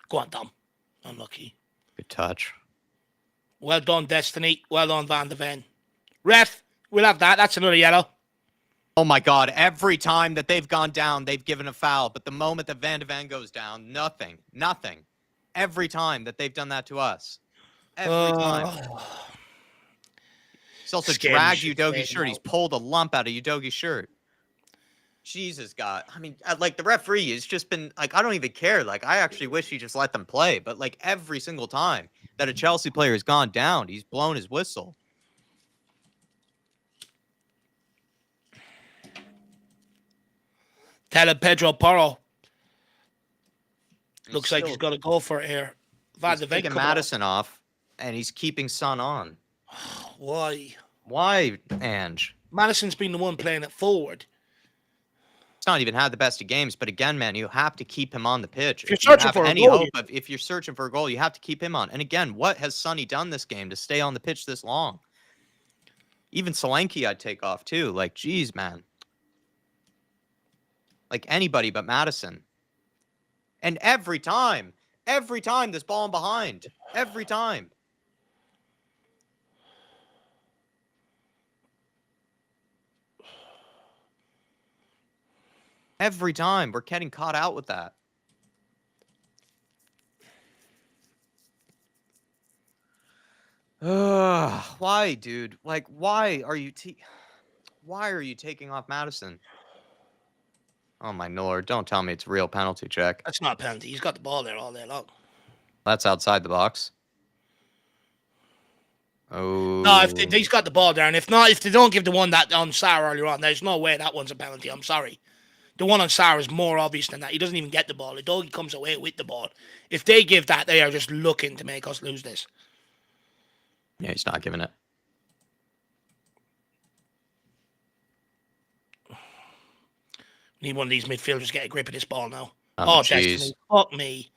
Go on, Dom. Unlucky. Good touch. Well done, Destiny. Well done, Van de Ven. Ref, we'll have that. That's another yellow. Oh, my God. Every time that they've gone down, they've given a foul. But the moment that Van de Ven goes down, nothing. Nothing. Every time that they've done that to us. Every time. He's also dragged Udogi's shirt. He's pulled a lump out of Udogi's shirt. Jesus, God. I mean, like, the referee has just been, like, I don't even care. Like, I actually wish he just let them play. But, like, every single time that a Chelsea player has gone down, he's blown his whistle. Tell him Pedro Porro. Looks like he's got to go for it here. Van de Ven taking Madison off, and he's keeping Son on. Why? Why, Ange? Madison's been the one playing it forward. It's not even had the best of games, but again, man, you have to keep him on the pitch. If you're searching for any hope, if you're searching for a goal, you have to keep him on. And again, what has Sonny done this game to stay on the pitch this long? Even Solanke, I'd take off too. Like, geez, man. Like anybody but Madison. And every time this ball in behind. Every time. Every time we're getting caught out with that. Why, dude? Like, why are you taking off Madison? Oh my lord! Don't tell me it's a real penalty check. That's not a penalty. He's got the ball there all day long. That's outside the box. Oh. No, if he's got the ball there, and if not, if they don't give the one that on Sarah earlier on, there's no way that one's a penalty. I'm sorry. The one on Sarr is more obvious than that. He doesn't even get the ball. Udogie comes away with the ball. If they give that, they are just looking to make us lose this. Yeah, he's not giving it. Need one of these midfielders to get a grip of this ball now. Oh, Destiny. Fuck me.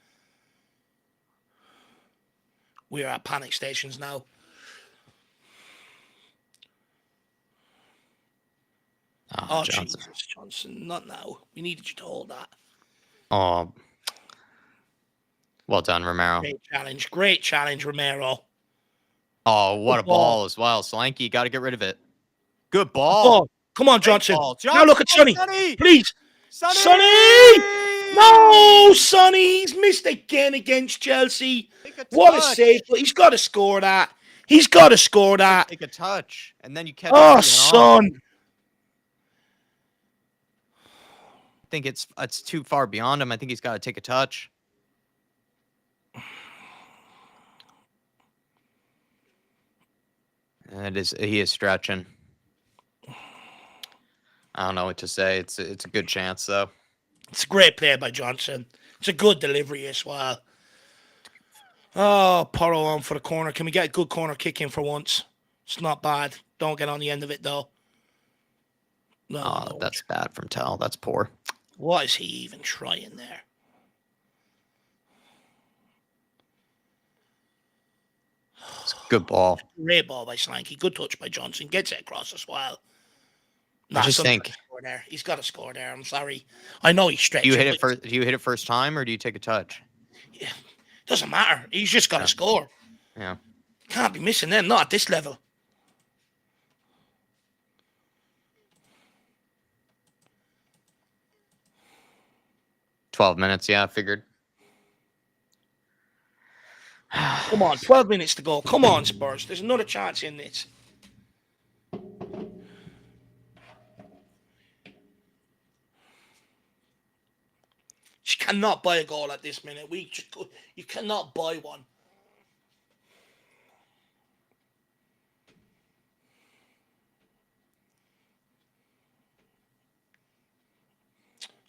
We're at panic stations now. Oh, Johnson. Jesus, Johnson. Not now. We needed you to hold that. Oh. Well done, Romero. Great challenge, Romero. Oh, what a ball as well. Solanke, got to get rid of it. Good ball. Come on, Johnson. Johnson. Now look at Sonny. Please. Sonny! No, Sonny. He's missed again against Chelsea. What a save. But he's got to score that. He's got to score that. Take a touch. And then you catch Oh, son. I think it's too far beyond him. I think he's got to take a touch. He is stretching. I don't know what to say. It's a good chance though. It's a great play by Johnson. It's a good delivery as well. Oh, Porro on for the corner. Can we get a good corner kick in for once? It's not bad. Don't get on the end of it though. No, that's bad from Tell. That's poor. What is he even trying there? It's a good ball. Great ball by Slanky. Good touch by Johnson. Gets it across as well. I just think he's got to score there. I'm sorry. I know he's stretching. Do you hit it first time or do you take a touch? Yeah, doesn't matter. He's just got to score. Yeah. Can't be missing them. Not at this level. $12 minutes. Yeah, I figured. Come on, 12 minutes to go. Come on, Spurs. There's another chance in this. You cannot buy a goal at this minute. You cannot buy one.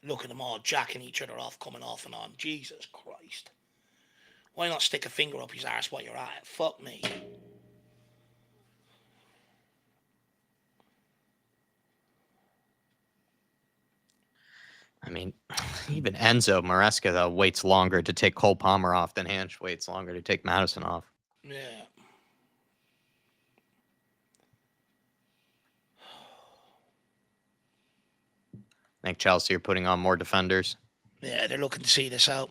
Look at them all jacking each other off, coming off and on. Jesus Christ. Why not stick a finger up his arse while you're at it? Fuck me. I mean, even Enzo Maresca, though, waits longer to take Cole Palmer off than Hanch waits longer to take Madison off. Yeah. I think Chelsea are putting on more defenders. Yeah, they're looking to see this out.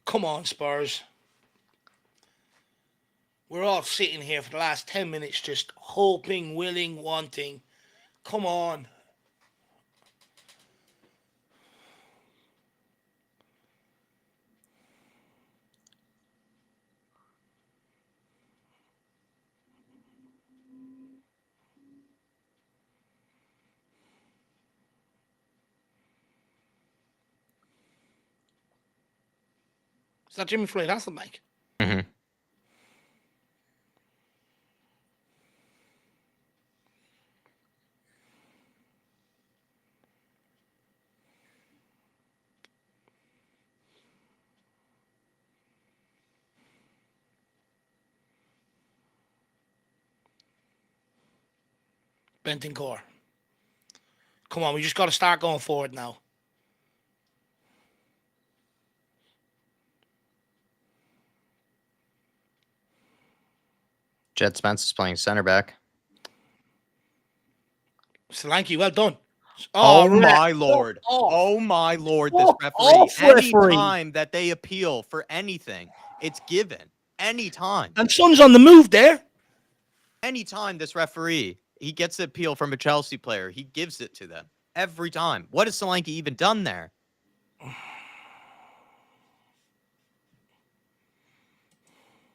Come on, Spurs. We're all sitting here for the last 10 minutes just hoping, willing, wanting. Come on. Is that Jimmy Floyd Hasselbank? Mm-hmm. Bentancur. Come on, we just got to start going forward now. Jed Spence is playing center back. Solanke, well done. Oh my lord. Oh my lord, this referee. Anytime that they appeal for anything, it's given. Anytime. And Son's on the move there. Anytime this referee, he gets the appeal from a Chelsea player, he gives it to them. every time. What has Solanke even done there?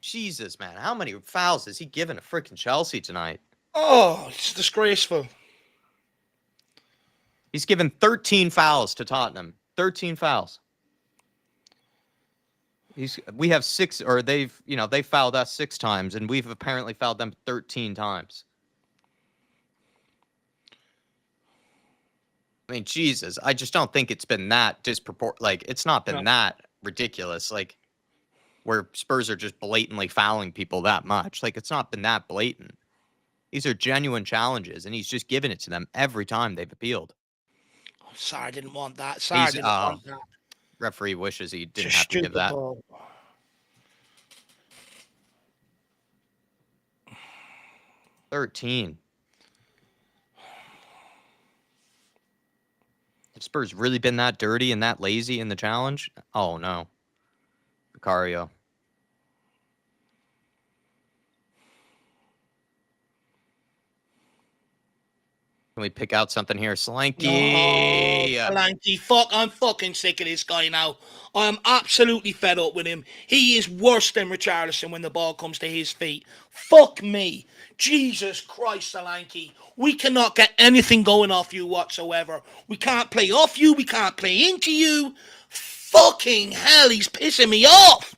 Jesus, man. How many fouls has he given to freaking Chelsea tonight? Oh, it's disgraceful. He's given 13 fouls to Tottenham. 13 fouls. We have 6, or they fouled us 6 times, and we've apparently fouled them 13 times. I mean, Jesus, I just don't think it's been that like, it's not been that ridiculous. Like, where Spurs are just blatantly fouling people that much. Like, it's not been that blatant. These are genuine challenges, and he's just given it to them every time they've appealed. Sorry, I didn't want that. Sorry, I didn't want that. Referee wishes he didn't Just have to give that. ball. $13. Have Spurs really been that dirty and that lazy in the challenge? Oh, no. Vicario. Can we pick out something here? Solanke. No, Solanke. I'm fucking sick of this guy now. I am absolutely fed up with him. He is worse than Richarlison when the ball comes to his feet. Fuck me. Jesus Christ, Solanke. We cannot get anything going off you whatsoever. We can't play off you. We can't play into you. Fucking hell, he's pissing me off.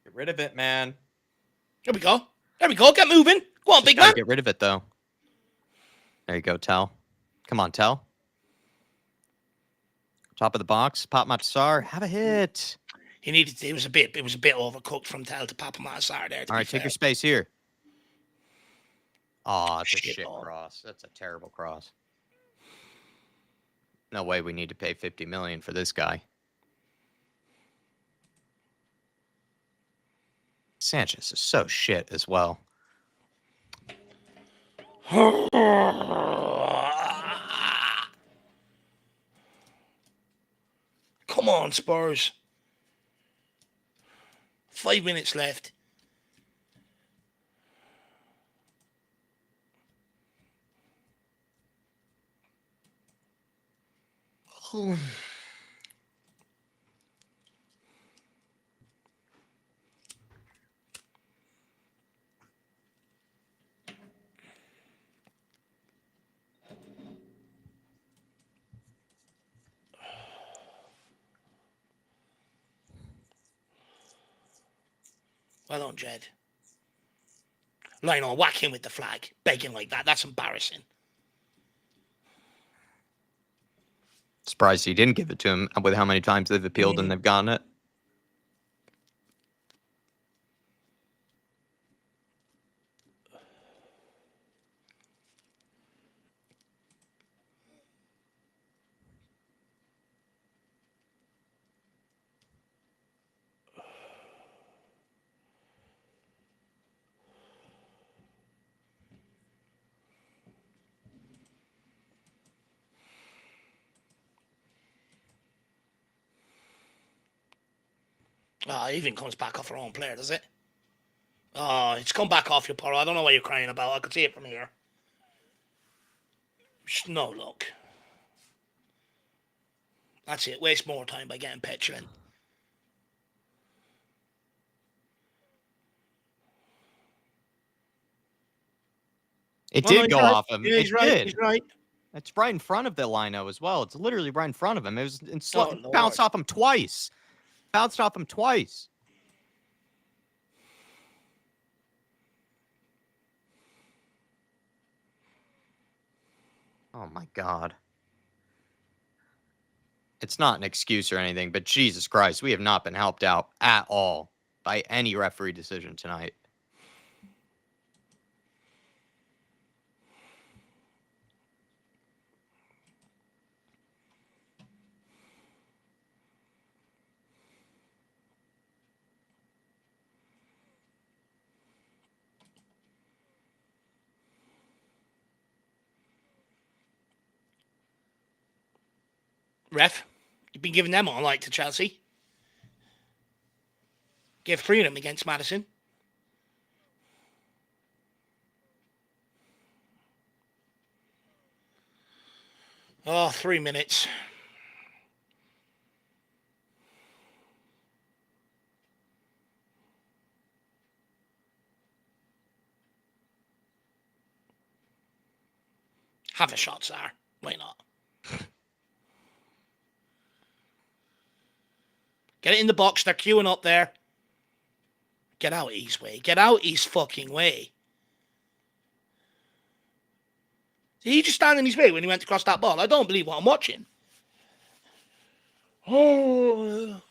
Get rid of it, man. There we go. There we go. Get moving. Go on, big man. Get rid of it, though. There you go, Tell. Come on, Tell. Top of the box. Pop Matsar. Have a hit. He needed. It was a bit overcooked from Tell to Papa Matsar there. All right, take your space here. Oh, it's a shit cross. That's a terrible cross. No way we need to pay $50 million for this guy. Sanchez is so shit as well. Come on, Spurs. 5 minutes left. Well done, Jed. Lionel, whack him with the flag. Begging like that. That's embarrassing. Surprised he didn't give it to him with how many times they've appealed and they've gotten it. Oh, it even comes back off our own player, does it? Oh, it's come back off your Poro. I don't know what you're crying about. I could see it from here. No luck. That's it. Waste more time by getting petulant. It did go off him. Yeah, he's it right. did. He's right. It's right in front of the lino as well. It's literally right in front of him. It was Oh, bounced off him twice. Bounced off him twice. Oh my God. It's not an excuse or anything, but Jesus Christ, we have not been helped out at all by any referee decision tonight. Ref, been giving them all night to Chelsea. Gave 3 of them against Madison. Oh, 3 minutes. Have a shot, sir. Why not? Get it in the box. They're queuing up there. Get out his way. Get out his fucking way. Did he just stand in his way when he went to cross that ball? I don't believe what I'm watching. Oh.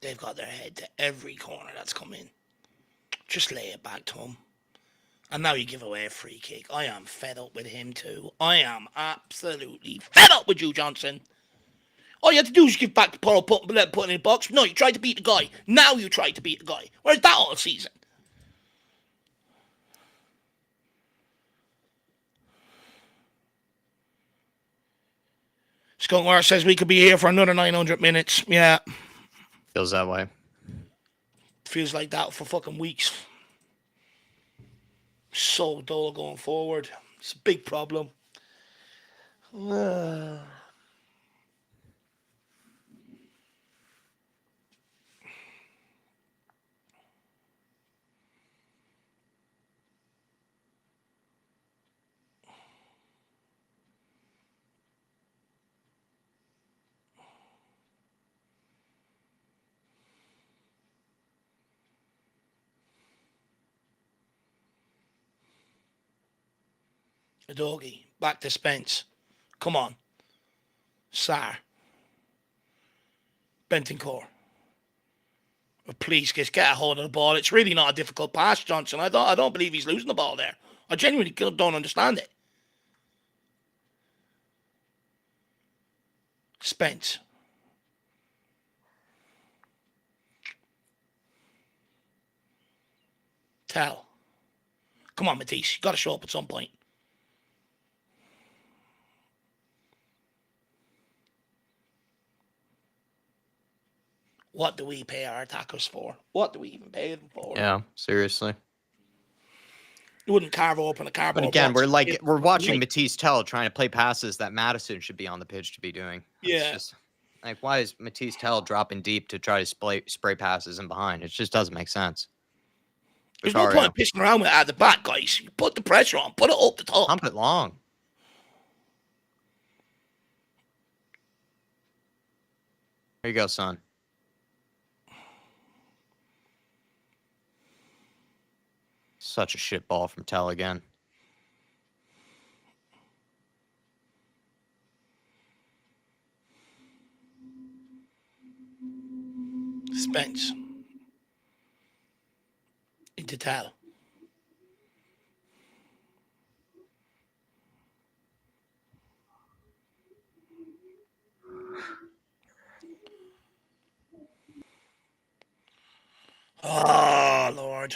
They've got their head to every corner that's come in. Just lay it back to him. And now you give away a free kick. I am fed up with him too. I am absolutely fed up with you, Johnson. All you had to do was give back the ball, put it in the box. No, you tried to beat the guy. Now you tried to beat the guy. Where's that all season? Skunkworth says we could be here for another 900 minutes. Yeah. Feels that way. Feels like that for fucking weeks. So dull going forward. It's a big problem. A doggy. Back to Spence. Come on. Sarr. Bentoncourt. Oh, please, just get a hold of the ball. It's really not a difficult pass, Johnson. I don't believe he's losing the ball there. I genuinely don't understand it. Spence. Tell. Come on, Matisse. You got to show up at some point. What do we pay our attackers for? What do we even pay them for? Yeah, seriously. You wouldn't carve open a cardboard But again, box. we're watching Matisse Tell trying to play passes that Madison should be on the pitch to be doing. Yeah. It's just like, why is Matisse Tell dropping deep to try to spray passes in behind? It just doesn't make sense. There's no point in pissing around with it at the back, guys. You put the pressure on. Put it up the top. Pump it long. Here you go, son. Such a shit ball from Tell again. Spence. Into Tell. Oh, Lord.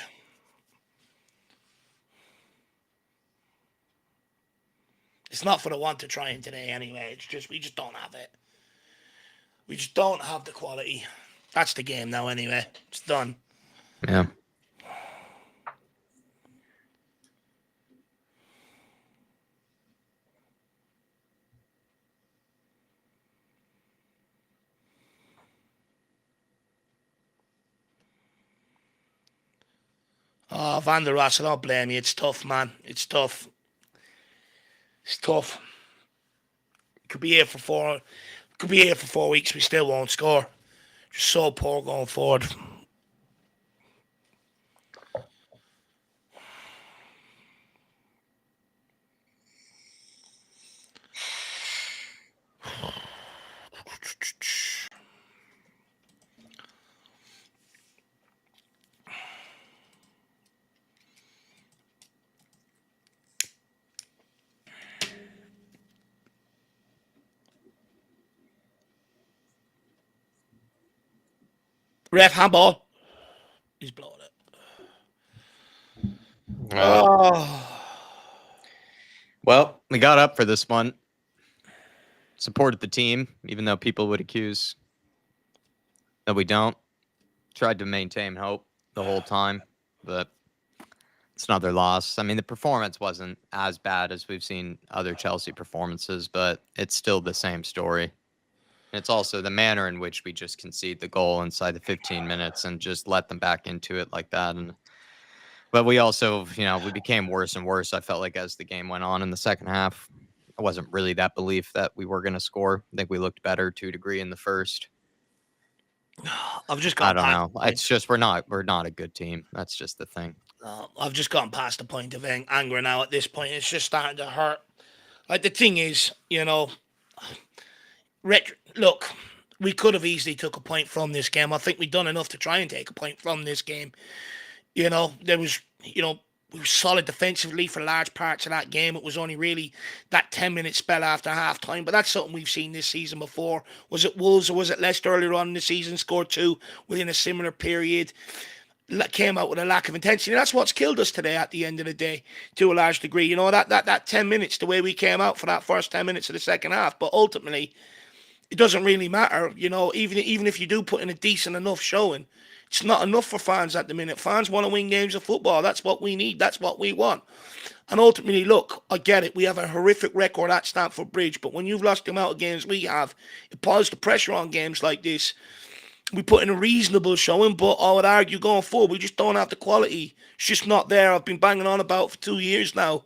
It's not for the want to trying today anyway. It's just, we just don't have it. We just don't have the quality. That's the game now anyway. It's done. Yeah. Oh, Van der Ross, I don't blame you. It's tough, man. It's tough. It's tough. Could be here for 4 weeks. We still won't score. Just so poor going forward. Ref handball. He's blowing it. Uh, Oh. well, we got up for this one. Supported the team, even though people would accuse that we don't. Tried to maintain hope the whole time, but it's another loss. I mean, the performance wasn't as bad as we've seen other Chelsea performances, but it's still the same story. It's also the manner in which we just concede the goal inside the 15 minutes and just let them back into it like that. But we also, we became worse and worse. I felt like as the game went on in the second half, it wasn't really that belief that we were going to score. I think we looked better to a degree in the first. I've just I gone don't past know. the point. It's just we're not a good team. That's just the thing. I've just gone past the point of anger now at this point. It's just starting to hurt. Like, the thing is, look, we could have easily took a point from this game. I think we've done enough to try and take a point from this game. There was, we were solid defensively for large parts of that game. It was only really that 10-minute spell after half time, but that's something we've seen this season before. Was it Wolves or was it Leicester earlier on in the season? Scored two within a similar period. Came out with a lack of intensity. That's what's killed us today at the end of the day, to a large degree. That 10 minutes, the way we came out for that first 10 minutes of the second half. But ultimately, it doesn't really matter. Even if you do put in a decent enough showing, it's not enough for fans at the minute. Fans want to win games of football. That's what we need. That's what we want. And ultimately, look, I get it. We have a horrific record at Stamford Bridge, but when you've lost the amount of games we have, it piles the pressure on games like this. We put in a reasonable showing, but I would argue going forward, we just don't have the quality. It's just not there. I've been banging on about for 2 years now.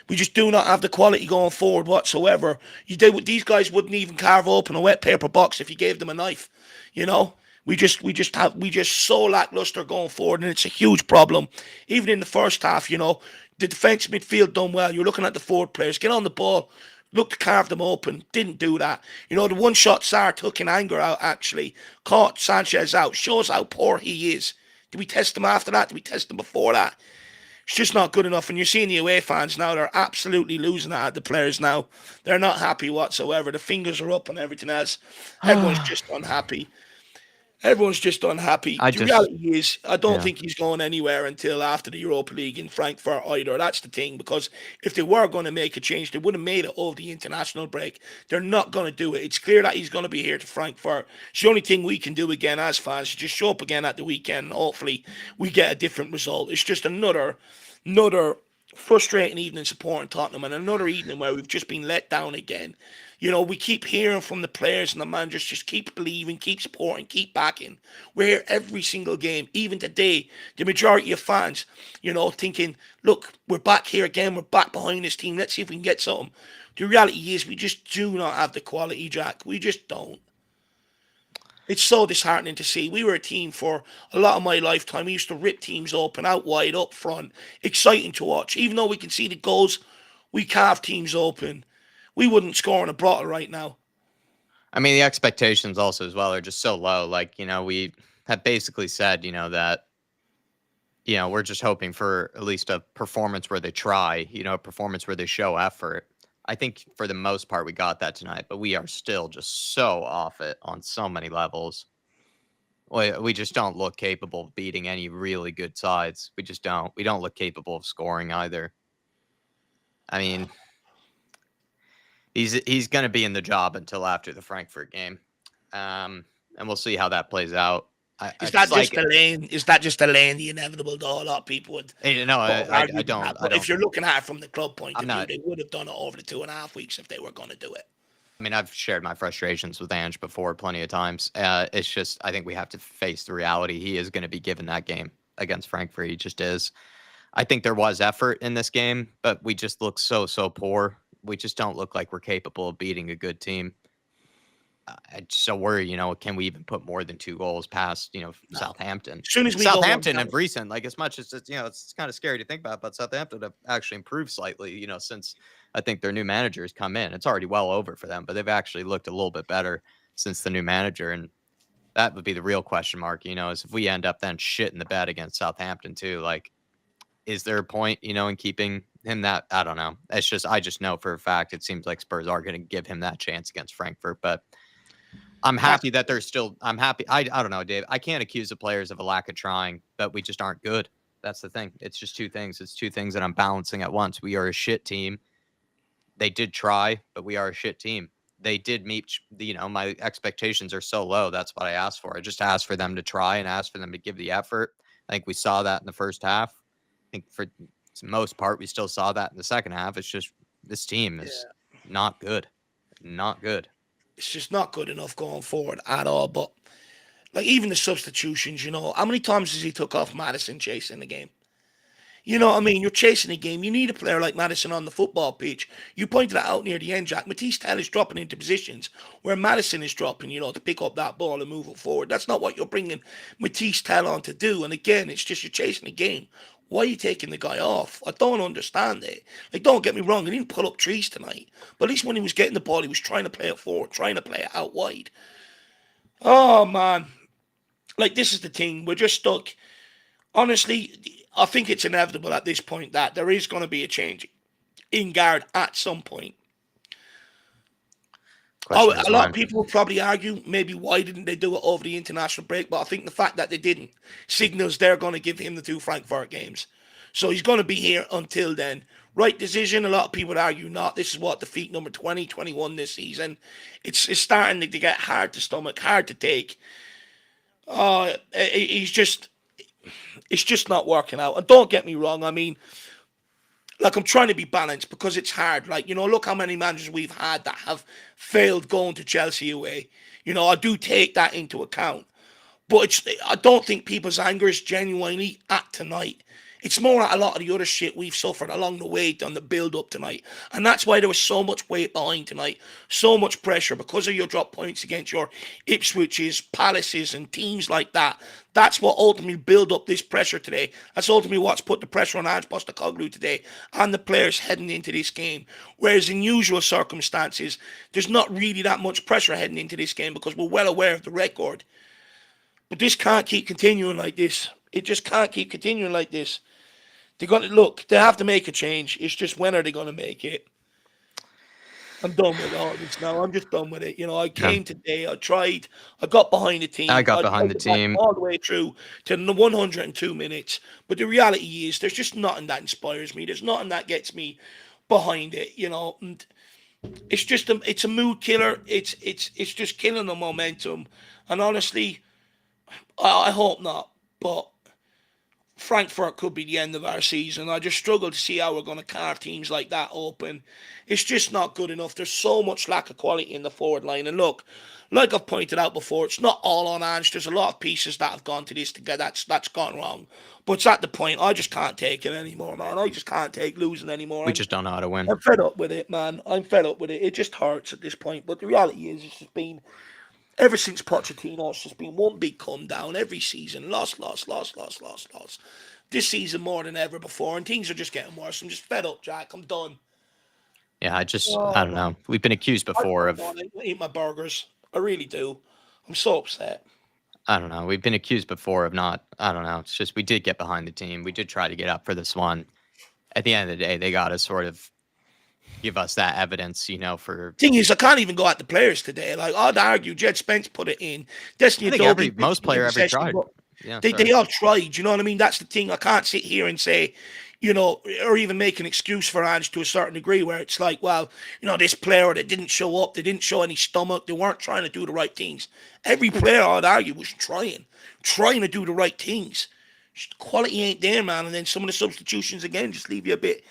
We just do not have the quality going forward whatsoever. These guys wouldn't even carve open a wet paper box if you gave them a knife. We just so lackluster going forward, and it's a huge problem. Even in the first half, the defence midfield done well. You're looking at the forward players, get on the ball, look to carve them open. Didn't do that. The one shot Sarr took in anger out, actually caught Sanchez out, shows how poor he is. Did we test him after that? Did we test him before that? It's just not good enough. And you're seeing the away fans now, they're absolutely losing it at the players now. They're not happy whatsoever. The fingers are up and everything else. Everyone's just unhappy. Everyone's just unhappy. The reality is, I don't think he's going anywhere until after the Europa League in Frankfurt either. That's the thing, because if they were going to make a change, they would have made it over the international break. They're not going to do it. It's clear that he's going to be here to Frankfurt. It's the only thing we can do again as fans is just show up again at the weekend, and hopefully we get a different result. It's just another frustrating evening supporting Tottenham, and another evening where we've just been let down again. We keep hearing from the players and the managers, just keep believing, keep supporting, keep backing. We're here every single game. Even today, the majority of fans, thinking, look, we're back here again. We're back behind this team. Let's see if we can get something. The reality is we just do not have the quality, Jack. We just don't. It's so disheartening to see. We were a team for a lot of my lifetime. We used to rip teams open, out wide, up front. Exciting to watch. Even though we can see the goals, we carve teams open. We wouldn't score in a bottle right now. I mean, the expectations also as well are just so low. Like, we have basically said, that, we're just hoping for at least a performance where they try, a performance where they show effort. I think for the most part we got that tonight, but we are still just so off it on so many levels. We just don't look capable of beating any really good sides. We just don't. We don't look capable of scoring either. I mean, he's going to be in the job until after the Frankfurt game, and we'll see how that plays out. Is that just delaying? Is that just delaying the inevitable? Though a lot of people would. No, I don't. But if you're looking at it from the club point of view, not, they would have done it over the 2.5 weeks if they were going to do it. I mean, I've shared my frustrations with Ange before plenty of times. It's just I think we have to face the reality. He is going to be given that game against Frankfurt. He just is. I think there was effort in this game, but we just look so poor. We just don't look like we're capable of beating a good team. I just so worry, can we even put more than 2 goals past, Southampton? As soon as we Southampton and recent, like as much as it's, it's kind of scary to think about, but Southampton have actually improved slightly, since I think their new manager has come in. It's already well over for them, but they've actually looked a little bit better since the new manager. And that would be the real question mark, is if we end up then shit in the bed against Southampton too, like, is there a point, in keeping him that? I don't know. I just know for a fact it seems like Spurs are going to give him that chance against Frankfurt, but I'm happy that they're still. I'm happy. I don't know, Dave. I can't accuse the players of a lack of trying, but we just aren't good. That's the thing. It's just two things. It's two things that I'm balancing at once. We are a shit team. They did try, but we are a shit team. They did meet. My expectations are so low. That's what I asked for. I just asked for them to try and asked for them to give the effort. I think we saw that in the first half. I think for the most part, we still saw that in the second half. It's just this team is not good. Not good. It's just not good enough going forward at all. But like even the substitutions, how many times has he took off Madison chasing the game? You know what I mean? You're chasing a game. You need a player like Madison on the football pitch. You pointed that out near the end, Jack. Matisse Tell is dropping into positions where Madison is dropping, to pick up that ball and move it forward. That's not what you're bringing Matisse Tell on to do. And again, it's just you're chasing a game. Why are you taking the guy off? I don't understand it. Like, don't get me wrong, he didn't pull up trees tonight. But at least when he was getting the ball, he was trying to play it forward, trying to play it out wide. Oh, man. Like, this is the thing. We're just stuck. Honestly, I think it's inevitable at this point that there is going to be a change in guard at some point. A lot of people will probably argue maybe why didn't they do it over the international break, but I think the fact that they didn't signals they're going to give him the 2 Frankfurt games. So he's going to be here until then. Right decision, a lot of people would argue not. This is defeat number 20, 21 this season. It's starting to get hard to stomach, hard to take. It's just not working out. And don't get me wrong, I mean, like, I'm trying to be balanced because it's hard. Like, look how many managers we've had that have failed going to Chelsea away. I do take that into account. But I don't think people's anger is genuinely at tonight. It's more at a lot of the other shit we've suffered along the way on the build-up tonight. And that's why there was so much weight behind tonight. So much pressure because of your drop points against your Ipswiches, Palaces, and teams like that. That's what ultimately built up this pressure today. That's ultimately what's put the pressure on Ange Postecoglou today and the players heading into this game. Whereas in usual circumstances, there's not really that much pressure heading into this game because we're well aware of the record. But this can't keep continuing like this. It just can't keep continuing like this. They have to make a change. It's just when are they going to make it? I'm done with all this now. I'm just done with it. I came today. I tried. I got behind the team. I got behind the team all the way through to the 102 minutes. But the reality is, there's just nothing that inspires me. There's nothing that gets me behind it. And it's just it's a mood killer. It's just killing the momentum. And honestly, I hope not. But Frankfurt could be the end of our season. I just struggle to see how we're going to carve teams like that open. It's just not good enough. There's so much lack of quality in the forward line. And look, like I've pointed out before, it's not all on Ange. There's a lot of pieces that have gone to this together that's gone wrong. But it's at the point I just can't take it anymore, man. I just can't take losing anymore. We just don't know how to win. I'm fed up with it, man. I'm fed up with it. It just hurts at this point. But the reality is, it's just been... Ever since Pochettino, it's just been one big come down every season. Loss. This season more than ever before, and things are just getting worse. I'm just fed up, Jack. I'm done. Yeah, I don't know. We've been accused before of... I eat my burgers. I really do. I'm so upset. I don't know. We've been accused before of not... I don't know. It's just we did get behind the team. We did try to get up for this one. At the end of the day, they got to sort of give us that evidence, for... Thing is, I can't even go at the players today. Like, I'd argue Jed Spence put it in. Destiny, I think most player ever tried. Yeah, they all tried. You know what I mean? That's the thing. I can't sit here and say, or even make an excuse for Ange to a certain degree where it's like, well, this player that didn't show up, they didn't show any stomach, they weren't trying to do the right things. Every player, I'd argue, was trying to do the right things. Quality ain't there, man. And then some of the substitutions, again, just leave you a bit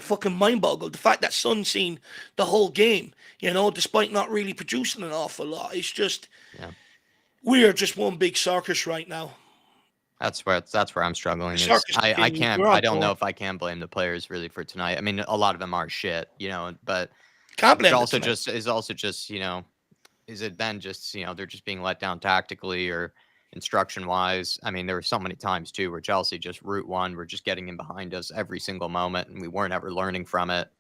fucking mind-boggled. The fact that Son's seen the whole game, despite not really producing an awful lot. It's just, we are just one big circus right now. That's where I'm struggling. I don't know if I can blame the players really for tonight. I mean, a lot of them are shit, but can't blame is it then just, they're just being let down tactically or instruction wise? I mean, there were so many times too where Chelsea just route one, we're just getting in behind us every single moment and we weren't ever learning from it.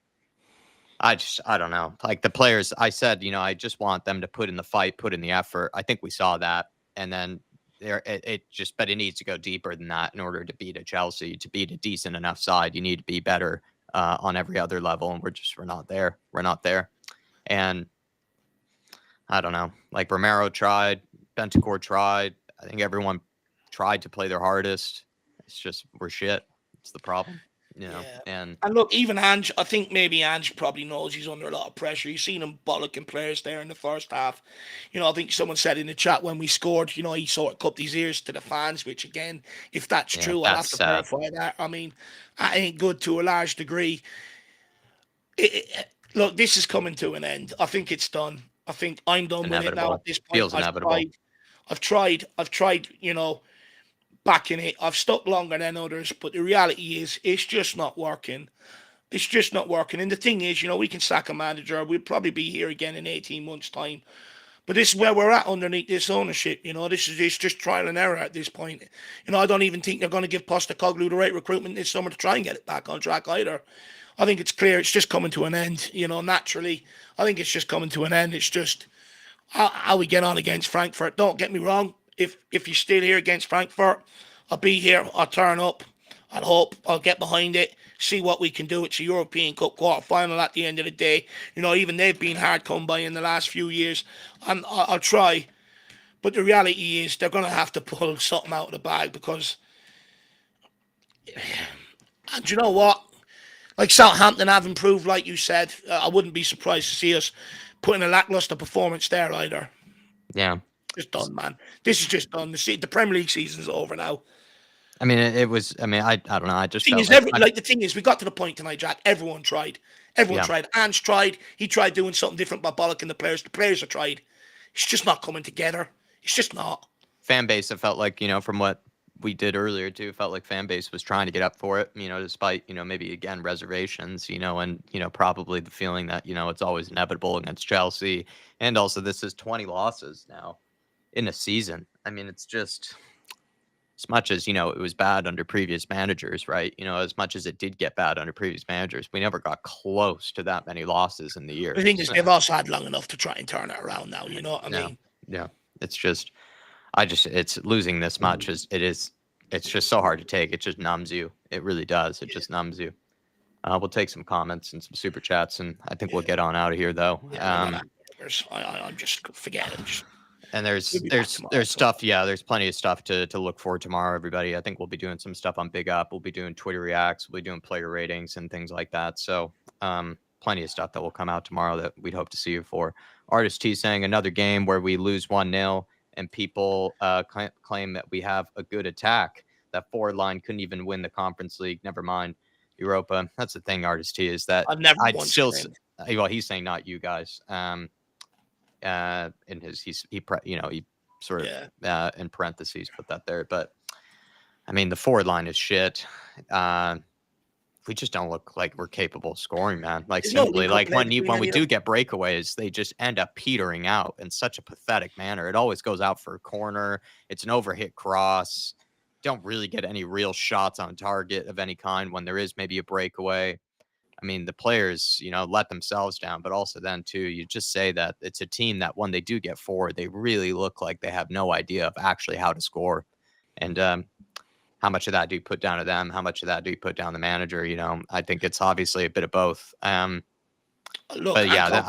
I don't know. Like the players, I said, I just want them to put in the fight, put in the effort. I think we saw that. And then but it needs to go deeper than that in order to beat a Chelsea, to beat a decent enough side. You need to be better on every other level. And we're not there. We're not there. And I don't know. Like Romero tried, Bentancur tried. I think everyone tried to play their hardest. It's just we're shit. It's the problem, Yeah. And look, even Ange, I think maybe Ange probably knows he's under a lot of pressure. You've seen him bollocking players there in the first half. I think someone said in the chat when we scored, he sort of cupped his ears to the fans, which again, if that's yeah, true, I'll that's have to sad. verify that. I mean, that ain't good to a large degree. Look, this is coming to an end. I think it's done. I think I'm done with it now Inevitable. at this point. Feels inevitable. I've tried, backing it. I've stuck longer than others, but the reality is it's just not working. It's just not working. And the thing is, we can sack a manager. We'll probably be here again in 18 months' time. But this is where we're at underneath this ownership. This is it's just trial and error at this point. I don't even think they're going to give Postecoglou the right recruitment this summer to try and get it back on track either. I think it's clear it's just coming to an end. Naturally, I think it's just coming to an end. It's just how we get on against Frankfurt. Don't get me wrong. If you're still here against Frankfurt, I'll be here. I'll turn up. I'll hope. I'll get behind it. See what we can do. It's a European Cup quarter final at the end of the day. Even they've been hard come by in the last few years. And I'll try. But the reality is they're going to have to pull something out of the bag because, and you know what? Like Southampton have improved, like you said. I wouldn't be surprised to see us putting a lackluster performance there either. Yeah. Just done, man. This is just done. The Premier League season's over now. I mean, it was. I mean, I don't know. I just Thing felt is, like the thing is, we got to the point tonight, Jack. Everyone tried. Everyone tried. Ange tried. He tried doing something different by bollocking the players. The players have tried. It's just not coming together. It's just not. fan base. It felt like from what we did earlier too. It felt like fan base was trying to get up for it. Despite maybe again reservations. And probably the feeling that it's always inevitable against Chelsea, and also this is 20 losses now in a season. I mean, it's just. As much as, it was bad under previous managers, right? As much as it did get bad under previous managers, we never got close to that many losses in the year. The thing is, they've also had long enough to try and turn it around now. You know what I mean? Yeah. It's just, it's losing this much it's just so hard to take. It just numbs you. It really does. It just numbs you. We'll take some comments and some super chats, and I think we'll get on out of here, though. I'm just forgetting. And there's stuff. Yeah, there's plenty of stuff to look for tomorrow, everybody. I think we'll be doing some stuff on Big Up. We'll be doing Twitter reacts. We'll be doing player ratings and things like that. So plenty of stuff that will come out tomorrow that we'd hope to see you for. Artist T saying another game where we lose 1-0 and people claim that we have a good attack. That forward line couldn't even win the Conference League. Never mind Europa. That's the thing, Artist T, is that I'd still. Well, he's saying not you guys. In his he sort of in parentheses put that there, but I mean the forward line is shit. We just don't look like we're capable of scoring, man. Like simply, like when we do get breakaways, they just end up petering out in such a pathetic manner. It always goes out for a corner. It's an overhit cross. Don't really get any real shots on target of any kind when there is maybe a breakaway. I mean, the players, let themselves down, but also then too, you just say that it's a team that when they do get forward, they really look like they have no idea of actually how to score. And how much of that do you put down to them? How much of that do you put down the manager? I think it's obviously a bit of both. But yeah,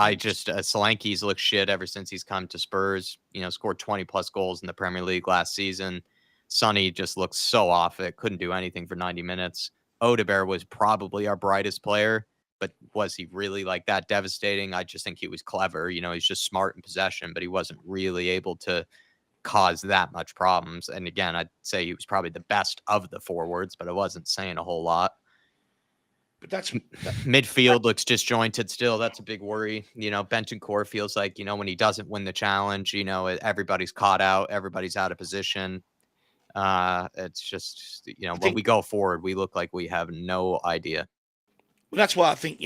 Solanke's looked shit ever since he's come to Spurs. Scored 20 plus goals in the Premier League last season. Sonny just looks so off it. Couldn't do anything for 90 minutes. Odegaard was probably our brightest player, but was he really like that devastating? I just think he was clever. He's just smart in possession, but he wasn't really able to cause that much problems. And again, I'd say he was probably the best of the forwards, but I wasn't saying a whole lot. But midfield looks disjointed still. That's a big worry. Bentancur feels like, when he doesn't win the challenge, everybody's caught out, everybody's out of position. It's just, when we go forward, we look like we have no idea. Well, that's why I think,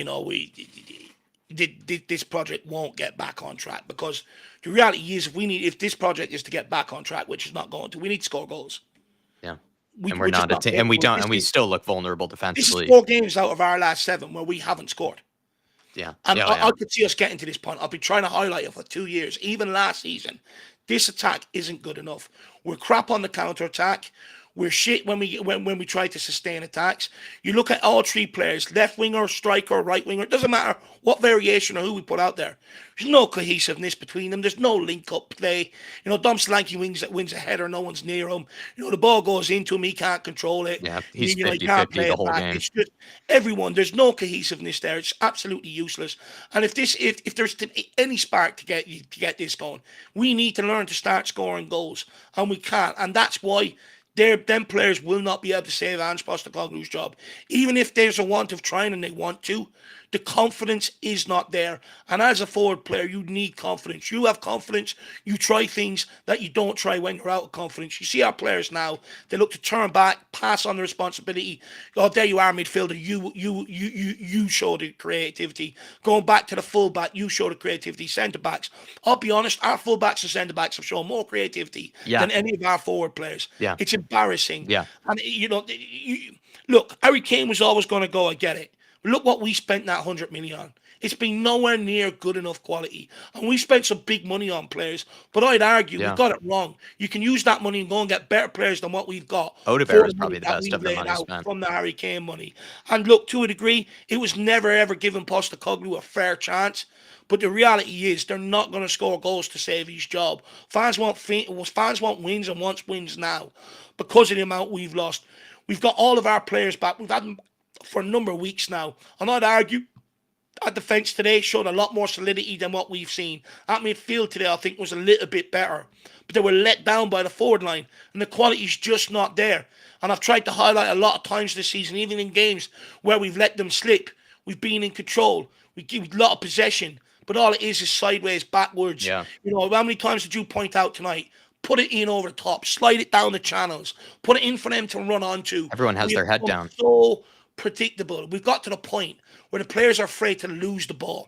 this project won't get back on track, because the reality is if this project is to get back on track, which is not going to, we need to score goals. Yeah. And we're not a team, and we still look vulnerable defensively. This is 4 games out of our last 7 where we haven't scored. Yeah. And I could see us getting to this point. I've been trying to highlight it for 2 years, even last season. This attack isn't good enough. We're crap on the counter-attack. We're shit when we try to sustain attacks. You look at all three players, left winger, striker, right winger. It doesn't matter what variation or who we put out there. There's no cohesiveness between them. There's no link up play. Dom Solanke wins a header, no one's near him. The ball goes into him, he can't control it. Yeah, he's He can't 50-50 play the it whole back. game. It's just everyone. There's no cohesiveness there. It's absolutely useless. And if there's any spark to get this going, we need to learn to start scoring goals, and we can't. And that's why them players will not be able to save Ange Postecoglou's job. Even if there's a want of trying and they want to, the confidence is not there. And as a forward player, you need confidence. You have confidence. You try things that you don't try when you're out of confidence. You see our players now, they look to turn back, pass on the responsibility. Oh, there you are, midfielder. You show the creativity. Going back to the fullback, you show the creativity. Centre backs. I'll be honest, our fullbacks and centre backs have shown more creativity than any of our forward players. Yeah. It's embarrassing. Yeah. And look, Harry Kane was always going to go. I get it. Look what we spent that 100 million on. It's been nowhere near good enough quality. And we spent some big money on players. But I'd argue we got it wrong. You can use that money and go and get better players than what we've got. Odegaard is probably the best of the money spent. From the Harry Kane money. And look, to a degree, it was never ever given Postecoglou a fair chance. But the reality is they're not going to score goals to save his job. Fans want wins and wants wins now because of the amount we've lost. We've got all of our players back. We've had them for a number of weeks now. And I'd argue our defence today showed a lot more solidity than what we've seen. At midfield today, I think, was a little bit better. But they were let down by the forward line. And the quality's just not there. And I've tried to highlight a lot of times this season, even in games where we've let them slip. We've been in control. We give a lot of possession. But all it is sideways, backwards. Yeah. How many times did you point out tonight? Put it in over the top. Slide it down the channels. Put it in for them to run onto. Everyone has their head down. So predictable. We've got to the point where the players are afraid to lose the ball.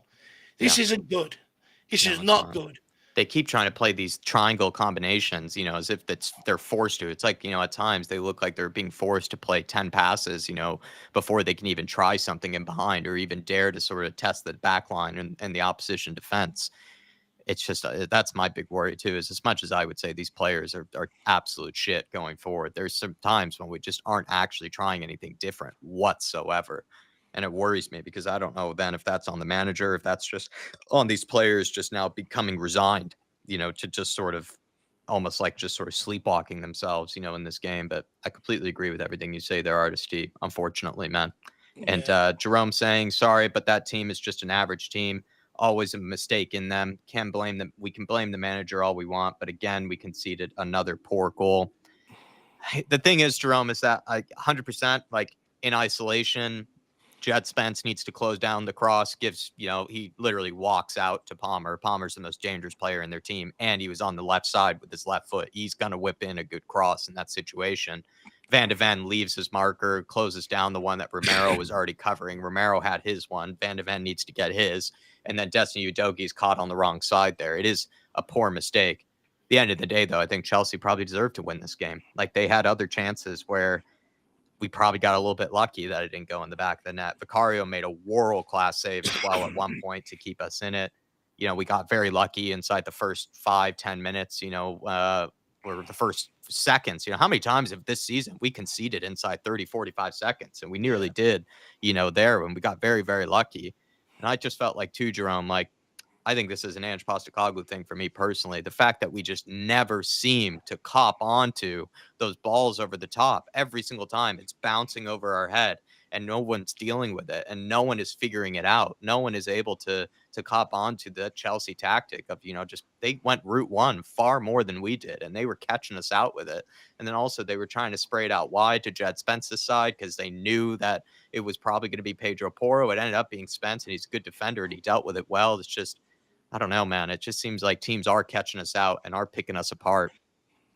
This isn't good. This is not good. They keep trying to play these triangle combinations, as if they're forced to. It's like, at times they look like they're being forced to play 10 passes, before they can even try something in behind or even dare to sort of test the back line and the opposition defense. It's just that's my big worry too, is as much as I would say these players are absolute shit going forward, there's some times when we just aren't actually trying anything different whatsoever. And it worries me because I don't know then if that's on the manager, if that's just on these players just now becoming resigned, to just sort of almost like just sort of sleepwalking themselves, in this game. But I completely agree with everything you say there, Artisty, unfortunately, man. And Jerome saying, sorry, but that team is just an average team. Always a mistake in them. Can't blame them. We can blame the manager all we want, but again, we conceded another poor goal. The thing is, Jerome, is that 100% like in isolation, Jed Spence needs to close down the cross. He literally walks out to Palmer. Palmer's the most dangerous player in their team, and he was on the left side with his left foot. He's going to whip in a good cross in that situation. Van de Ven leaves his marker, closes down the one that Romero was already covering. Romero had his one. Van de Ven needs to get his. And then Destiny Udogi's caught on the wrong side there. It is a poor mistake. At the end of the day, though, I think Chelsea probably deserved to win this game. Like, they had other chances where we probably got a little bit lucky that it didn't go in the back of the net. Vicario made a world-class save as well at one point to keep us in it. We got very lucky inside the first 5-10 minutes, or the first seconds. How many times have this season we conceded inside 30-45 seconds? And we nearly did, there when we got very, very lucky. And I just felt like, too, Jerome, like, I think this is an Ange Postecoglou thing for me personally. The fact that we just never seem to cop onto those balls over the top every single time. It's bouncing over our head and no one's dealing with it and no one is figuring it out. No one is able to cop onto the Chelsea tactic of, just they went route one far more than we did and they were catching us out with it. And then also they were trying to spray it out wide to Jed Spence's side because they knew that it was probably going to be Pedro Porro. It ended up being Spence and he's a good defender and he dealt with it well. It's just, I don't know, man. It just seems like teams are catching us out and are picking us apart.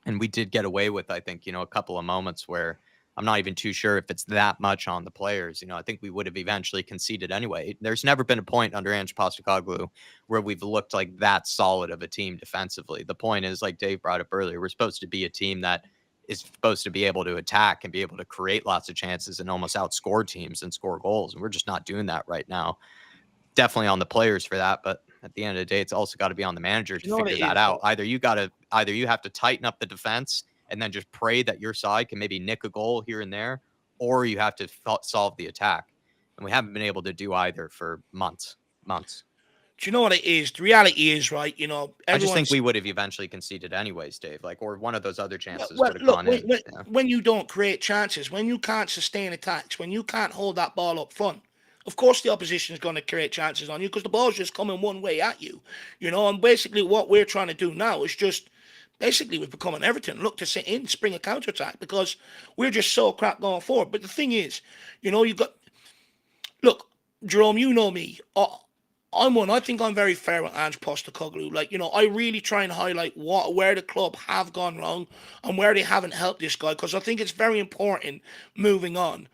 And we did get away with, I think, a couple of moments where I'm not even too sure if it's that much on the players. I think we would have eventually conceded anyway. There's never been a point under Ange Postecoglou where we've looked like that solid of a team defensively. The point is, like Dave brought up earlier, we're supposed to be a team that is supposed to be able to attack and be able to create lots of chances and almost outscore teams and score goals. And we're just not doing that right now. Definitely on the players for that, but at the end of the day, it's also got to be on the manager to figure that out. Either you have to tighten up the defense and then just pray that your side can maybe nick a goal here and there, or you have to solve the attack. And we haven't been able to do either for months. Do you know what it is? The reality is, right, I just think everyone's... we would have eventually conceded anyways, Dave. Like, or one of those other chances Well, would have look, gone in. Yeah. when you don't create chances, when you can't sustain attacks, when you can't hold that ball up front, of course the opposition is going to create chances on you because the ball's just coming one way at you. And basically what we're trying to do now is just... Basically, we've become an Everton. Look to sit in, spring a counter-attack because we're just so crap going forward. But the thing is, you've got... Look, Jerome, you know me. I think I'm very fair with Ange Postecoglou. Like, I really try and highlight where the club have gone wrong and where they haven't helped this guy because I think it's very important moving on.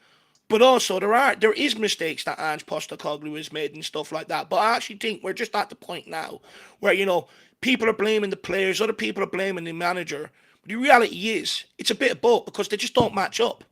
But also, there is mistakes that Ange Postecoglou has made and stuff like that. But I actually think we're just at the point now where, people are blaming the players, other people are blaming the manager. But the reality is, it's a bit of both because they just don't match up.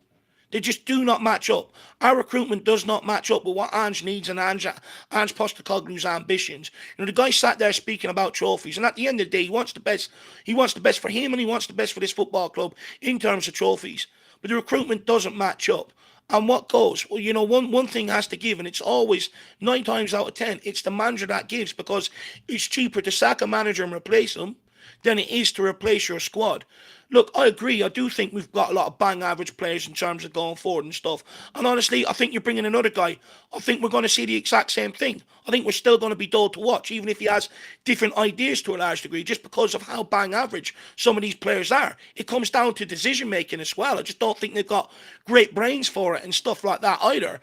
They just do not match up. Our recruitment does not match up with what Ange needs and Ange Postecoglou's ambitions. The guy sat there speaking about trophies, and at the end of the day, he wants the best. He wants the best for him, and he wants the best for this football club in terms of trophies. But the recruitment doesn't match up. And what goes? Well, one thing has to give, and it's always 9 times out of 10, it's the manager that gives because it's cheaper to sack a manager and replace him than it is to replace your squad. Look, I agree. I do think we've got a lot of bang average players in terms of going forward and stuff. And honestly, I think you're bringing another guy. I think we're going to see the exact same thing. I think we're still going to be dull to watch, even if he has different ideas to a large degree, just because of how bang average some of these players are. It comes down to decision making as well. I just don't think they've got great brains for it and stuff like that either.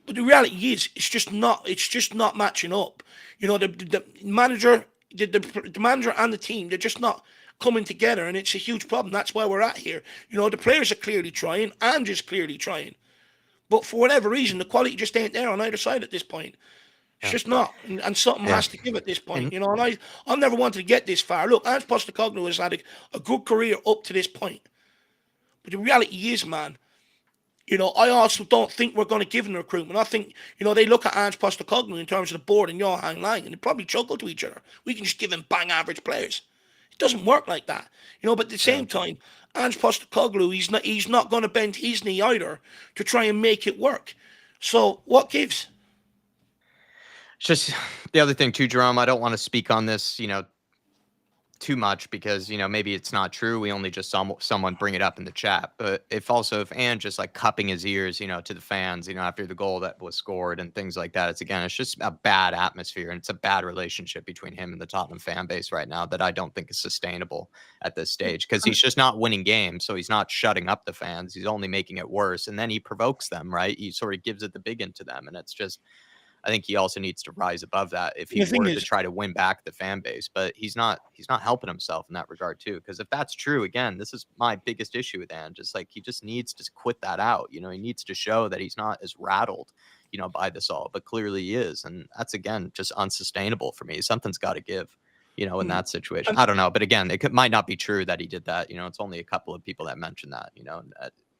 But the reality is, it's just not matching up. The manager, the manager and the team, they're just not coming together, and it's a huge problem. That's why we're at here. The players are clearly trying, and just clearly trying, but for whatever reason, the quality just ain't there on either side at this point. It's just not, and something has to give at this point. And I've never wanted to get this far. Look, Ange Postecoglou has had a good career up to this point, but the reality is, man, I also don't think we're going to give them recruitment. I think, they look at Ange Postecoglou in terms of the board and Johan Lang, and they probably chuckle to each other. We can just give him bang average players. It doesn't work like that, but at the same time, Ange Postecoglou, he's not going to bend his knee either to try and make it work. So what gives? Just the other thing too, Jerome, I don't want to speak on this, too much because, maybe it's not true. We only just saw someone bring it up in the chat. But if Ange just like cupping his ears, to the fans, after the goal that was scored and things like that, it's just a bad atmosphere and it's a bad relationship between him and the Tottenham fan base right now that I don't think is sustainable at this stage because he's just not winning games. So he's not shutting up the fans. He's only making it worse. And then he provokes them, right? He sort of gives it the big end to them. And it's just, I think he also needs to rise above that if he were to try to win back the fan base. But he's not helping himself in that regard too. Because if that's true, again, this is my biggest issue with Ange. Just like he just needs to quit that out. He needs to show that he's not as rattled, by this all. But clearly he is, and that's again just unsustainable for me. Something's got to give. In that situation, I don't know. But again, might not be true that he did that. It's only a couple of people that mentioned that.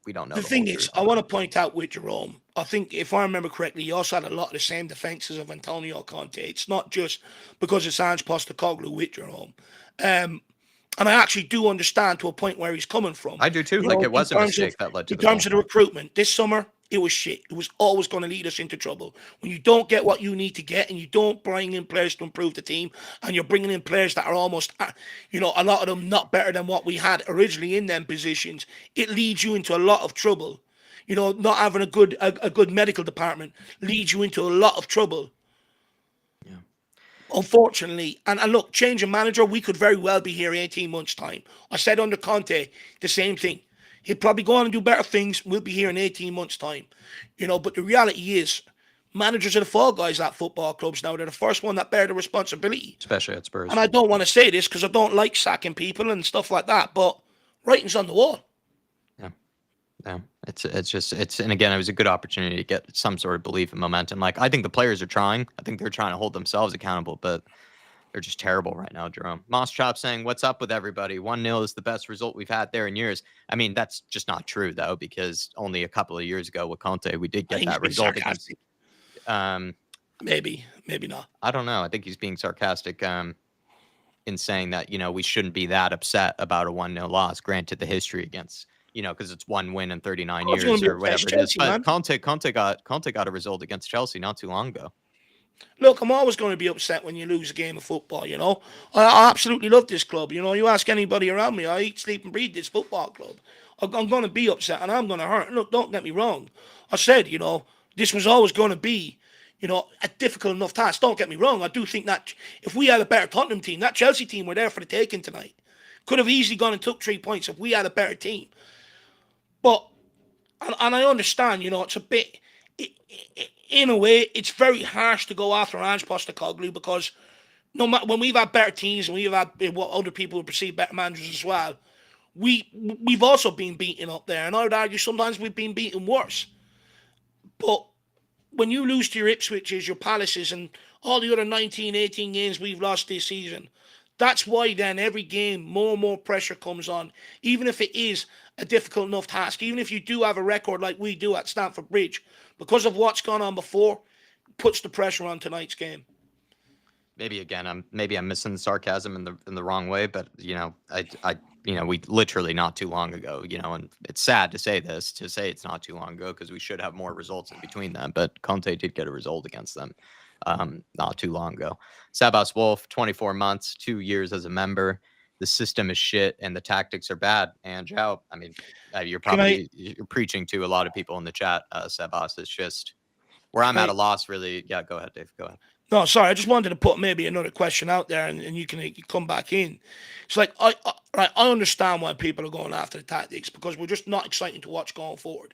We don't know. The thing is, I want to point out with Jerome, I think if I remember correctly, he also had a lot of the same defenses of Antonio Conte. It's not just because it's Ange Postecoglou with Jerome. And I actually do understand to a point where he's coming from. I do too. It was a mistake that led to in terms of the recruitment this summer. It was shit. It was always going to lead us into trouble. When you don't get what you need to get and you don't bring in players to improve the team and you're bringing in players that are almost, a lot of them not better than what we had originally in them positions, it leads you into a lot of trouble. Not having a good medical department leads you into a lot of trouble. Yeah. Unfortunately, and look, change of manager, we could very well be here 18 months' time. I said under Conte, the same thing. He'll probably go on and do better things. We'll be here in 18 months' time. But the reality is, managers are the fall guys at football clubs now. They're the first one that bear the responsibility. Especially at Spurs. And I don't want to say this because I don't like sacking people and stuff like that, but writing's on the wall. Yeah. And again, it was a good opportunity to get some sort of belief and momentum. Like, I think the players are trying. I think they're trying to hold themselves accountable, but they're just terrible right now, Jerome. Moss Chop saying, what's up with everybody? 1-0 is the best result we've had there in years. I mean, that's just not true, though, because only a couple of years ago with Conte, we did get that result against. Maybe not. I don't know. I think he's being sarcastic. in saying that, we shouldn't be that upset about a 1-0 loss. Granted, the history against, because it's one win in 39 I was going years to be or upset. whatever it is. Chelsea, But man. Conte got a result against Chelsea not too long ago. Look, I'm always going to be upset when you lose a game of football, I absolutely love this club. You ask anybody around me, I eat, sleep, and breathe this football club. I'm going to be upset and I'm going to hurt. Look, don't get me wrong. I said, this was always going to be, a difficult enough task. Don't get me wrong. I do think that if we had a better Tottenham team, that Chelsea team were there for the taking tonight. Could have easily gone and took 3 points if we had a better team. But, and I understand, it's a bit, in a way, it's very harsh to go after Ange Postecoglou because no matter when we've had better teams and we've had what other people would perceive better managers as well, we've also been beaten up there, and I would argue sometimes we've been beaten worse. But when you lose to your Ipswiches, your Palaces, and all the other 19, 18 games we've lost this season, that's why then every game more and more pressure comes on, even if it is a difficult enough task, even if you do have a record like we do at Stamford Bridge, because of what's gone on before, puts the pressure on tonight's game. Maybe again, I'm missing the sarcasm in the wrong way, but we literally not too long ago, and it's sad to say it's not too long ago because we should have more results in between them, but Conte did get a result against them not too long ago. Sebas Wolf, 24 months, 2 years as a member. The system is shit and the tactics are bad. And Joe, I mean, you're preaching to a lot of people in the chat, Sebas. It's just where I'm at a loss, really. Yeah, go ahead, Dave. Go ahead. No, sorry. I just wanted to put maybe another question out there, and you can come back in. It's like I understand why people are going after the tactics because we're just not exciting to watch going forward.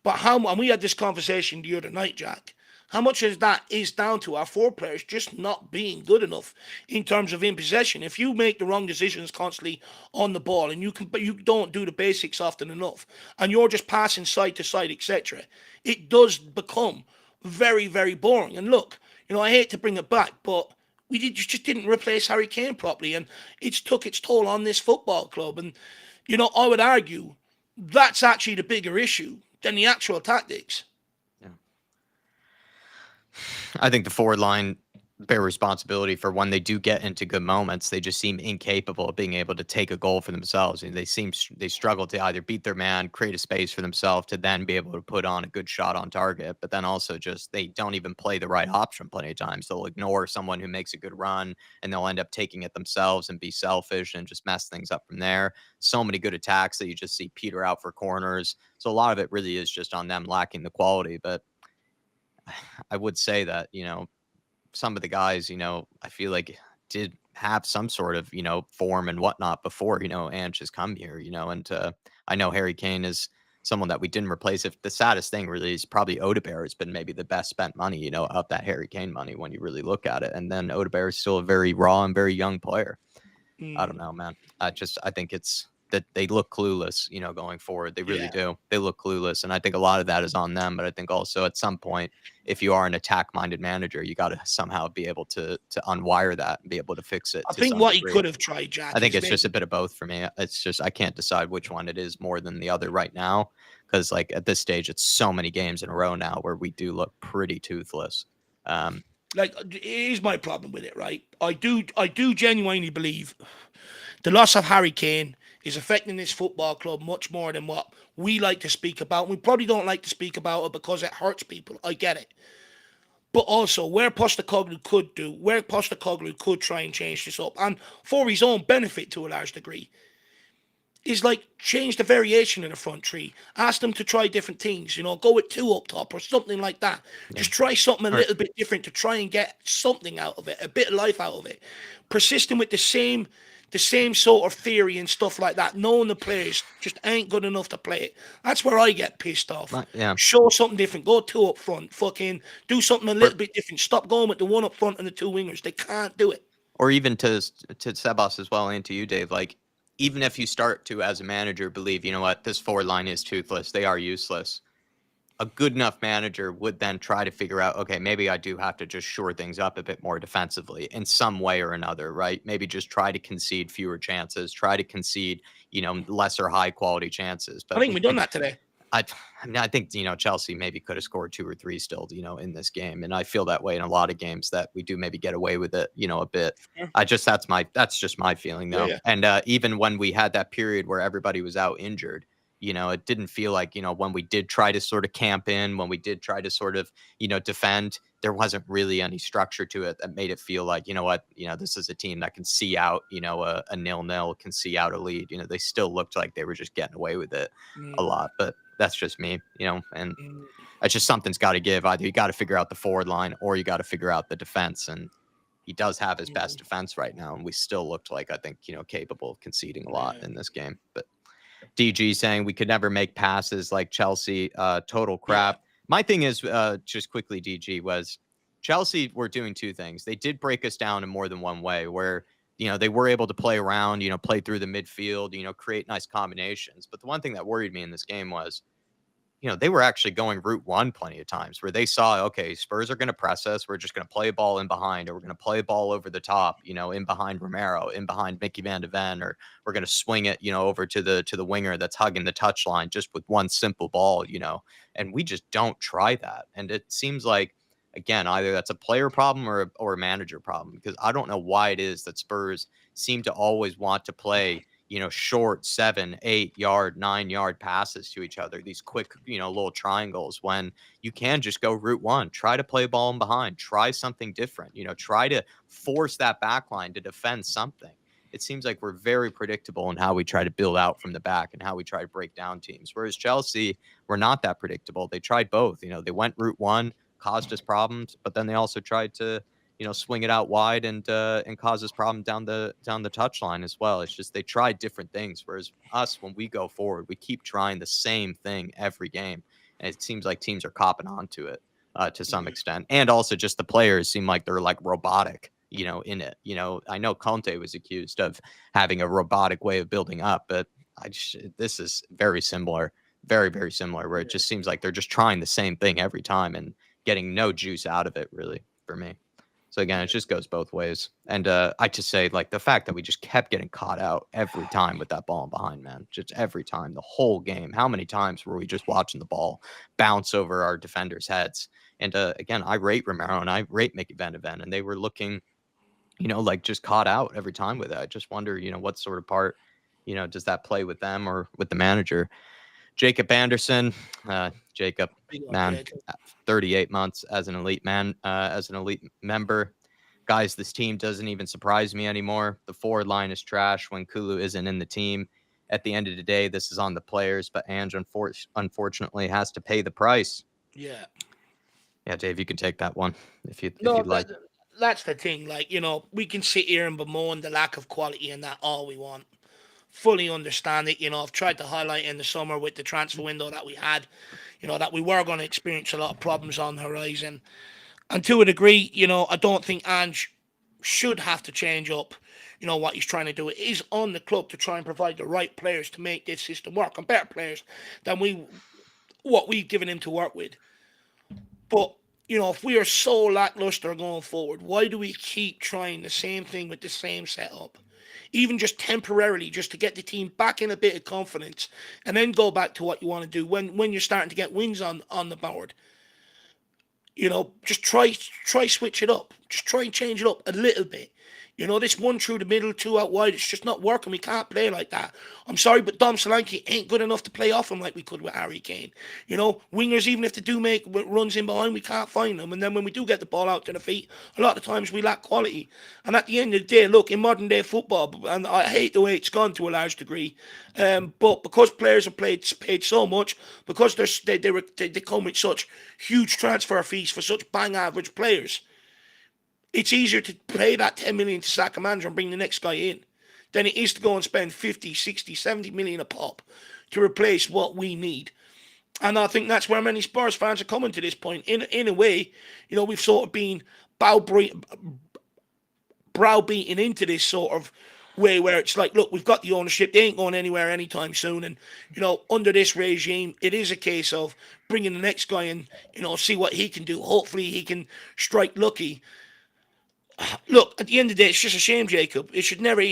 But and we had this conversation the other night, Jack. How much of that is down to our 4 players just not being good enough in terms of in possession? If you make the wrong decisions constantly on the ball and you don't do the basics often enough, and you're just passing side to side, etc., it does become very, very boring. And look, I hate to bring it back, but we just didn't replace Harry Kane properly, and it's took its toll on this football club. And I would argue that's actually the bigger issue than the actual tactics. I think the forward line bear responsibility for when they do get into good moments. They just seem incapable of being able to take a goal for themselves. And they struggle to either beat their man, create a space for themselves to then be able to put on a good shot on target. But then also just they don't even play the right option plenty of times. They'll ignore someone who makes a good run and they'll end up taking it themselves and be selfish and just mess things up from there. So many good attacks that you just see peter out for corners. So a lot of it really is just on them lacking the quality. But I would say that, some of the guys, I feel like did have some sort of, form and whatnot before, Ange has come here, and I know Harry Kane is someone that we didn't replace. If the saddest thing really is probably Odegaard has been maybe the best spent money, of that Harry Kane money when you really look at it. And then Odegaard is still a very raw and very young player. I don't know, man. I think it's that they look clueless, going forward. They really do. They look clueless. And I think a lot of that is on them. But I think also at some point, if you are an attack-minded manager, you got to somehow be able to unwire that and be able to fix it. I think what he could have tried, Jack. I think it's just a bit of both for me. It's just I can't decide which one it is more than the other right now. Because like at this stage, it's so many games in a row now where we do look pretty toothless. Here's my problem with it, right? I do genuinely believe the loss of Harry Kane is affecting this football club much more than what we like to speak about. We probably don't like to speak about it because it hurts people. I get it. But also, where Postecoglou could try and change this up, and for his own benefit to a large degree, is like change the variation in the front three. Ask them to try different things, go with 2 up top or something like that. Yeah. Just try something a little bit different to try and get something out of it, a bit of life out of it. Persisting with the same sort of theory and stuff like that, knowing the players just ain't good enough to play it. That's where I get pissed off. Show something different. Go 2 up front. Fucking do something a little bit different. Stop going with the 1 up front and the 2 wingers. They can't do it. Or even to Sebas as well and to you, Dave, like even if you start to, as a manager, believe, this forward line is toothless, they are useless, a good enough manager would then try to figure out, okay, maybe I do have to just shore things up a bit more defensively in some way or another, right? Maybe just try to concede fewer chances, try to concede, lesser high quality chances. But I think we've done that today. I mean, I think, Chelsea maybe could have scored 2 or 3 still, in this game. And I feel that way in a lot of games that we do maybe get away with it, a bit. Yeah, That's just my feeling though. yeah, And even when we had that period where everybody was out injured, it didn't feel like, when we did try to sort of camp in, when we did try to sort of, defend, there wasn't really any structure to it that made it feel like, what, this is a team that can see out, a 0-0, can see out a lead. They still looked like they were just getting away with it a mm, lot. But that's just me, and mm, it's just something's got to give. Either you got to figure out the forward line or you got to figure out the defense. And he does have his best mm, defense right now. And we still looked like, I think, capable of conceding a lot yeah, in this game. But DG saying we could never make passes like Chelsea. Total yeah, crap. My thing is, just quickly, DG, was Chelsea were doing two things. They did break us down in more than one way where, they were able to play around, play through the midfield, create nice combinations. But the one thing that worried me in this game was, they were actually going route one plenty of times where they saw, okay, Spurs are going to press us. We're just going to play a ball in behind, or we're going to play a ball over the top, in behind Romero, in behind Mickey Van de Ven, or we're going to swing it, over to the winger that's hugging the touchline just with one simple ball, and we just don't try that. And it seems like, again, either that's a player problem or a manager problem, because I don't know why it is that Spurs seem to always want to play, short 7, 8 yard, 9 yard passes to each other, these quick, little triangles, when you can just go route one, try to play ball in behind, try something different, try to force that back line to defend something. It seems like we're very predictable in how we try to build out from the back and how we try to break down teams. Whereas Chelsea were not that predictable. They tried both. They went route one, caused us problems, but then they also tried to, swing it out wide and cause us problem down the touchline as well. It's just they tried different things. Whereas us, when we go forward, we keep trying the same thing every game, and it seems like teams are copping on to it to some mm, extent. And also, just the players seem like they're like robotic, in it. I know Conte was accused of having a robotic way of building up, but this is very similar, very very similar. Where it just seems like they're just trying the same thing every time and getting no juice out of it, really, for me. So again, it yeah, just goes both ways. And I just say, like, the fact that we just kept getting caught out every time with that ball in behind, man, just every time, the whole game. How many times were we just watching the ball bounce over our defenders' heads? And again, I rate Romero and I rate Mickey Van de Ven, and they were looking, like just caught out every time with it. I just wonder, what sort of part, does that play with them or with the manager? Jacob Anderson, Jacob, big on man, Jake. 38 months as an elite man, as an elite member. Guys, this team doesn't even surprise me anymore. The forward line is trash when Kulu isn't in the team. At the end of the day, this is on the players, but Ange unfortunately has to pay the price. Yeah. Yeah, Dave, you can take that one if No, you'd like. that's the thing. Like, we can sit here and bemoan the lack of quality and that all we want. Fully understand it. I've tried to highlight in the summer with the transfer window that we had, that we were going to experience a lot of problems on the horizon. And to a degree, I don't think Ange should have to change up, what he's trying to do. It is on the club to try and provide the right players to make this system work, and better players than what we've given him to work with. But if we are so lackluster going forward, why do we keep trying the same thing with the same setup? Even just temporarily, just to get the team back in a bit of confidence, and then go back to what you want to do when you're starting to get wins on the board. Just try switch it up. Just try and change it up a little bit. This one through the middle, two out wide, it's just not working. We can't play like that. I'm sorry, but Dom Solanke ain't good enough to play off him like we could with Harry Kane. Wingers, even if they do make runs in behind, we can't find them. And then when we do get the ball out to the feet, a lot of times we lack quality. And at the end of the day, look, in modern day football, and I hate the way it's gone to a large degree, but because players are paid so much, because they come with such huge transfer fees for such bang average players, it's easier to pay that 10 million to sack a manager and bring the next guy in than it is to go and spend 50, 60, 70 million a pop to replace what we need. And I think that's where many Spurs fans are coming to this point. In a way, we've sort of been browbeaten into this sort of way where it's like, look, we've got the ownership. They ain't going anywhere anytime soon. And, under this regime, it is a case of bringing the next guy in, see what he can do. Hopefully he can strike lucky. Look, at the end of the day, it's just a shame, Jacob. It should never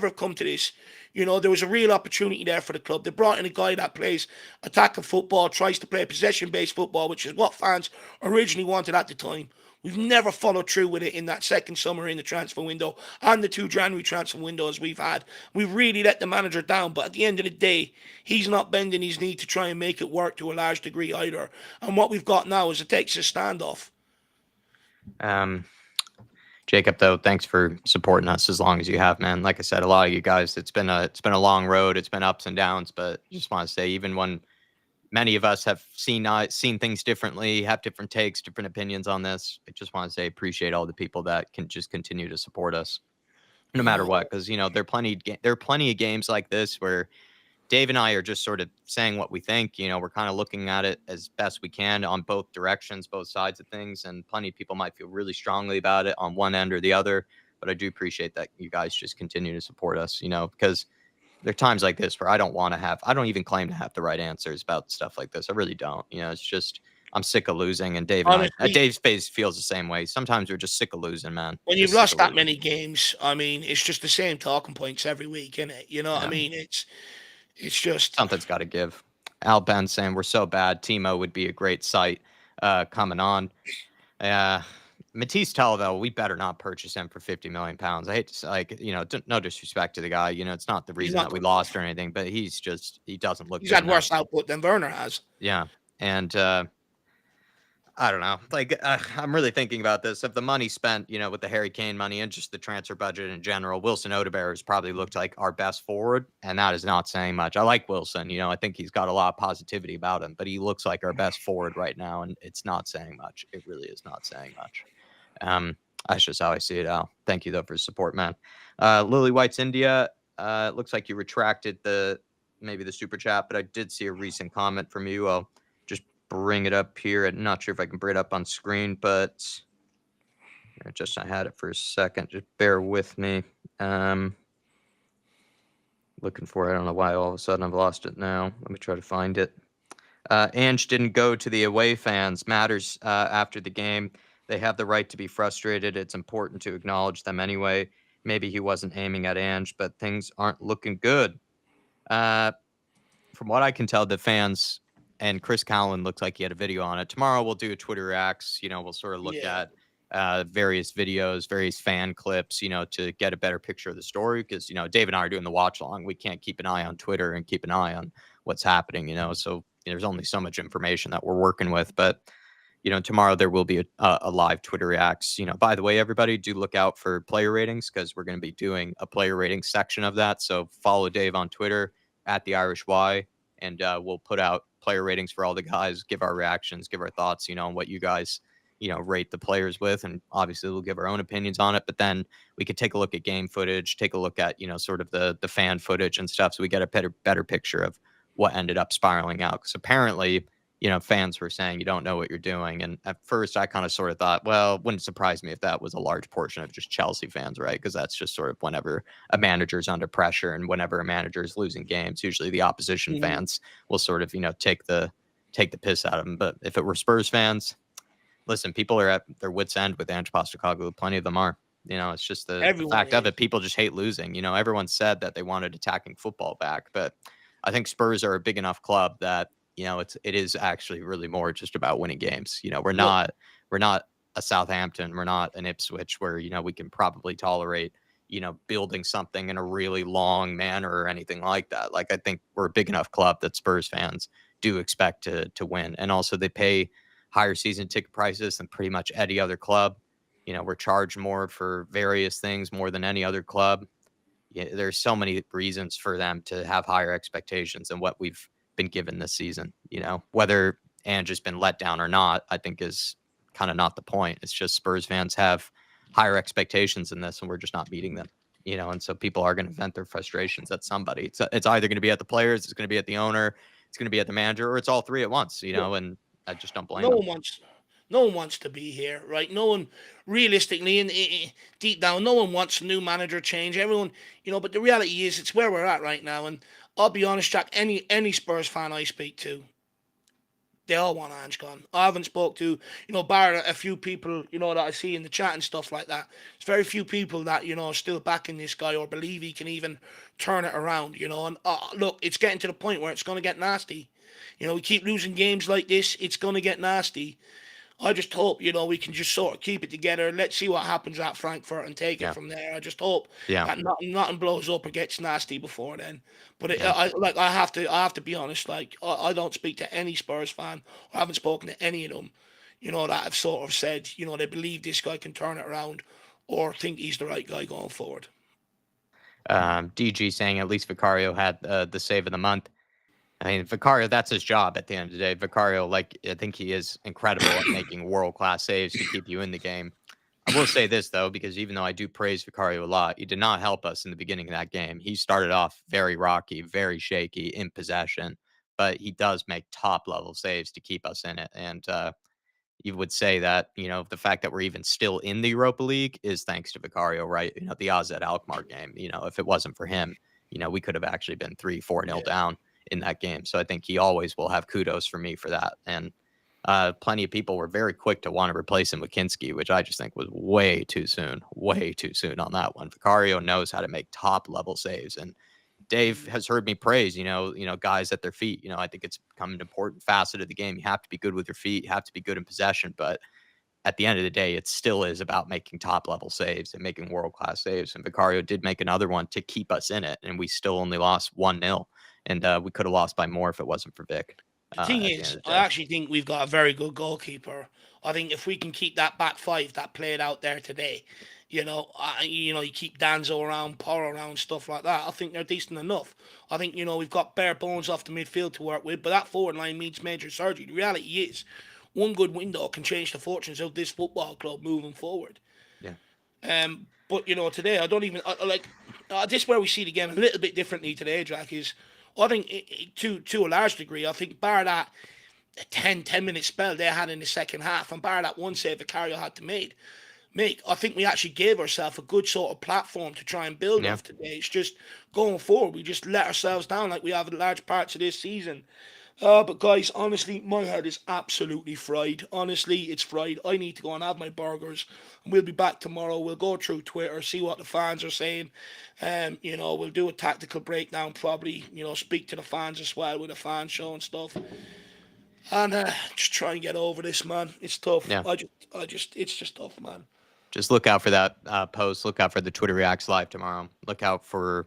have come to this. There was a real opportunity there for the club. They brought in a guy that plays attacking football, tries to play possession-based football, which is what fans originally wanted at the time. We've never followed through with it in that second summer in the transfer window and the 2 January transfer windows we've had. We've really let the manager down, but at the end of the day, he's not bending his knee to try and make it work to a large degree either. And what we've got now is a Texas standoff. Um, Jacob, though, thanks for supporting us as long as you have, man. Like I said, a lot of you guys, it's been a long road. It's been ups and downs, but just want to say, even when many of us have seen things differently, have different takes, different opinions on this, I just want to say appreciate all the people that can just continue to support us, no matter No, what. Because there are plenty of games like this where Dave and I are just sort of saying what we think. We're kind of looking at it as best we can on both directions, both sides of things. And plenty of people might feel really strongly about it on one end or the other. But I do appreciate that you guys just continue to support us, because there are times like this where I don't even claim to have the right answers about stuff like this. I really don't. It's just, I'm sick of losing. And honestly, Dave's face feels the same way. Sometimes we're just sick of losing, man. when you've Just sick lost of that losing. many games, I mean, it's just the same talking points every week, isn't it? You know what I Yeah. mean? It's just Something's got to give. Al Ben saying we're so bad. Timo would be a great sight coming on. Uh, Matisse Televille, we better not purchase him for 50 million pounds. I hate to say, no disrespect to the guy. It's not the he's reason not that we good lost enough. or anything, but he doesn't look He's good had enough. worse output than Werner has. Yeah. And I don't know. I'm really thinking about this. If the money spent, with the Harry Kane money and just the transfer budget in general, Wilson Odegaard has probably looked like our best forward, and that is not saying much. I like Wilson. I think he's got a lot of positivity about him, but he looks like our best forward right now, and it's not saying much. It really is not saying much. Um, that's just how I see it, Al. Thank you though for the support, man. Lily White's India. It looks like you retracted maybe the super chat, but I did see a recent comment from you. I'll just bring it up here. I'm not sure if I can bring it up on screen, but I had it for a second. Just bear with me. Looking for it. I don't know why all of a sudden I've lost it now. Let me try to find it. Ange didn't go to the away fans. Matters after the game. They have the right to be frustrated. It's important to acknowledge them anyway. Maybe he wasn't aiming at Ange, but things aren't looking good. Uh, from what I can tell, the fans and Chris Callan looks like he had a video on it. Tomorrow we'll do a Twitter Reacts. We'll sort of look Yeah. at various videos, various fan clips, to get a better picture of the story. Because, Dave and I are doing the watch along. We can't keep an eye on Twitter and keep an eye on what's happening, So there's only so much information that we're working with. But, tomorrow there will be a live Twitter Reacts. By the way, everybody, do look out for player ratings because we're going to be doing a player rating section of that. So follow Dave on Twitter at theirishyid, and we'll put out player ratings for all the guys, give our reactions, give our thoughts, on what you guys, rate the players with. And obviously we'll give our own opinions on it, but then we could take a look at game footage, take a look at, sort of the fan footage and stuff. So we get a better picture of what ended up spiraling out. Because apparently, fans were saying you don't know what you're doing. And at first I kind of sort of thought, well, it wouldn't surprise me if that was a large portion of just Chelsea fans, right? Because that's just sort of whenever a manager's under pressure and whenever a manager is losing games, usually the opposition Mhm. fans will sort of, take the piss out of them. But if it were Spurs fans, listen, people are at their wits' end with Ange Postecoglou. Plenty of them are. It's just the Everyone fact of is. it. People just hate losing. Everyone said that they wanted attacking football back, but I think Spurs are a big enough club that it is actually really more just about winning games. Look, We're not a Southampton. We're not an Ipswich where we can probably tolerate building something in a really long manner or anything like that. Like I think we're a big enough club that Spurs fans do expect to win, and also they pay higher season ticket prices than pretty much any other club. We're charged more for various things more than any other club. Yeah, there's so many reasons for them to have higher expectations than what we've been given this season. Whether Ange has been let down or not, I think is kind of not the point. It's just Spurs fans have higher expectations in this, and we're just not meeting them. And so people are going to vent their frustrations at somebody. It's either going to be at the players, it's going to be at the owner, it's going to be at the manager, or it's all three at once. look, And I just don't blame no them. one wants no one wants to be here, right? No one realistically deep down, no one wants a new manager change. Everyone, but the reality is it's where we're at right now. And I'll be honest, Jack, any Spurs fan I speak to, They all want Ange gone. I haven't spoke to, bar a few people, that I see in the chat and stuff like that. It's very few people that, are still backing this guy or believe he can even turn it around, And look, it's getting to the point where it's going to get nasty. We keep losing games like this. It's going to get nasty. I just hope, we can just sort of keep it together. Let's see what happens at Frankfurt and take it Yeah. from there. I just hope Yeah. that nothing blows up or gets nasty before then. But Yeah. I have to be honest. Like, I don't speak to any Spurs fan. I haven't spoken to any of them, that have sort of said, they believe this guy can turn it around or think he's the right guy going forward. DG saying at least Vicario had the save of the month. I mean, Vicario, that's his job at the end of the day. Vicario, like, I think he is incredible at making world-class saves to keep you in the game. I will say this, though, because even though I do praise Vicario a lot, he did not help us in the beginning of that game. He started off very rocky, very shaky in possession, but he does make top-level saves to keep us in it. And you would say that, the fact that we're even still in the Europa League is thanks to Vicario, right? The AZ Alkmaar game, if it wasn't for him, we could have actually been 3-4-0 down in that game. So I think he always will have kudos for me for that. And plenty of people were very quick to want to replace him with Kinski, which I just think was way too soon on that one. Vicario knows how to make top level saves, and Dave has heard me praise, guys at their feet. I think it's become an important facet of the game. You have to be good with your feet. You have to be good in possession. But at the end of the day, it still is about making top level saves and making world class saves. And Vicario did make another one to keep us in it. And we still only lost 1-0. And we could have lost by more if it wasn't for Vic. The thing At the end is, of the I day. actually think we've got a very good goalkeeper. I think if we can keep that back five that played out there today, you keep Danzo around, Porro around, stuff like that. I think they're decent enough. I think we've got bare bones off the midfield to work with, but that forward line needs major surgery. The reality is, one good window can change the fortunes of this football club moving forward. Yeah. But today I don't even this is where we see the game a little bit differently today. Jack is, I think to a large degree, I think bar that 10 minute spell they had in the second half, and bar that one save Vicario had to make, I think we actually gave ourselves a good sort of platform to try and build Yeah. off today. It's just going forward, we just let ourselves down like we have in large parts of this season. But guys, honestly, my head is absolutely fried. Honestly, it's fried. I need to go and have my burgers. And we'll be back tomorrow. We'll go through Twitter, see what the fans are saying. We'll do a tactical breakdown probably. Speak to the fans as well with a fan show and stuff. And just try and get over this, man. It's tough. Yeah. It's just tough, man. Just look out for that post. Look out for the Twitter Reacts live tomorrow. Look out for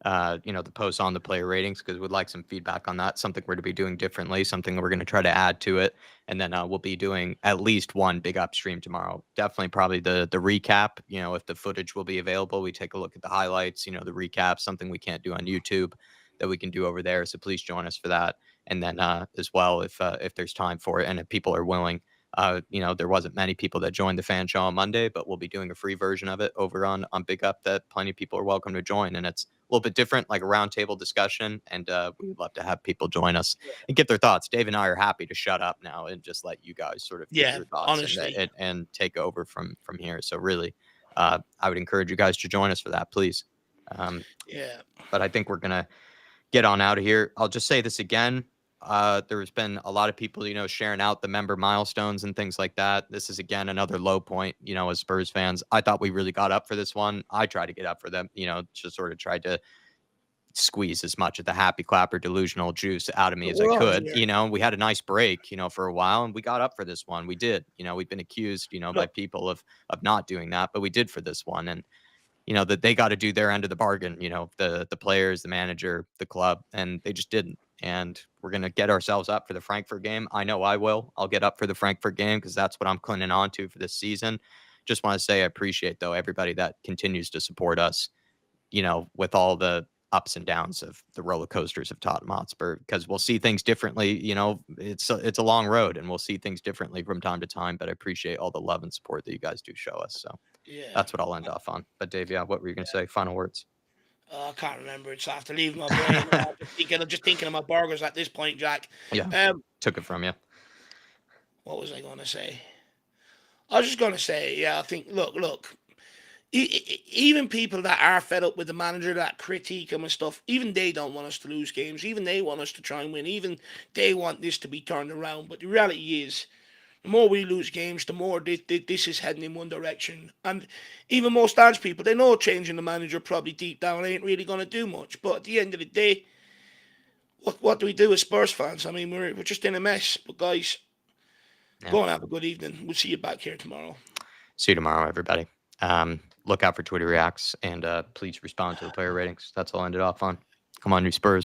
the post on the player ratings, because we'd like some feedback on that. Something we're to be doing differently. Something we're going to try to add to it, and then we'll be doing at least one big upstream tomorrow. Definitely, probably the recap. If the footage will be available, we take a look at the highlights. The recap, something we can't do on YouTube, that we can do over there. So please join us for that. And then as well, if there's time for it, and if people are willing. There wasn't many people that joined the fan show on Monday, but we'll be doing a free version of it over on Big Up that plenty of people are welcome to join. And it's a little bit different, like a roundtable discussion. And we'd love to have people join us and get their thoughts. Dave and I are happy to shut up now and just let you guys sort of get your thoughts honestly. and take over from here. So really, I would encourage you guys to join us for that, please. But I think we're going to get on out of here. I'll just say this again. There's been a lot of people, sharing out the member milestones and things like that. This is, again, another low point, as Spurs fans. I thought we really got up for this one. I tried to get up for them, just sort of tried to squeeze as much of the happy clapper delusional juice out of me as I could. We had a nice break, for a while, and we got up for this one. We did. We've been accused, by people of not doing that, but we did for this one. And that they got to do their end of the bargain, the players, the manager, the club, and they just didn't. And we're going to get ourselves up for the Frankfurt game. I know I will. I'll get up for the Frankfurt game because that's what I'm clinging on to for this season. Just want to say I appreciate, though, everybody that continues to support us, with all the ups and downs of the roller coasters of Tottenham Hotspur, because we'll see things differently. It's a long road, and we'll see things differently from time to time. But I appreciate all the love and support that you guys do show us. So that's what I'll end off on. But Dave, what were you going to say? Final words. I can't remember. It's after leaving my brain. I'm just thinking of my burgers at this point, Jack. Yeah. Took it from you. What was I going to say? I was just going to say, I think, look. Even people that are fed up with the manager, that critique him and stuff, even they don't want us to lose games. Even they want us to try and win. Even they want this to be turned around. But the reality is, the more we lose games, the more this is heading in one direction. And even most Dutch people, they know changing the manager probably deep down ain't really going to do much. But at the end of the day, what do we do as Spurs fans? I mean, we're just in a mess. But guys, go and have a good evening. We'll see you back here tomorrow. See you tomorrow, everybody. Look out for Twitter reacts and please respond to the player ratings. That's all I ended off on. Come on, new Spurs.